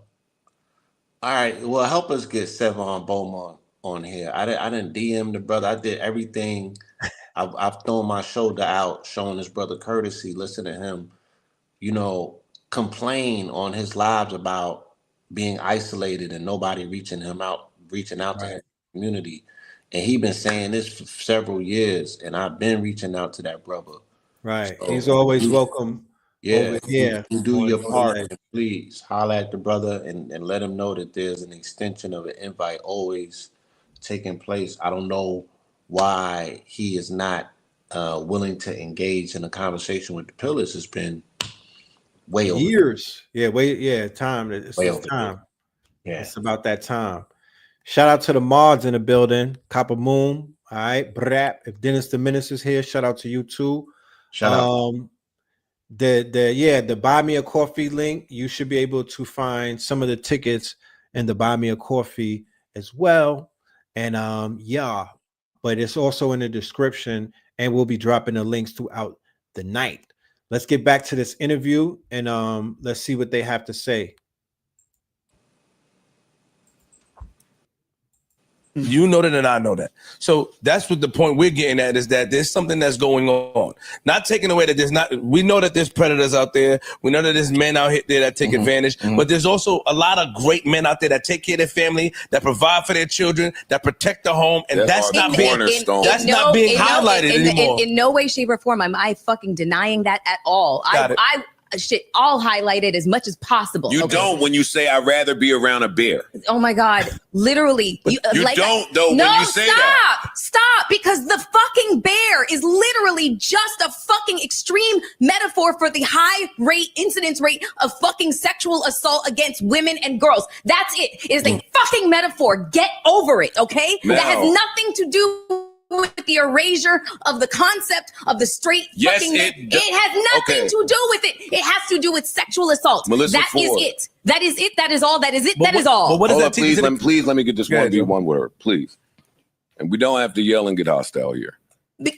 right. Well, help us get Sevon Beaumont on here. I didn't DM the brother. I did everything. I've thrown my shoulder out, showing this brother courtesy. Listen to him, you know, complain on his lives about being isolated and nobody reaching out to his community. And he been saying this for several years, and I've been reaching out to that brother. Right. So, he's always welcome. Yeah. Yeah. You do your part, and please holler at the brother and let him know that there's an extension of an invite always taking place. I don't know why he is not willing to engage in a conversation with the pillars. It's been way over years. Time. It's time. Yeah, it's about that time. Shout out to the mods in the building. Copper Moon. All right. Brap. If Dennis the Menace is here, shout out to you too. Shout out. The Buy Me a Coffee link. You should be able to find some of the tickets in the Buy Me a Coffee as well. And but it's also in the description, and we'll be dropping the links throughout the night. Let's get back to this interview and let's see what they have to say. You know that and I know that. So that's what the point we're getting at, is that there's something that's going on. Not taking away that there's not, we know that there's predators out there. We know that there's men out there that take advantage, but there's also a lot of great men out there that take care of their family, that provide for their children, that protect the home. And that's not being highlighted anymore. In no way, shape, or form am I fucking denying that at all. I all highlighted as much as possible. You don't when you say I'd rather be around a bear. Oh my God, literally. You don't though when you say that. Stop, because the fucking bear is literally just a fucking extreme metaphor for the high incidence rate of fucking sexual assault against women and girls. That's it. It is a fucking metaphor. Get over it, okay? No. That has nothing to do with the erasure of the concept of the straight fucking man. It has nothing to do with it. It has to do with sexual assault. Melissa That is Ford. it. That is it. That is all. That is it. That is all. But what does that please let me get this one word, please. And we don't have to yell and get hostile here. Okay,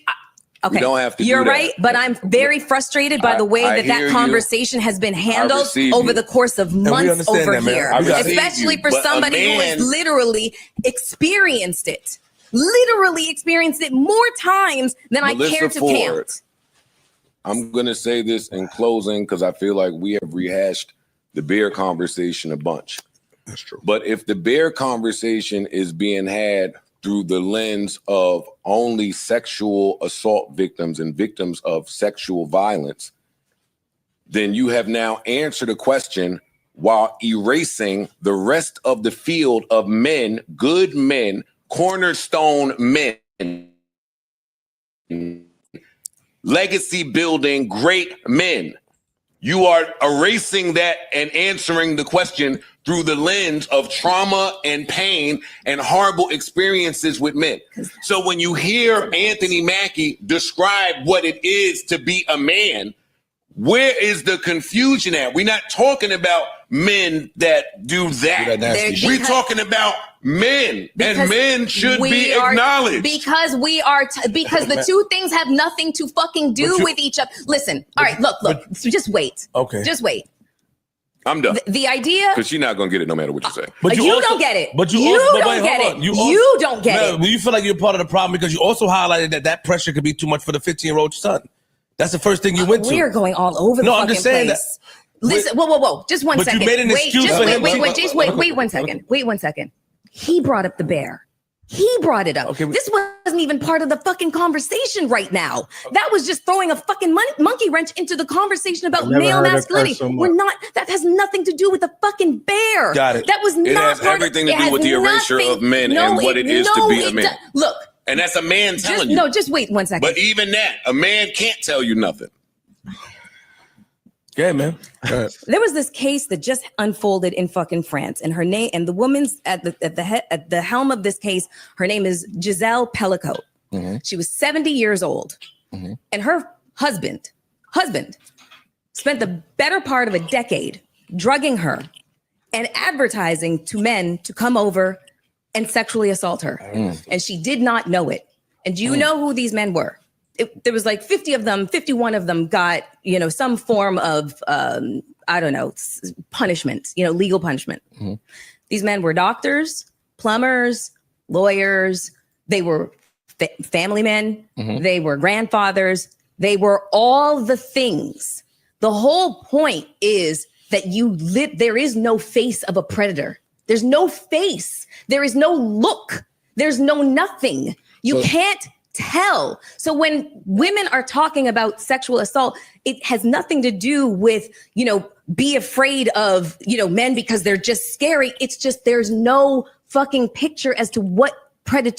we don't have to. You're right, but I'm very frustrated by the way that conversation has been handled over the course of months over here, especially for somebody who has literally experienced it. Literally experienced it more times than Melissa I care to Ford, count. I'm going to say this in closing because I feel like we have rehashed the bear conversation a bunch. That's true. But if the bear conversation is being had through the lens of only sexual assault victims and victims of sexual violence, then you have now answered a question while erasing the rest of the field of men, good men, cornerstone men, legacy building great men. You are erasing that and answering the question through the lens of trauma and pain and horrible experiences with men. So when you hear Anthony Mackie describe what it is to be a man, Where is the confusion at? We're not talking about men that do that. We're talking about men, and men should be acknowledged. Because because the two things have nothing to fucking do with each other. Listen, all right, look. So just wait. Okay. Just wait. I'm done. The idea, because she's not gonna get it no matter what you say. But you don't get it. But you don't get it. You don't get it. You feel like you're part of the problem because you also highlighted that pressure could be too much for the 15-year-old son. That's the first thing you went to. We are going all over the fucking place. No, I'm just saying that. Listen, whoa. Just one second. But you made an excuse for him. Wait 1 second. Wait 1 second. He brought up the bear. He brought it up. Okay. This wasn't even part of the fucking conversation right now. That was just throwing a fucking monkey wrench into the conversation about male masculinity. We're not, that has nothing to do with the fucking bear. Got it. That was not It has everything to do with the erasure of men and what it is to be a man. Look. And that's a man telling you. No, just wait 1 second. But even that, a man can't tell you nothing. Okay, man. There was this case that just unfolded in fucking France, and her name, and the woman's at the helm of this case, her name is Giselle Pellicot. Mm-hmm. She was 70 years old, and her husband spent the better part of a decade drugging her and advertising to men to come over and sexually assault her, and she did not know it. And do you know who these men were? There was like 50 of them, 51 of them got, some form of, punishment, legal punishment. Mm-hmm. These men were doctors, plumbers, lawyers. They were family men. Mm-hmm. They were grandfathers. They were all the things. The whole point is that there is no face of a predator. There's no face. There is no look. There's no nothing. You can't tell. So when women are talking about sexual assault, it has nothing to do with, be afraid of, men because they're just scary. It's just there's no fucking picture as to what a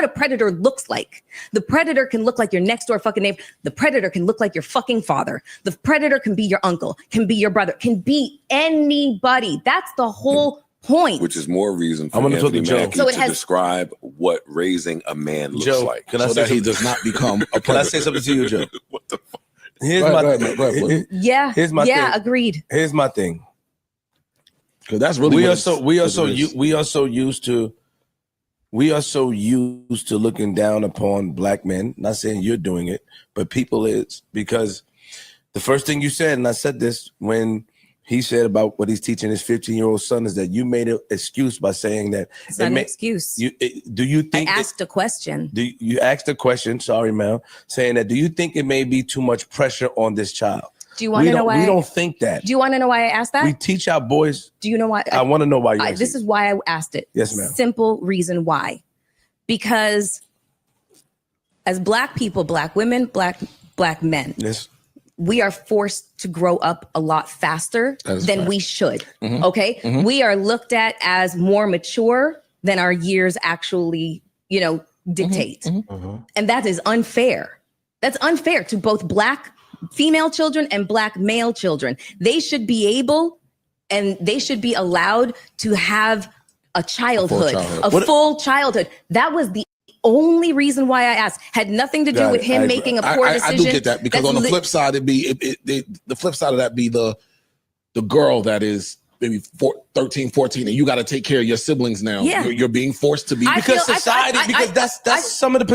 predator looks like. The predator can look like your next door fucking neighbor. The predator can look like your fucking father. The predator can be your uncle, can be your brother, can be anybody. That's the whole point. Which is more reason for Anthony Mackie to describe what raising a man looks like. Can I say that he does not become a predator? Can I say something to you, Joe? What the fuck? Here's my thing. Agreed. Here's my thing. Because that's really we are so used to looking down upon black men. Not saying you're doing it, but people is, because the first thing you said, and I said this when he said about what he's teaching his 15-year-old son, is that you made an excuse by saying that. It's not an excuse. Do you think I asked a question? You asked a question, sorry, ma'am, saying that, do you think it may be too much pressure on this child? Do you want to know why? We don't think that. Do you want to know why I asked that? We teach our boys. Do you know why? I want to know why you asked this is why I asked it. Yes, ma'am. Simple reason why. Because as black people, black women, black men, yes, we are forced to grow up a lot faster than we should. Mm-hmm. Okay. Mm-hmm. We are looked at as more mature than our years actually, dictate. Mm-hmm. Mm-hmm. And that is unfair. That's unfair to both black female children and black male children. They should be able and they should be allowed to have a childhood, full childhood. That was the only reason why I asked. Had nothing to do with him making a poor decision. I do get that, because on the flip side, the flip side of that be the girl that is maybe 13, 14, and you got to take care of your siblings now. Yeah. You're being forced to be because that's some of the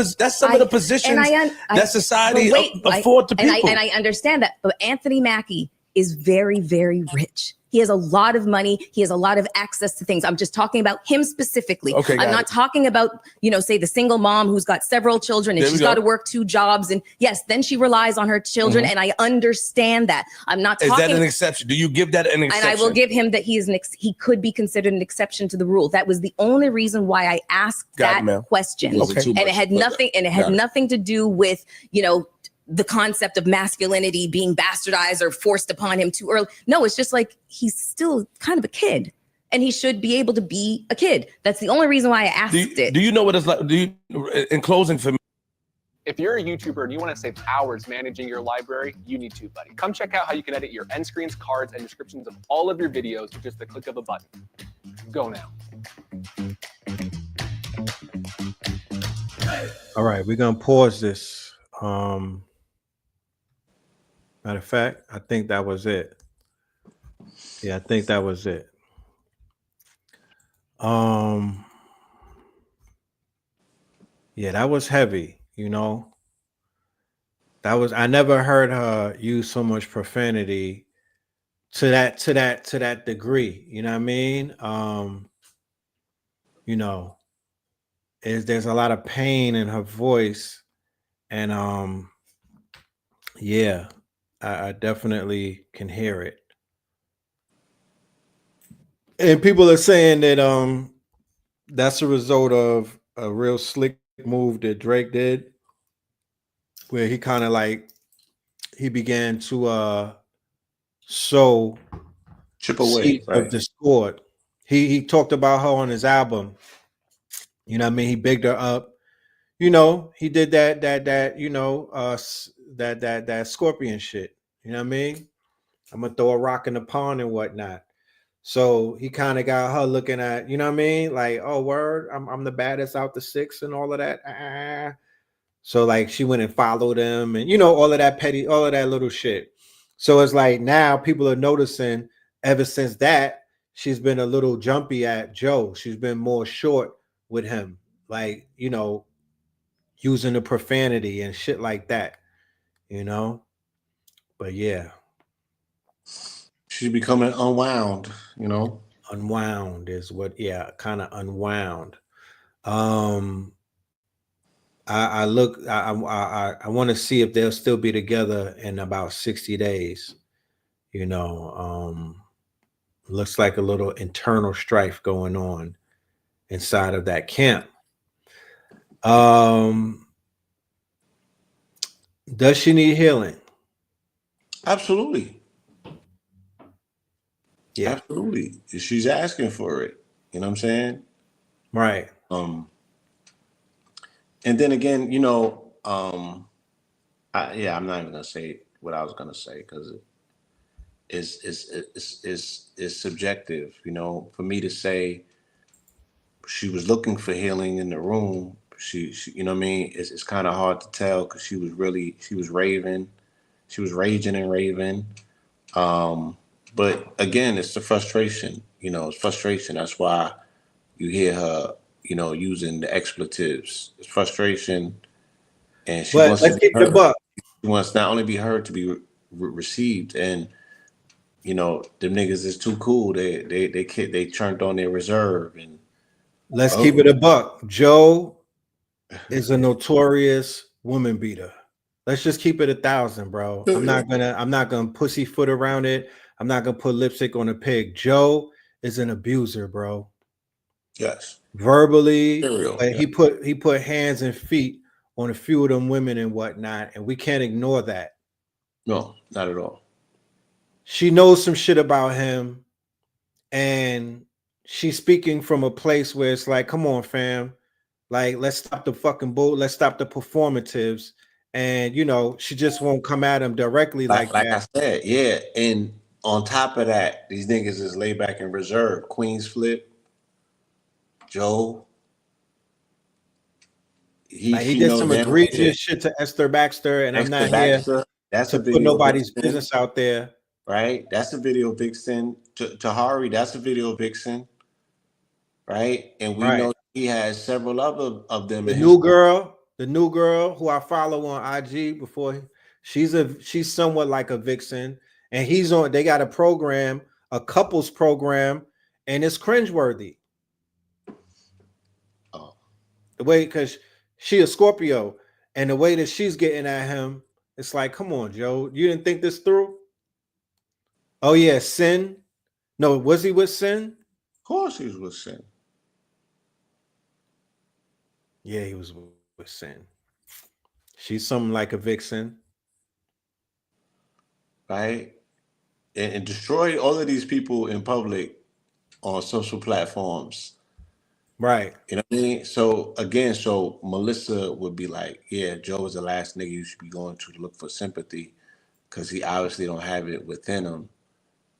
positions that society afford to people. And I understand that, but Anthony Mackie is very, very rich. He has a lot of money. He has a lot of access to things. I'm just talking about him specifically. Okay, I'm not talking about, say the single mom who's got several children and she's got to work 2 jobs. And yes, then she relies on her children. Mm-hmm. And I understand that. I'm not talking. Is that an exception? Do you give that an exception? And I will give him that he could be considered an exception to the rule. That was the only reason why I asked that question. Okay. And it had nothing to do with, the concept of masculinity being bastardized or forced upon him too early. No, it's just like he's still kind of a kid and he should be able to be a kid. That's the only reason why I asked it. Do you know what it's like? In closing for me, if you're a YouTuber and you want to save hours managing your library, you need TubeBuddy. Come check out how you can edit your end screens, cards, and descriptions of all of your videos with just the click of a button. Go now. All right, we're gonna pause this. Matter of fact, I think that was it. Yeah, I think that was it. Yeah, that was heavy, you know. That was, I never heard her use so much profanity to that degree. You know what I mean? You know, there's a lot of pain in her voice, and yeah, I definitely can hear it. And people are saying that that's a result of a real slick move that Drake did, where he kind of like he began to sow chip away, seeds right? of discord. He talked about her on his album. You know what I mean? He bigged her up. You know, he did that you know that scorpion shit. You know what I mean? I'm gonna throw a rock in the pond and whatnot. So he kind of got her looking at, you know what I mean? Like, oh word, I'm the baddest out the six and all of that. So like she went and followed him and you know, all of that petty, all of that little shit. So it's like now people are noticing ever since that she's been a little jumpy at Joe. She's been more short with him, like, you know, using the profanity and shit like that, you know. But yeah, she's becoming unwound, you know. Unwound is what, yeah, kind of unwound. I look, I want to see if they'll still be together in about 60 days. You know, looks like a little internal strife going on inside of that camp. Does she need healing? Absolutely. Yeah. Absolutely. She's asking for it. You know what I'm saying? Right. And then again, you know, I'm not even gonna say what I was gonna say because it's subjective. You know, for me to say she was looking for healing in the room, she you know what I mean? It's kind of hard to tell because she was raving, she was raging and raving. But again, it's the frustration. You know, it's frustration. That's why you hear her, you know, using the expletives. It's frustration, and she But wants let's to be keep the heard. buck. She wants not only be heard to be received, and you know, them niggas is too cool. They turned on their reserve, and Let's keep it a buck. Joe is a notorious woman beater. Let's just keep it 1,000, bro. I'm not gonna pussyfoot around it. I'm not gonna put lipstick on a pig. Joe is an abuser, bro. Yes. Verbally, but Yeah. he put hands and feet on a few of them women and whatnot, and we can't ignore that. No, not at all. She knows some shit about him, and she's speaking from a place where it's like, come on, fam. Like, let's stop the fucking bull. Let's stop the performatives. And you know, she just won't come at him directly like that. I said, yeah. And on top of that, these niggas is laid back in reserve. Queens flip, Joe. He did some egregious shit to Esther Baxter, and I'm not here to put nobody's business out there. Right? That's a video Vixen. Tahari, that's a video Vixen. Right? And we know he has several other of them. The new girl who I follow on IG before, she's somewhat like a Vixen, and they got a program, a couples program, and it's cringeworthy. Oh. The way, because she a Scorpio, and the way that she's getting at him, it's like, come on, Joe, you didn't think this through? Oh yeah, Sin. No, was he with Sin? Of course he was with Sin. Yeah, he was with Sin. She's something like a Vixen. Right? And destroy all of these people in public on social platforms. Right. You know what I mean? So again, Melissa would be like, yeah, Joe is the last nigga you should be going to look for sympathy because he obviously don't have it within him.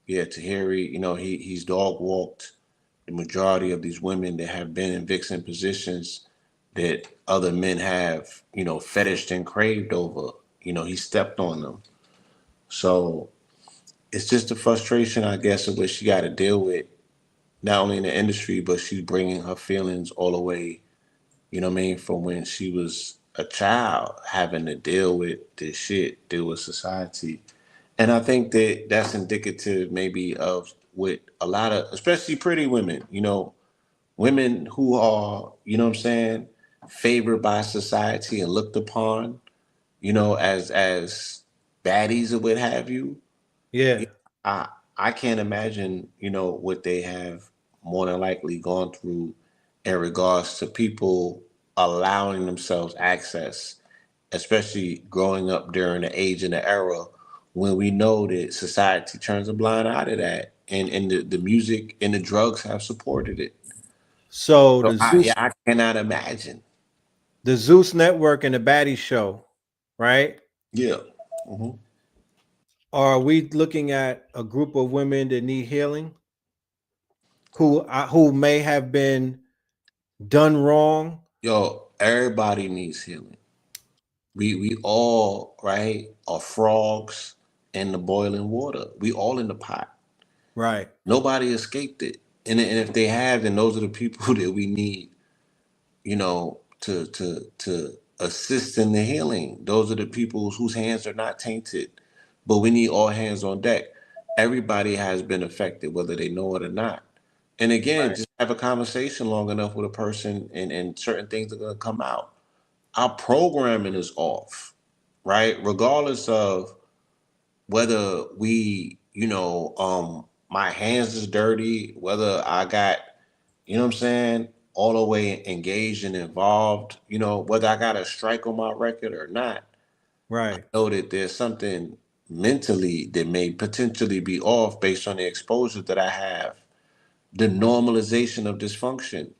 Yeah, Tahiri, you know, he's dog walked the majority of these women that have been in Vixen positions that other men have, you know, fetished and craved over. You know, he stepped on them. So it's just the frustration, I guess, of what she got to deal with, not only in the industry, but she's bringing her feelings all the way, you know what I mean, from when she was a child, having to deal with this shit, deal with society. And I think that that's indicative maybe of with a lot of, especially pretty women, you know, women who are, you know what I'm saying, favored by society and looked upon, you know, as baddies or what have you. Yeah. I can't imagine, you know, what they have more than likely gone through in regards to people allowing themselves access, especially growing up during the age and the era when we know that society turns a blind eye to that, and the music and the drugs have supported it. So So I cannot imagine. the Zeus Network and the Baddie Show, right? Yeah. Mm-hmm. Are we looking at a group of women that need healing, who may have been done wrong? Yo, everybody needs healing. We all, right, are frogs in the boiling water. We all in the pot. Right. Nobody escaped it. And if they have, then those are the people that we need, you know, to assist in the healing. Those are the people whose hands are not tainted. But we need all hands on deck. Everybody has been affected, whether they know it or not. And again, just have a conversation long enough with a person, and certain things are going to come out. Our programming is off, right? Regardless of whether we, you know, my hands is dirty, whether I got, you know what I'm saying, all the way engaged and involved, you know, whether I got a strike on my record or not. Right. I know that there's something mentally that may potentially be off based on the exposure that I have, the normalization of dysfunction.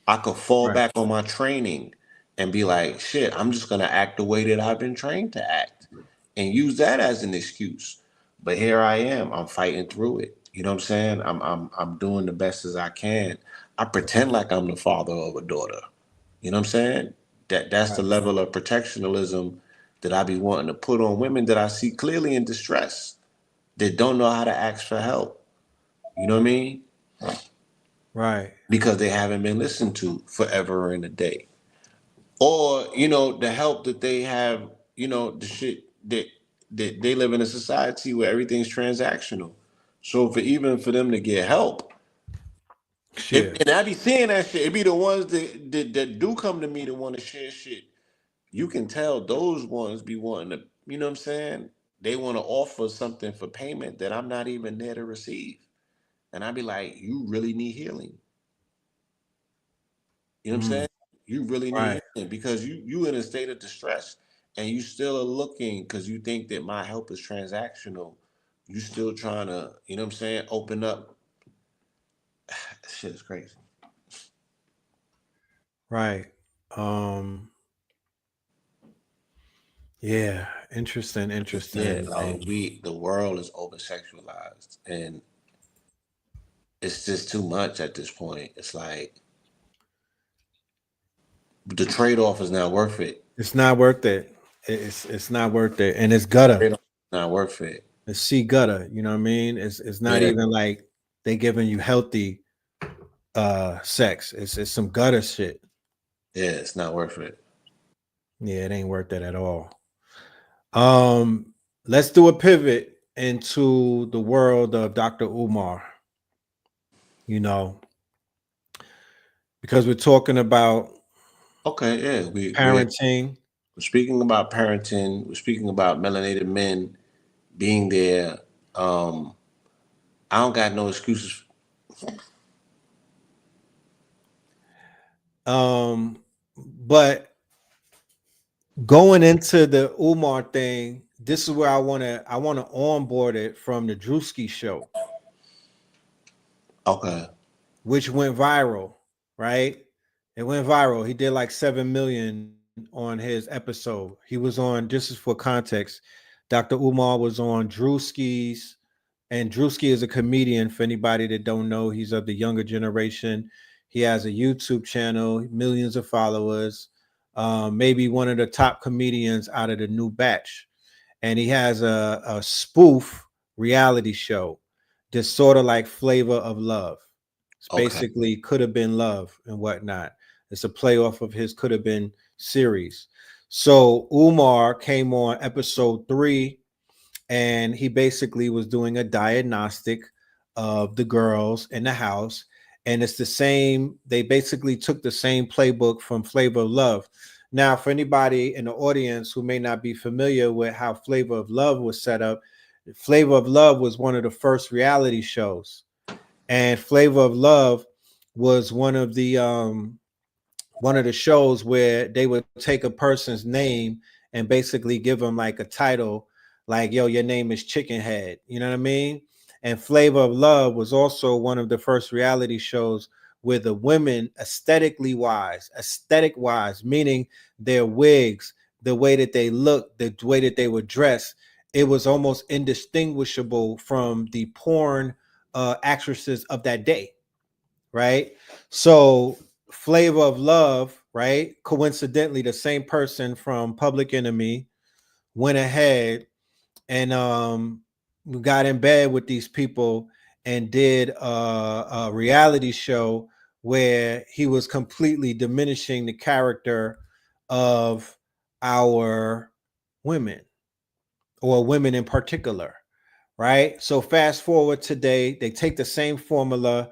I could fall back on my training and be like, shit, I'm just gonna act the way that I've been trained to act and use that as an excuse. But here I am, I'm fighting through it. You know what I'm saying? I'm doing the best as I can. I pretend like I'm the father of a daughter. You know what I'm saying? That's the level of protectionism that I be wanting to put on women that I see clearly in distress, that don't know how to ask for help. You know what I mean? Right. Because they haven't been listened to forever and a day. Or, you know, the help that they have, you know, the shit that they live in a society where everything's transactional. So even for them to get help, and I be seeing that shit, it be the ones that do come to me that want to share shit. You can tell those ones be wanting to, you know what I'm saying? They want to offer something for payment that I'm not even there to receive. And I be like, you really need healing. You know what I'm saying? You really need healing because you in a state of distress and you still are looking because you think that my help is transactional. You still trying to, you know what I'm saying, open up. Shit is crazy. Right. Yeah, interesting. Yeah, like the world is over sexualized and it's just too much at this point. It's like the trade-off is not worth it. It's not worth it. It's not worth it. And it's gutter. Not worth it. It's C gutter, you know what I mean? It's not even like they giving you healthy sex. It's some gutter shit. Yeah, it's not worth it. Yeah, it ain't worth it at all. Let's do a pivot into the world of Dr. Umar. You know, because we're talking about parenting. We're speaking about parenting. We're speaking about melanated men being there. I don't got no excuses. But going into the Umar thing, this is where I want to onboard it from the Druski show. Okay. Which went viral, right? It went viral. He did like 7 million on his episode. He was on, just as for context, Dr. Umar was on Druski's, and Druski is a comedian. For anybody that don't know, he's of the younger generation. He has a YouTube channel, millions of followers, maybe one of the top comedians out of the new batch. and he has a spoof reality show that's sort of like Flavor of Love. It's basically Could Have Been Love and whatnot. It's a play off of his Could Have Been series. So Umar came on episode 3, and he basically was doing a diagnostic of the girls in the house. And it's the same, they basically took the same playbook from Flavor of Love. Now, for anybody in the audience who may not be familiar with how Flavor of Love was set up, Flavor of Love was one of the first reality shows. And Flavor of Love was one of the shows where they would take a person's name and basically give them like a title, like, yo, your name is Chicken Head. You know what I mean? And Flavor of Love was also one of the first reality shows where the women aesthetic wise, meaning their wigs, the way that they looked, the way that they were dressed, it was almost indistinguishable from the porn actresses of that day, right? So Flavor of Love, right? Coincidentally, the same person from Public Enemy went ahead and got in bed with these people and did a reality show where he was completely diminishing the character of our women, or women in particular, right? So fast forward today, they take the same formula.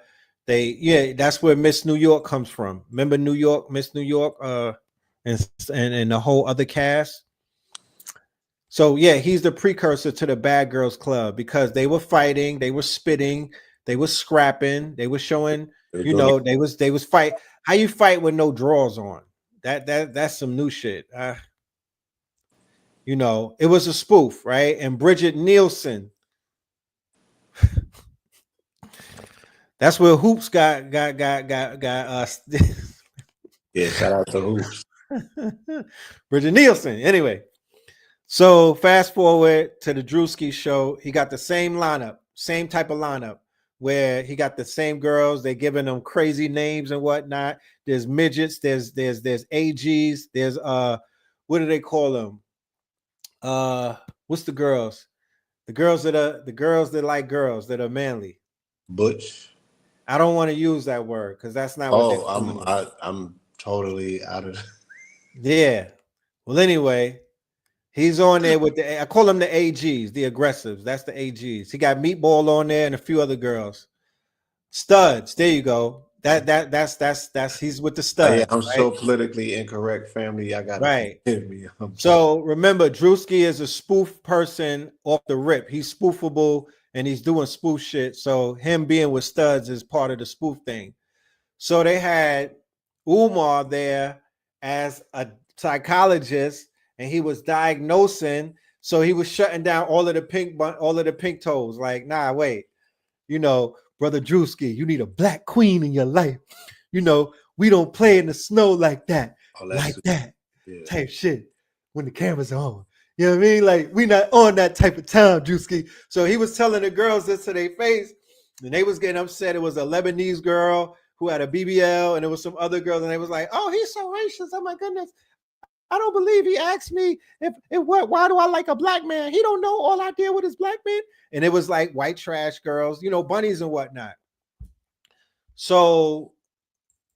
That's where Miss New York comes from. Remember New York, Miss New York, and the whole other cast. So yeah, he's the precursor to the Bad Girls Club, because they were fighting, they were spitting, they were scrapping, they were showing, they was fight. How you fight with no drawers on? That's some new shit. It was a spoof, right? And Bridget Nielsen. That's where Hoops got Yeah, shout out to Hoops. Bridget Nielsen. Anyway. So fast forward to the Druski show. He got the same lineup, same type of lineup, where he got the same girls. They're giving them crazy names and whatnot. There's midgets. There's AGs. There's what do they call them? What's the girls? The girls that like girls that are manly. Butch. I don't want to use that word because that's not what. I'm totally out of. Yeah. Well, anyway. He's on there with I call them the AGs, the aggressives. That's the AGs. He got Meatball on there and a few other girls. Studs. There you go. That's he's with the studs. Yeah, I'm right? So politically incorrect, family. I gotta forgive me. So remember, Druski is a spoof person off the rip. He's spoofable and he's doing spoof shit. So him being with studs is part of the spoof thing. So they had Umar there as a psychologist. And he was diagnosing, so he was shutting down all of the pink toes. Like, nah, wait, brother Druski, you need a black queen in your life. We don't play in the snow like that, type shit when the cameras are on. You know what I mean? Like, we not on that type of time, Druski. So he was telling the girls this to their face, and they was getting upset. It was a Lebanese girl who had a BBL, and there was some other girls, and they was like, "Oh, he's so racist! Oh my goodness." I don't believe he asked me why do I like a black man? He don't know all I did with his black man. And it was like white trash girls, bunnies and whatnot. So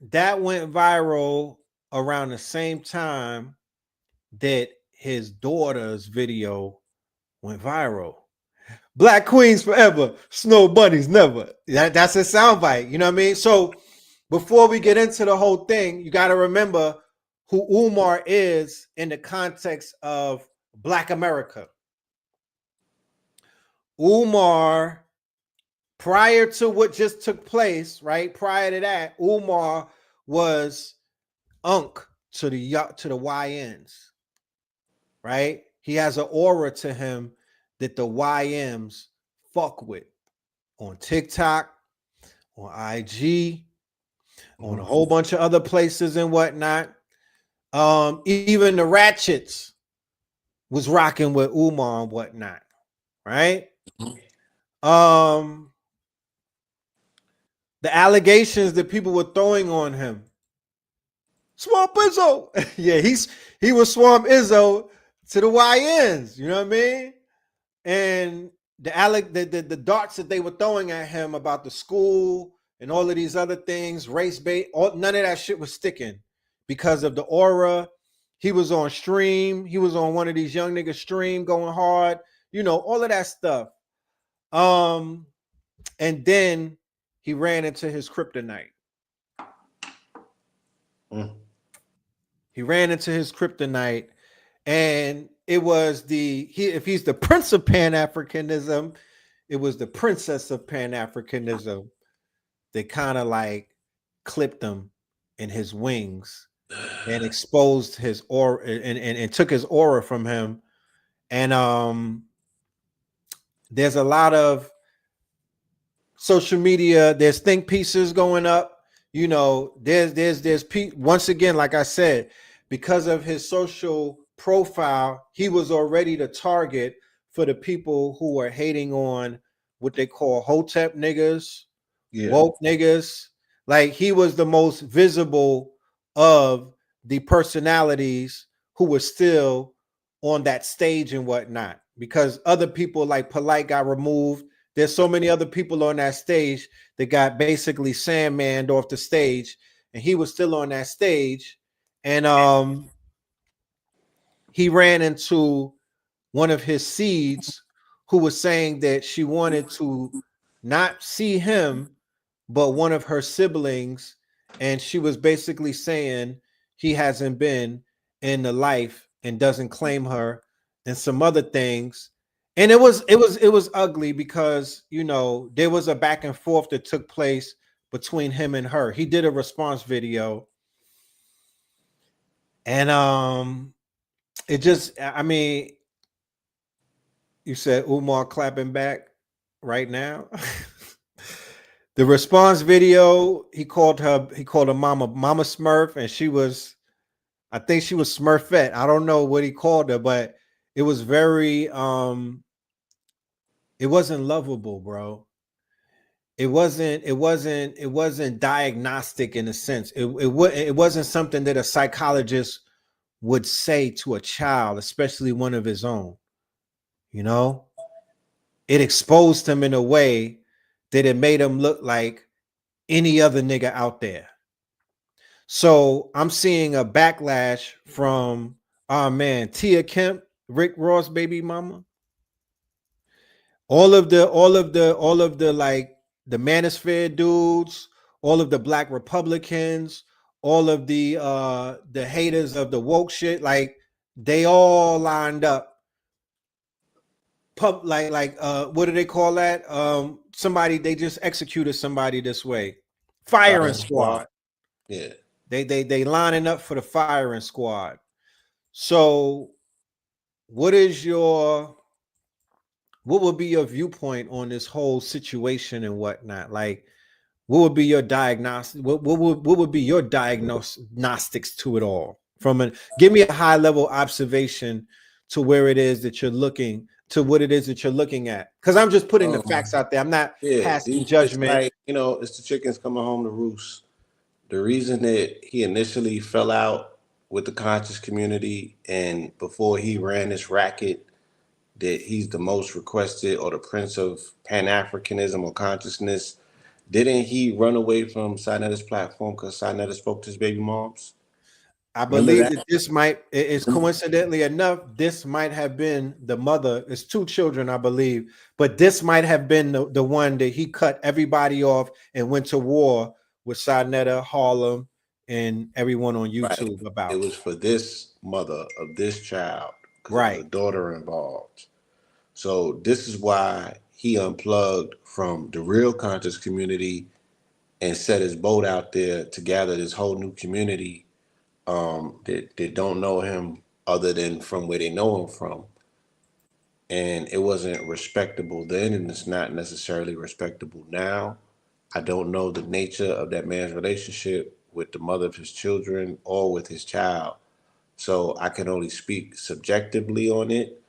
that went viral around the same time that his daughter's video went viral. Black queens forever, snow bunnies never. That's a soundbite, you know what I mean? So before we get into the whole thing, you got to remember who Umar is in the context of Black America. Umar, prior to what just took place, right? Prior to that, Umar was Unc to the YNs, right? He has an aura to him that the YMs fuck with on TikTok, on IG, on a whole bunch of other places and whatnot. Even the Ratchets was rocking with Umar and whatnot, right? The allegations that people were throwing on him. Swamp Izzo. Yeah, he was Swamp Izzo to the YNs, you know what I mean? And the darts that they were throwing at him about the school and all of these other things, race bait, none of that shit was sticking because of the aura. He was on stream. He was on one of these young niggas stream going hard, you know, all of that stuff. And then he ran into his kryptonite. He ran into his kryptonite, and it was if he's the prince of Pan-Africanism, it was the princess of Pan-Africanism that kind of like clipped him in his wings and exposed his aura and took his aura from him. And there's a lot of social media, there's think pieces going up, you know, there's once again, like I said, because of his social profile, he was already the target for the people who are hating on what they call hotep niggas, woke niggas. Like, he was the most visible of the personalities who were still on that stage and whatnot, because other people like Polite got removed. There's so many other people on that stage that got basically Sandmaned off the stage, and he was still on that stage. And he ran into one of his seeds who was saying that she wanted to not see him, but one of her siblings. And she was basically saying he hasn't been in the life and doesn't claim her and some other things. And it was ugly because, you know, there was a back and forth that took place between him and her. He did a response video. And it just, I mean, you said Umar clapping back right now. The response video, he called her Mama Smurf, and she was, I think she was Smurfette. I don't know what he called her, but it was very it wasn't lovable, bro. It wasn't diagnostic in a sense. It wasn't something that a psychologist would say to a child, especially one of his own. You know, it exposed him in a way that it made him look like any other nigga out there. So I'm seeing a backlash from, oh man, Tia Kemp, Rick Ross baby mama. All of the like the Manosphere dudes, all of the Black Republicans, all of the haters of the woke shit, like they all lined up. What do they call that? Somebody, they just executed somebody this way. Firing squad. Yeah. They lining up for the firing squad. So what would be your viewpoint on this whole situation and whatnot? Like, what would be your diagnostic? What would be your diagnostics to it all? Give me a high level observation to where it is that you're looking to, what it is that you're looking at. Because I'm just putting the facts out there. I'm not passing judgment. Like, you know, it's the chickens coming home to roost. The reason that he initially fell out with the conscious community, and before he ran this racket that he's the most requested or the prince of Pan-Africanism or consciousness, didn't he run away from Synetta's platform because Synetta spoke to his baby moms? I believe that this is coincidentally enough, this might have been the mother. It's two children, I believe, but this might have been the one that he cut everybody off and went to war with Synetta, Harlem, and everyone on YouTube about. It was for this mother of this child, because the daughter involved. So this is why he unplugged from the real conscious community and set his boat out there to gather this whole new community that don't know him other than from where they know him from. And it wasn't respectable then, and it's not necessarily respectable now. I don't know the nature of that man's relationship with the mother of his children or with his child. So I can only speak subjectively on it.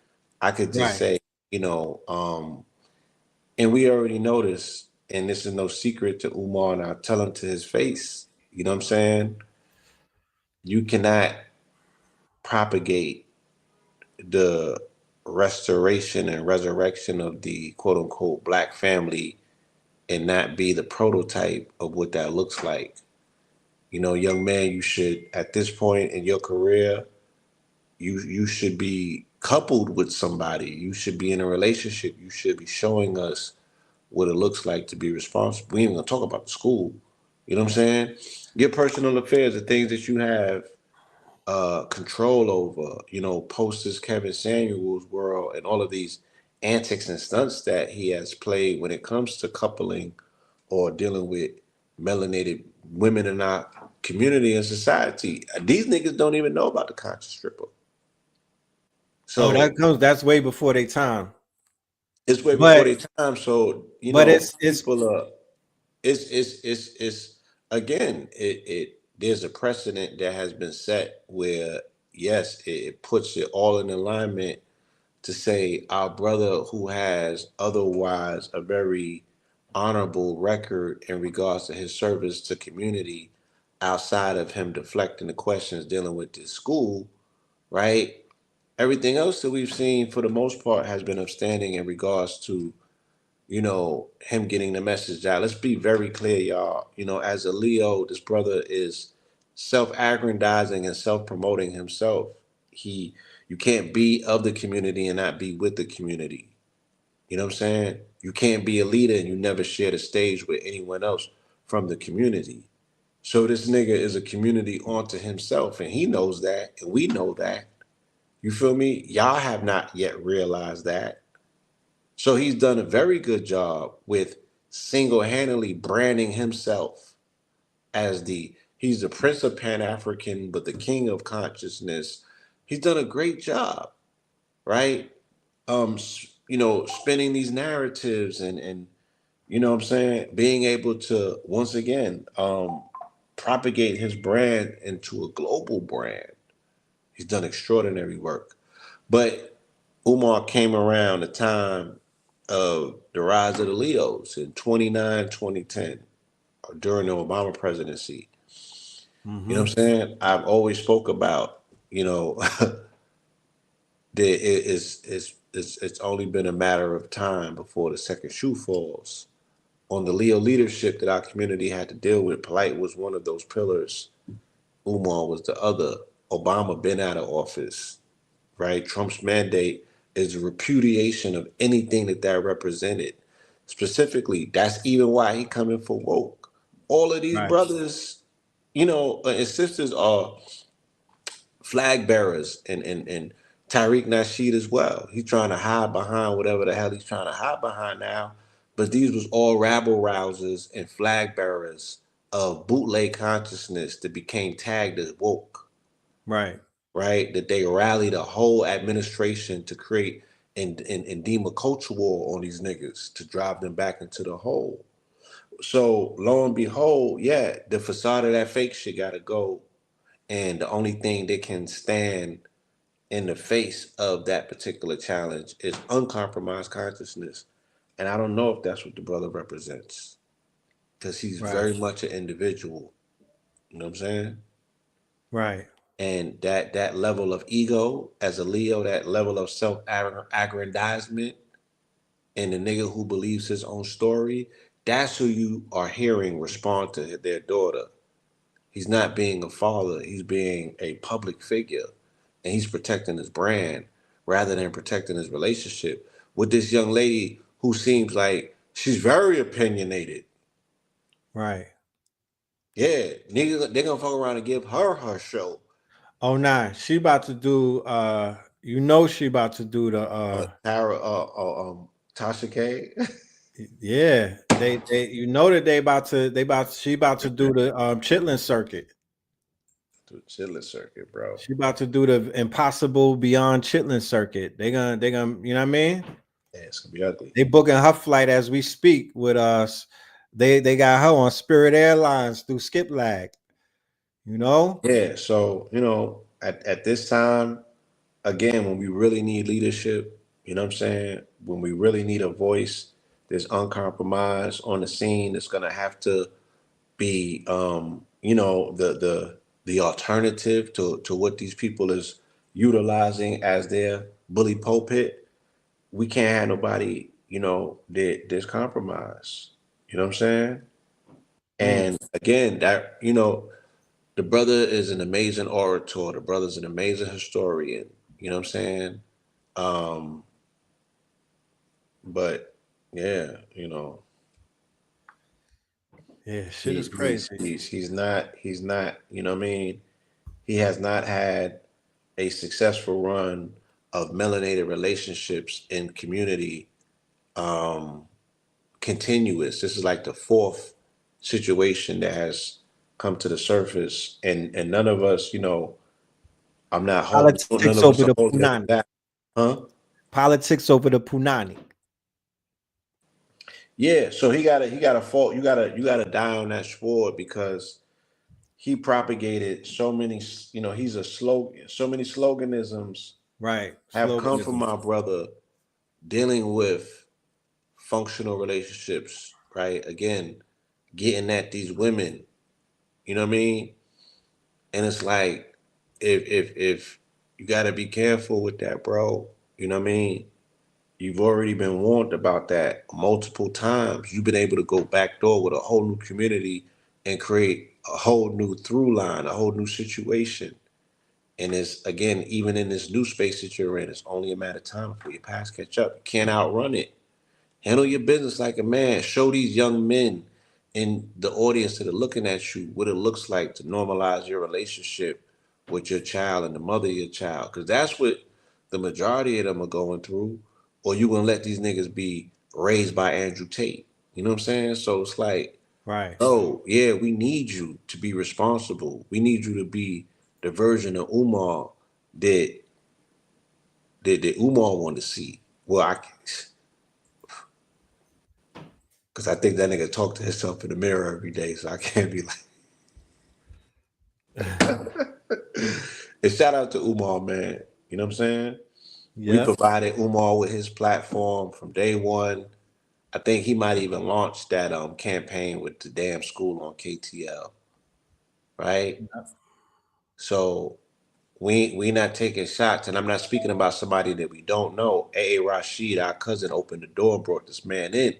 I could just say, you know, and we already know this, and this is no secret to Umar, and I'll tell him to his face, you know what I'm saying? You cannot propagate the restoration and resurrection of the quote unquote black family and not be the prototype of what that looks like. You know, young man, you should, at this point in your career, you should be coupled with somebody. You should be in a relationship. You should be showing us what it looks like to be responsible. We ain't even gonna talk about the school. You know what I'm saying? Your personal affairs, the things that you have control over, you know, post this Kevin Samuels world and all of these antics and stunts that he has played when it comes to coupling or dealing with melanated women in our community and society. These niggas don't even know about the conscious stripper. So that's way before their time. It's way before their time. So you know, it's again, there's a precedent that has been set where yes, it puts it all in alignment to say our brother who has otherwise a very honorable record in regards to his service to community outside of him deflecting the questions dealing with this school, right? Everything else that we've seen for the most part has been upstanding in regards to, you know, him getting the message out. Let's be very clear, y'all. You know, as a Leo, this brother is self-aggrandizing and self-promoting himself. You can't be of the community and not be with the community. You know what I'm saying? You can't be a leader and you never share the stage with anyone else from the community. So this nigga is a community onto himself, and he knows that, and we know that. You feel me? Y'all have not yet realized that. So he's done a very good job with single-handedly branding himself as he's the Prince of Pan-African, but the king of consciousness. He's done a great job, right? You know, spinning these narratives and you know what I'm saying, being able to once again propagate his brand into a global brand. He's done extraordinary work. But Umar came around the time of the rise of the Leos in 2010 during the Obama presidency. You know what I'm saying? I've always spoke about, you know, it's only been a matter of time before the second shoe falls. On the Leo leadership that our community had to deal with, Polite was one of those pillars. Umar was the other. Obama been out of office, right? Trump's mandate is a repudiation of anything that represented. Specifically, that's even why he coming for woke. All of these brothers, you know, and sisters are flag bearers and Tariq Nasheed as well. He's trying to hide behind whatever the hell he's trying to hide behind now. But these was all rabble rousers and flag bearers of bootleg consciousness that became tagged as woke. Right. That they rallied a whole administration to create and deem a culture war on these niggas to drive them back into the hole. So lo and behold, yeah, the facade of that fake shit gotta go. And the only thing that can stand in the face of that particular challenge is uncompromised consciousness. And I don't know if that's what the brother represents, because he's very much an individual. You know what I'm saying? Right. And that level of ego as a Leo, that level of self-aggrandizement, and the nigga who believes his own story, that's who you are hearing respond to their daughter. He's not being a father, he's being a public figure, and he's protecting his brand rather than protecting his relationship with this young lady who seems like she's very opinionated. Right. Yeah, nigga, they're gonna fuck around and give her show. Oh nah, she about to do you know she about to do the Tasha K. Yeah, they you know that she about to do the Chitlin circuit. The Chitlin circuit, bro. She about to do the impossible beyond Chitlin circuit. They gonna you know what I mean? Yeah, it's gonna be ugly. They booking her flight as we speak with us. They got her on Spirit Airlines through Skip Lag. You know? Yeah, so you know, at this time, again, when we really need leadership, you know what I'm saying? When we really need a voice that's uncompromised on the scene, that's gonna have to be you know, the alternative to what these people is, utilizing as their bully pulpit, we can't have nobody, there's compromise. You know what I'm saying? And again, that, the brother is an amazing orator. The brother's an amazing historian. You know what I'm saying? But yeah, Yeah, shit is crazy. He's not, you know what I mean? He has not had a successful run of melanated relationships in community continuous. This is like the fourth situation that has come to the surface, and none of us, I'm not holding politics over the punani. That. Huh? Politics over the punani. Yeah, so he got a fault. You gotta die on that sword, because he propagated so many, he's a slogan, so many sloganisms have come from my brother dealing with functional relationships, right? Again, getting at these women, you know what I mean? And it's like, if you gotta be careful with that, bro, you know what I mean? You've already been warned about that multiple times. You've been able to go backdoor with a whole new community and create a whole new through line, a whole new situation. And it's, again, even in this new space that you're in, it's only a matter of time before your past catch up. You can't outrun it. Handle your business like a man. Show these young men in the audience that are looking at you what it looks like to normalize your relationship with your child and the mother of your child. Because that's what the majority of them are going through. Or you gonna let these niggas be raised by Andrew Tate. You know what I'm saying? So it's like, oh, yeah, we need you to be responsible. We need you to be the version of Umar that Umar wanted to see. Well, because I think that nigga talk to himself in the mirror every day, so I can't be like. And shout out to Umar, man. You know what I'm saying? We provided Umar with his platform from day one. I think he might even launch that campaign with the damn school on KTL, right? So we not taking shots, and I'm not speaking about somebody that we don't know. A. Rashid, our cousin, opened the door and brought this man in,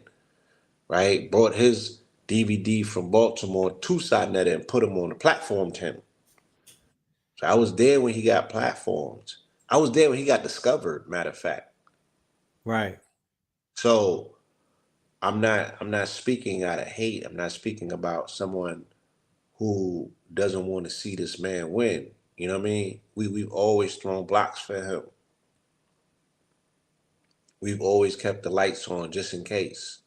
right? Brought his DVD from Baltimore to Sinetta and put him on the platform to him. So I was there when he got platformed. I was there when he got discovered, matter of fact. Right. So I'm not speaking out of hate. I'm not speaking about someone who doesn't want to see this man win. You know what I mean? We've always thrown blocks for him. We've always kept the lights on just in case.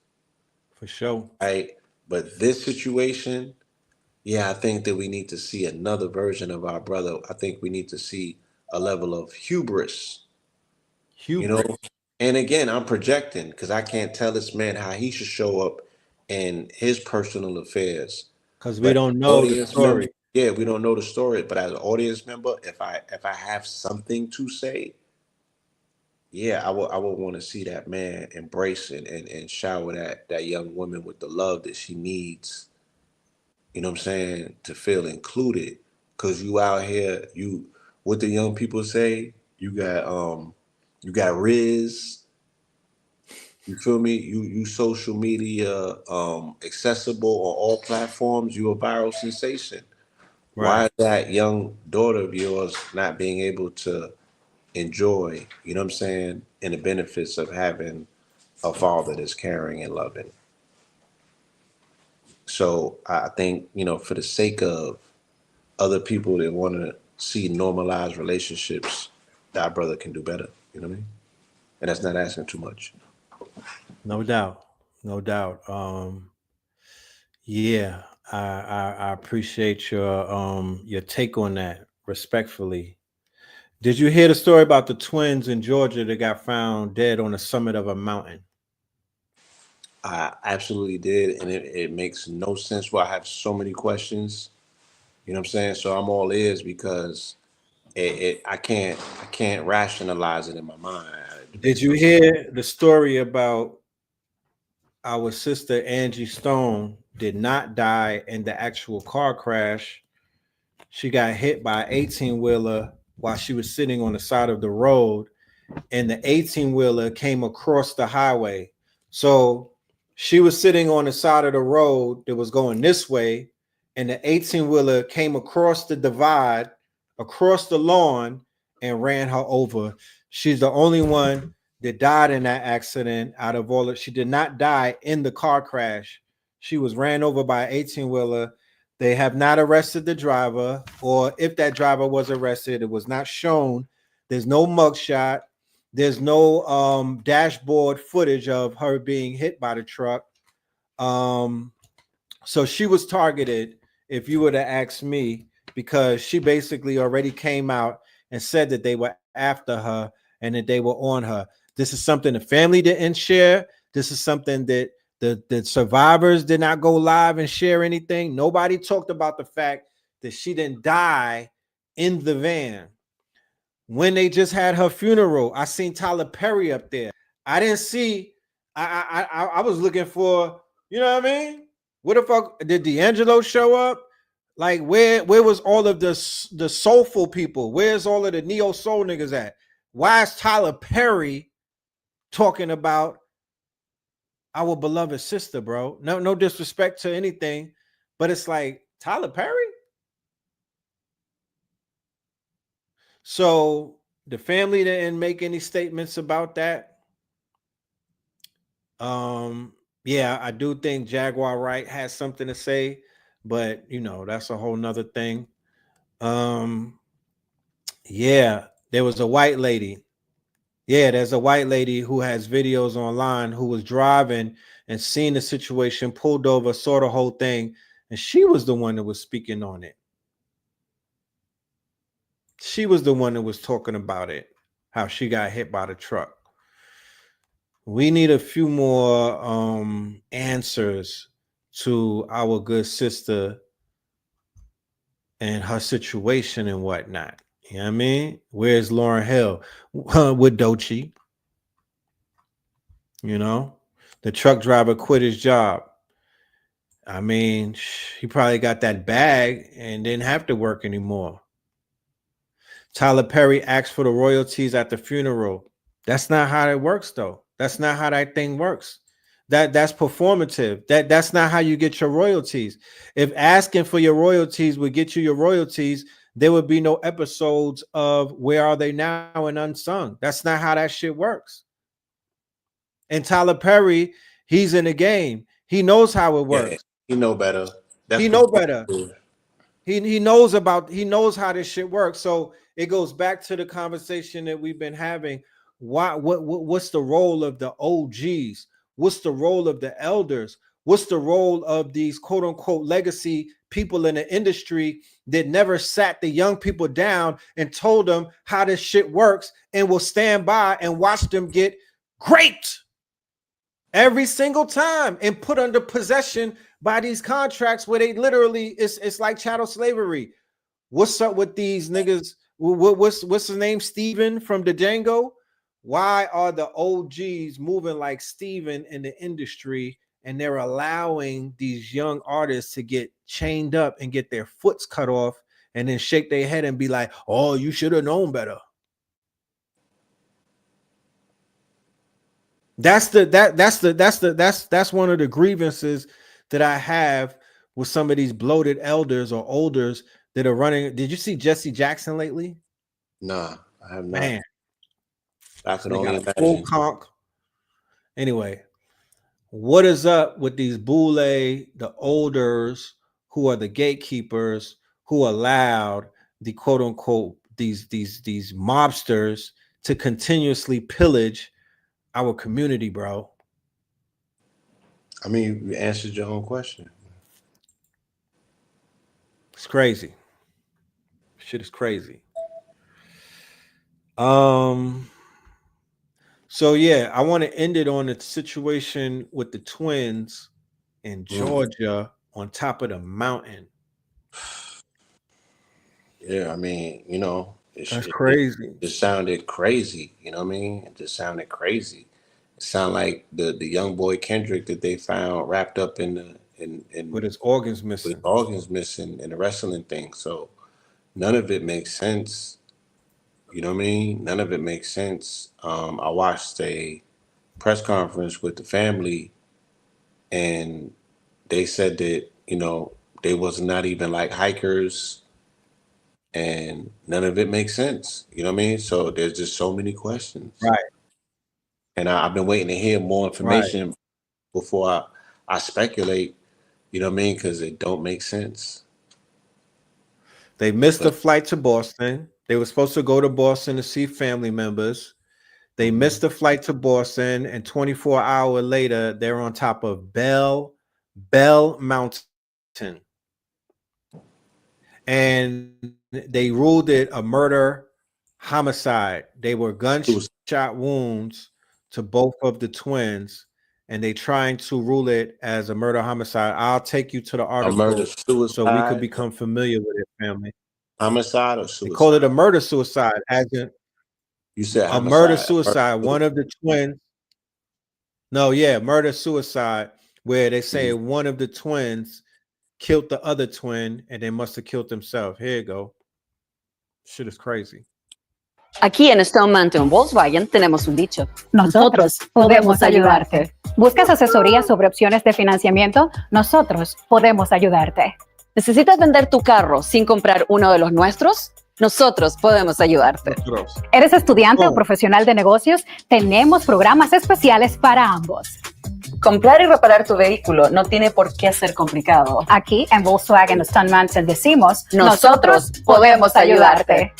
For sure. Right? But this situation, yeah, I think that we need to see another version of our brother. I think we need to see a level of hubris. You know? And again, I'm projecting because I can't tell this man how he should show up in his personal affairs. Because we don't know the story. Yeah, we don't know the story. But as an audience member, if I have something to say, yeah, I would want to see that man embrace it and shower that young woman with the love that she needs. You know what I'm saying? To feel included. Cause you out here, what the young people say, you got Riz. You feel me? You social media accessible on all platforms. You a viral sensation. Right. Why is that young daughter of yours not being able to enjoy, you know what I'm saying, and the benefits of having a father that's caring and loving? So I think, for the sake of other people that want to see normalized relationships, that brother can do better. You know what I mean? And that's not asking too much. No doubt. Yeah, I appreciate your take on that, respectfully. Did you hear the story about the twins in Georgia that got found dead on the summit of a mountain? I absolutely did, and it makes no sense why I have so many questions. You know what I'm saying? So I'm all ears because I can't rationalize it in my mind. Did you hear the story about our sister Angie Stone did not die in the actual car crash? She got hit by an 18-wheeler while she was sitting on the side of the road, and the 18-wheeler came across the highway. So she was sitting on the side of the road that was going this way, and the 18-wheeler came across the divide, across the lawn, and ran her over. She's the only one that died in that accident out of all of, she did not die in the car crash. She was ran over by an 18-wheeler. They have not arrested the driver, or if that driver was arrested, it was not shown. There's no mugshot. There's no dashboard footage of her being hit by the truck. So she was targeted, if you were to ask me, because she basically already came out and said that they were after her and that they were on her. This is something the family didn't share. This is something that the survivors did not go live and share anything. Nobody talked about the fact that she didn't die in the van. When they just had her funeral, I seen Tyler Perry up there. I didn't see, I was looking for, you know what I mean? What the fuck, did D'Angelo show up? Like, where was all of the soulful people? Where's all of the neo soul niggas at? Why is Tyler Perry talking about our beloved sister, bro? No disrespect to anything, but it's like, Tyler Perry? So the family didn't make any statements about that. Yeah, I do think Jaguar Wright has something to say, but you know, that's a whole nother thing. Yeah, there was a white lady. Yeah, there's a white lady who has videos online who was driving and seen the situation, pulled over, saw the whole thing, and she was the one that was speaking on it. She was the one that was talking about it, how she got hit by the truck. We need a few more answers to our good sister and her situation and whatnot. You know what I mean? Where's Lauryn Hill with Doechii? You know, the truck driver quit his job. I mean, he probably got that bag and didn't have to work anymore. Tyler Perry asked for the royalties at the funeral. That's not how it works, though. That's not how that thing works. That's performative. That's not how you get your royalties. If asking for your royalties would get you your royalties, there would be no episodes of Where Are They Now and Unsung. That's not how that shit works. And Tyler Perry, he's in the game. He knows how it works. Yeah, he know better. He know better. He knows how this shit works. So it goes back to the conversation that we've been having. What's the role of the OGs? What's the role of the elders? What's the role of these quote unquote legacy people in the industry that never sat the young people down and told them how this shit works and will stand by and watch them get raped every single time and put under possession by these contracts where they literally, it's like chattel slavery. What's up with these niggas? What's his name? Steven from the Django? Why are the OGs moving like Steven in the industry and they're allowing these young artists to get chained up and get their foots cut off and then shake their head and be like, oh, you should have known better? That's one of the grievances that I have with some of these bloated elders or olders that are running. Did you see Jesse Jackson lately? Nah, I have not. Man, I can only imagine. Anyway, what is up with these boule, the olders who are the gatekeepers who allowed the quote unquote these mobsters to continuously pillage our community, bro? I mean, you answered your own question. It's crazy. Shit is crazy. So yeah, I want to end it on the situation with the twins in Georgia on top of the mountain. Yeah, I mean, you know, that's crazy. It just sounded crazy. You know what I mean? It just sounded crazy. It sounded like the young boy Kendrick that they found wrapped up in with his organs missing. With organs missing in the wrestling thing. So none of it makes sense. You know what I mean? None of it makes sense. I watched a press conference with the family, and they said that, you know, they was not even like hikers, and none of it makes sense. You know what I mean? So there's just so many questions. Right. And I've been waiting to hear more Right. information before I speculate, you know what I mean? Because it don't make sense. They missed the flight to Boston. They were supposed to go to Boston to see family members. They missed the flight to Boston, and 24 hours later, they're on top of Bell Mountain. And they ruled it a murder homicide. They were gunshot wounds to both of the twins, and they trying to rule it as a murder homicide. I'll take you to the article, a murder suicide, so we could become familiar with it, family. Homicide or suicide? They call it a murder suicide, as in you said a murder suicide. One of the twins. No, yeah, murder suicide, where they say one of the twins killed the other twin, and they must have killed themselves. Here you go. Shit is crazy. Aquí en Stone Mountain Volkswagen tenemos un dicho. Nosotros podemos ayudarte. ¿Buscas asesoría sobre opciones de financiamiento? Nosotros podemos ayudarte. ¿Necesitas vender tu carro sin comprar uno de los nuestros? Nosotros podemos ayudarte. ¿Eres estudiante o profesional de negocios? Tenemos programas especiales para ambos. Comprar y reparar tu vehículo no tiene por qué ser complicado. Aquí en Volkswagen Stone Mountain decimos, nosotros podemos ayudarte.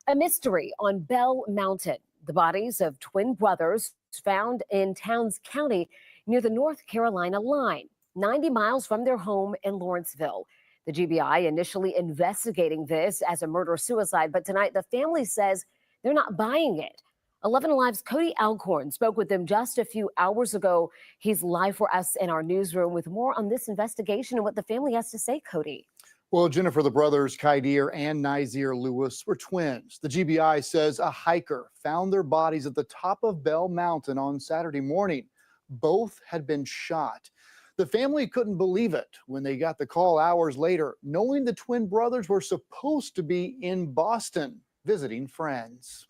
A mystery on Bell Mountain. The bodies of twin brothers found in Towns County near the North Carolina line, 90 miles from their home in Lawrenceville. The GBI initially investigating this as a murder-suicide, but tonight the family says they're not buying it. 11 Alive's Cody Alcorn spoke with them just a few hours ago. He's live for us in our newsroom with more on this investigation and what the family has to say, Cody. Well, Jennifer, the brothers Kydir and Nazir Lewis were twins. The GBI says a hiker found their bodies at the top of Bell Mountain on Saturday morning. Both had been shot. The family couldn't believe it when they got the call hours later, knowing the twin brothers were supposed to be in Boston visiting friends.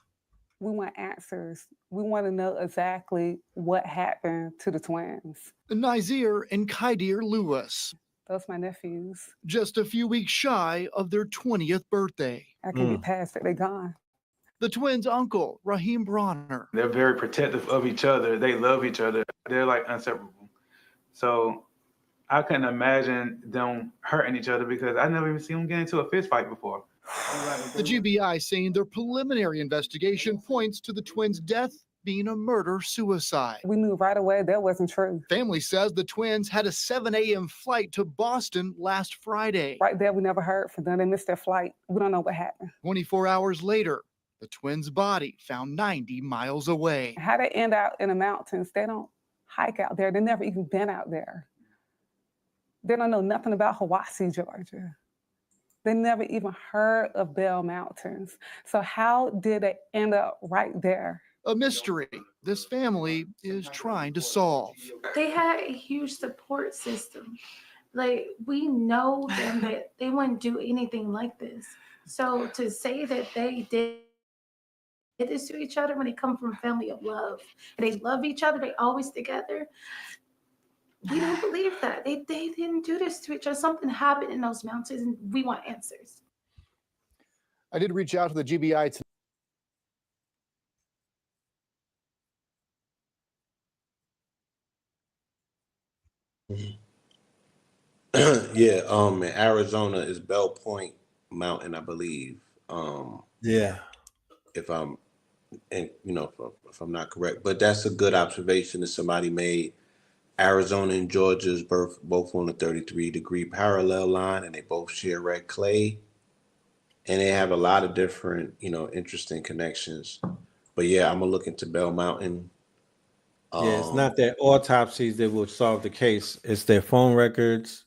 We want answers. We want to know exactly what happened to the twins. Nazir and Kydir Lewis. Those my nephews. Just a few weeks shy of their 20th birthday. I can get past it. They're gone. The twins' uncle, Raheem Bronner. They're very protective of each other. They love each other. They're like inseparable. So I couldn't imagine them hurting each other because I never even seen them get into a fist fight before. The GBI saying their preliminary investigation points to the twins' death being a murder-suicide. We knew right away that wasn't true. Family says the twins had a 7 a.m. flight to Boston last Friday. Right there, we never heard from them. They missed their flight. We don't know what happened. 24 hours later, the twins' body found 90 miles away. How they end out in the mountains, they don't hike out there. They've never even been out there. They don't know nothing about Hiwassee, Georgia. They never even heard of Bell Mountains. So how did they end up right there? A mystery this family is trying to solve. They had a huge support system. Like, we know them that they wouldn't do anything like this. So to say that they did this to each other when they come from a family of love, and they love each other, they always together, we don't believe that. They didn't do this to each other. Something happened in those mountains, and we want answers. I did reach out to the GBI today. Yeah, in Arizona is Bell Point Mountain, I believe. Yeah. If I'm not correct, but that's a good observation that somebody made. Arizona and Georgia's both on the 33-degree parallel line, and they both share red clay, and they have a lot of different, interesting connections. But yeah, I'm gonna look into Bell Mountain. Yeah, it's not their autopsies that will solve the case. It's their phone records,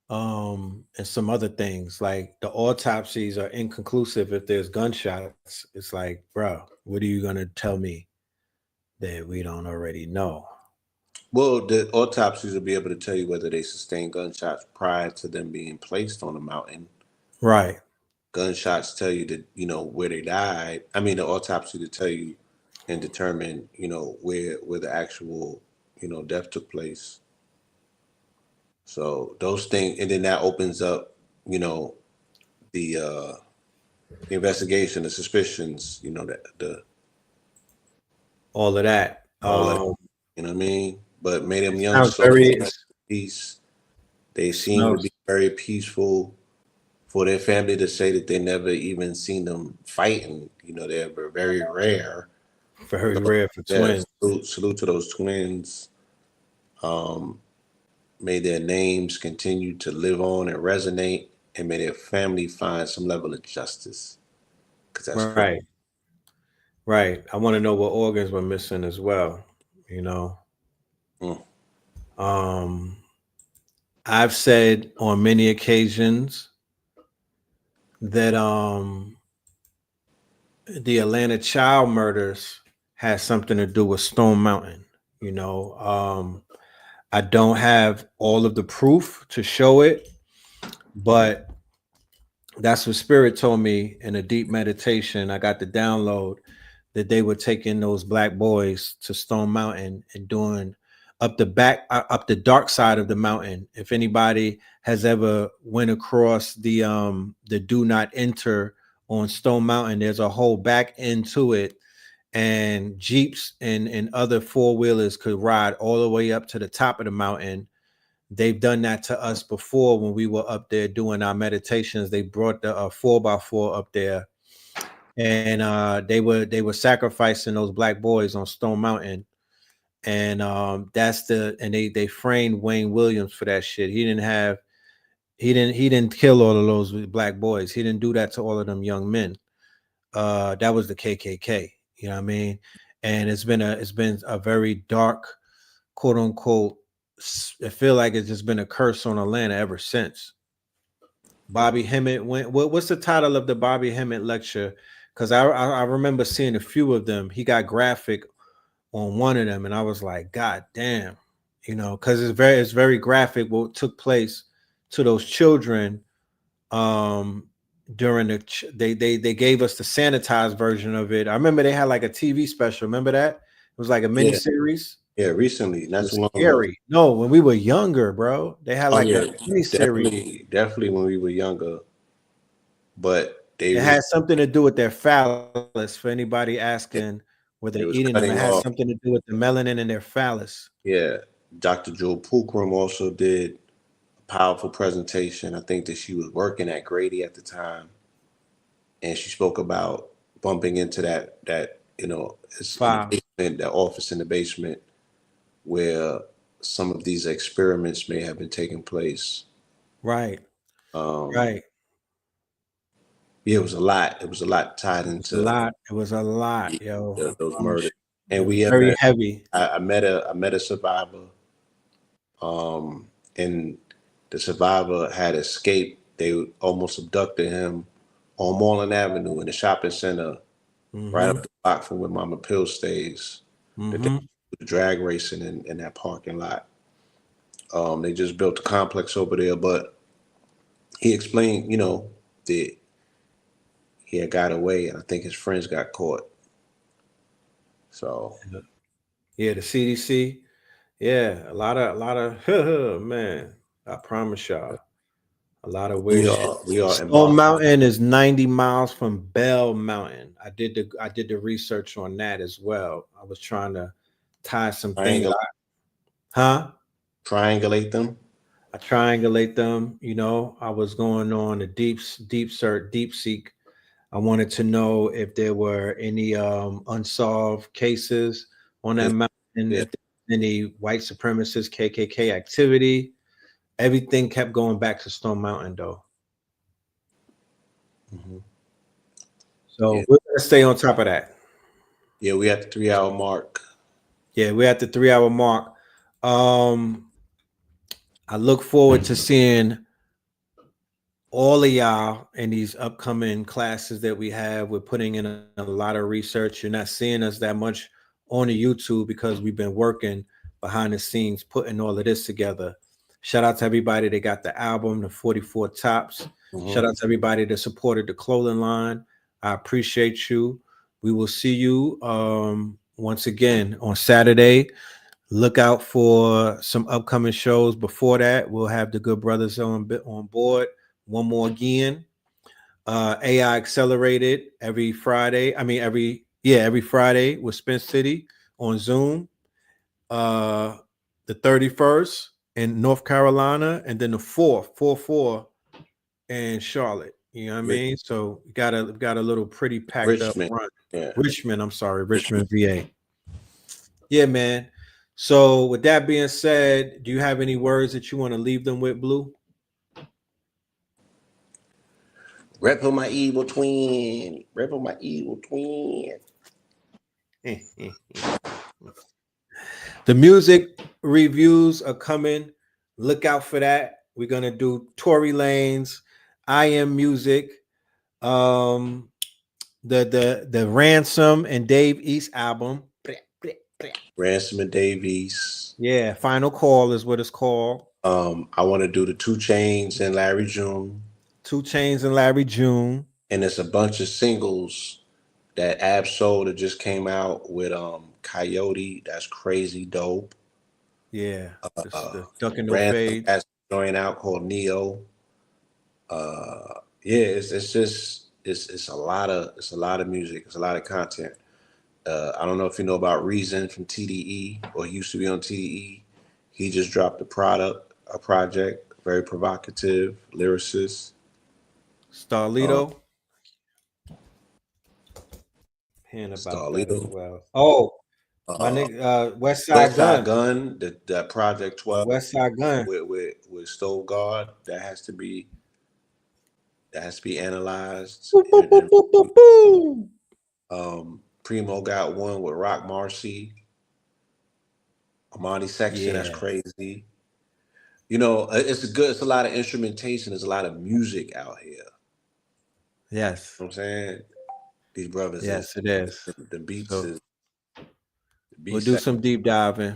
and some other things. Like the autopsies are inconclusive if there's gunshots. It's like, bro, what are you gonna tell me that we don't already know? Well, the autopsies will be able to tell you whether they sustained gunshots prior to them being placed on the mountain. Right. gunshots tell you that, you know, where they died. I mean, the autopsy to tell you and determine, you know, where the actual, you know, death took place. So those things, and then that opens up, you know, the investigation, the suspicions, you know, the all of that. All of that, you know what I mean? But made them young sounds souls very peace. They seem to be very peaceful. For their family to say that they never even seen them fighting, you know, they're very rare. Very rare for twins. Salute to those twins. May their names continue to live on and resonate, and may their family find some level of justice. Because that's right. Right. I want to know what organs were missing as well, you know. I've said on many occasions that the Atlanta child murders has something to do with Stone Mountain. You know, I don't have all of the proof to show it, but that's what Spirit told me in a deep meditation. I got the download that they were taking those black boys to Stone Mountain and doing up the dark side of the mountain. If anybody has ever went across the do not enter on Stone Mountain, there's a whole back end to it, and Jeeps and other four-wheelers could ride all the way up to the top of the mountain. They've done that to us before when we were up there doing our meditations. They brought the 4x4 up there, and they were sacrificing those black boys on Stone Mountain. And they framed Wayne Williams for that shit. He didn't kill all of those black boys. He didn't do that to all of them young men. That was the KKK. You know what I mean? And it's been a very dark, quote unquote, I feel like it's just been a curse on Atlanta ever since. Bobby Hemmett went. What's the title of the Bobby Hemmett lecture? Because I remember seeing a few of them. He got graphic on one of them, and I was like, God damn, you know, because it's very graphic what took place to those children. During they gave us the sanitized version of it. I remember they had like a TV special. Remember that? It was like a mini series. Yeah, recently. Not so long scary. ago. No, when we were younger, bro, they had like a mini series. Definitely when we were younger. But it had something to do with their phallus. For anybody asking were they eating them, it had something to do with the melanin in their phallus. Yeah, Dr. Jewel Pookrum also did a powerful presentation. I think that she was working at Grady at the time, and she spoke about bumping into that you know, it's the office in the basement where some of these experiments may have been taking place. Right. Right. Yeah, it was a lot. It was a lot tied into It was a lot, yo. Those murders. And we very heavy. I met a survivor. And the survivor had escaped. They almost abducted him on Moreland Avenue in the shopping center, right up the block from where Mama Pill stays. The drag racing in that parking lot. They just built a complex over there, but he explained, you know, that he had got away, and I think his friends got caught. So, yeah, the CDC, yeah, a lot of man. I promise y'all, a lot of weird shit. Stone Mountain is 90 miles from Bell Mountain. I did the research on that as well. I was trying to tie some things. Triangulate them. I triangulate them. You know, I was going on a deep seek. I wanted to know if there were any unsolved cases on that mountain, if there was any white supremacist KKK activity. Everything kept going back to Stone Mountain, though. So we're gonna stay on top of that. Yeah, we at the 3-hour mark. Yeah, we're at the 3-hour mark. I look forward to seeing all of y'all in these upcoming classes that we have. We're putting in a lot of research. You're not seeing us that much on the YouTube because we've been working behind the scenes, putting all of this together. Shout out to everybody that got the album, the 44 Tops. Shout out to everybody that supported the clothing line. I appreciate you. We will see you once again on Saturday. Look out for some upcoming shows. Before that, we'll have the good brothers on board. One more again. AI Accelerated every Friday. Every Friday with Spence City on Zoom. The 31st in North Carolina, and then the 4/4 in Charlotte. You know what I mean? So we got a little pretty packed up run. Yeah. Richmond, VA. Yeah, man. So with that being said, do you have any words that you want to leave them with, Blue? Rep on my evil twin. Rep on my evil twin. The music reviews are coming. Look out for that. We're gonna do Tory Lanez, I Am Music, the Ransom and Dave East album. Ransom and Dave East. Yeah, Final Call is what it's called. I want to do the 2 Chainz and Larry June. 2 Chainz and Larry June. And it's a bunch of singles that Ab-Soul that just came out with Coyote. That's crazy dope. Yeah. The Ducking No Fade. That's going out called Neo. It's a lot of music. It's a lot of content. I don't know if you know about Reason from TDE, or he used to be on TDE. He just dropped a project, very provocative, lyricist. Starlito. Starlito. As well. Oh, my nigga, West Side Gun. The Project 12. West Side Gun with Stove God. That has to be analyzed. Primo got one with Rock Marcy. Amani Section, that's crazy. You know, it's a lot of instrumentation. There's a lot of music out here. Yes. You know what I'm saying? These brothers. Yes, it is. The beats So, is. We'll do some deep diving,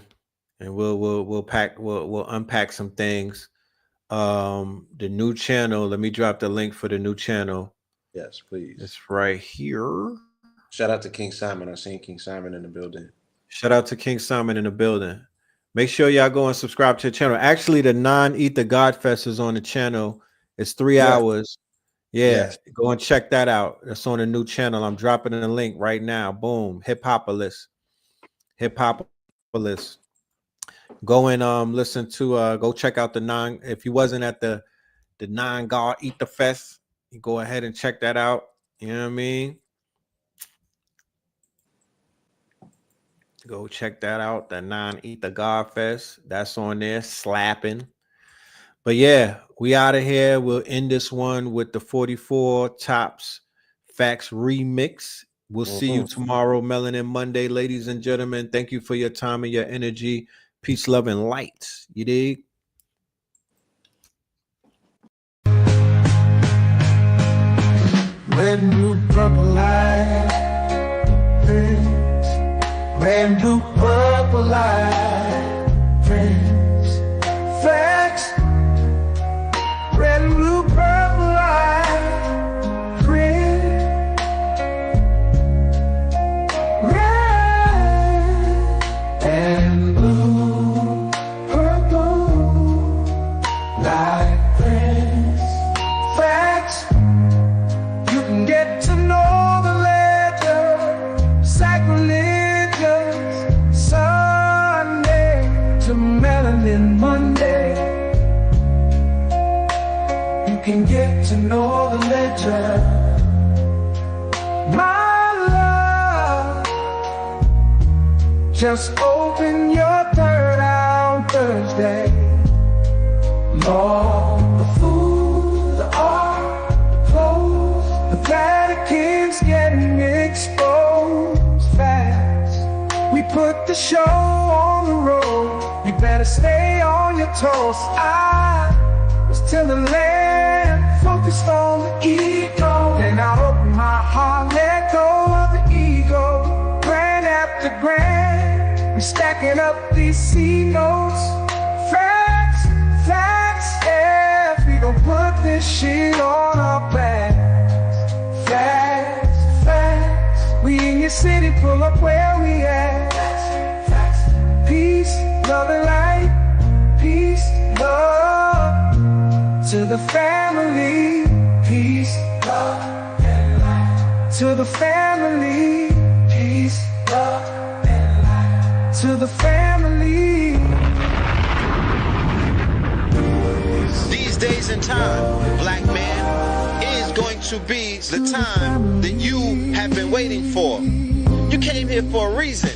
and we'll unpack some things. The new channel. Let me drop the link for the new channel. Yes, please. It's right here. Shout out to King Simon. I seen King Simon in the building. Shout out to King Simon in the building. Make sure y'all go and subscribe to the channel. Actually, the Non-Eat the God Fest is on the channel. It's 3 hours. Yeah, go and check that out. It's on a new channel. I'm dropping in the link right now. Boom. Hip-Hopolis. Go and listen to go check out the if you wasn't at the Non-God Eat the Fest, you go ahead and check that out. You know what I mean? Go check that out. The Non-Eat the God Fest. That's on there, slapping. But yeah, we out of here. We'll end this one with the 44 Tops Facts remix. We'll see you tomorrow, Melanin Monday, ladies and gentlemen. Thank you for your time and your energy. Peace, love, and light. You dig? Red, blue, purple light. Red, blue, purple light. Friends, facts. Red, blue, purple light. Friends. Red and blue, purple light. Friends, facts. You can get to know the ledger. Sacrilegious Sunday to Melanin Monday. You can get to know the ledger. My love, just open your third eye on Thursday. Lord, the food, the art, the clothes, the Vatican's getting exposed fast. We put the show on the road. You better stay on your toes. I was till the land focused on the ego. Then I opened my heart, let go of the ego. Grand after grand, we stacking up these C notes. Facts, facts, yeah, we gon' put got this shit on our back. Facts, facts. We in your city, pull up where we at. Peace, love and light. Peace, love. To the family. Peace, love and light. To the family. Peace, love and light. To the family. These days and time, black man, is going to be the time that you have been waiting for. You came here for a reason.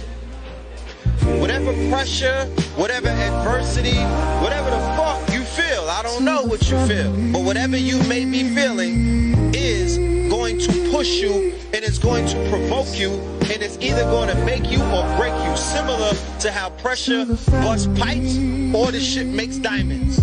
Whatever pressure, whatever adversity, whatever the fuck you feel, I don't know what you feel, but whatever you may be feeling is going to push you, and it's going to provoke you, and it's either going to make you or break you, similar to how pressure busts pipes or the shit makes diamonds.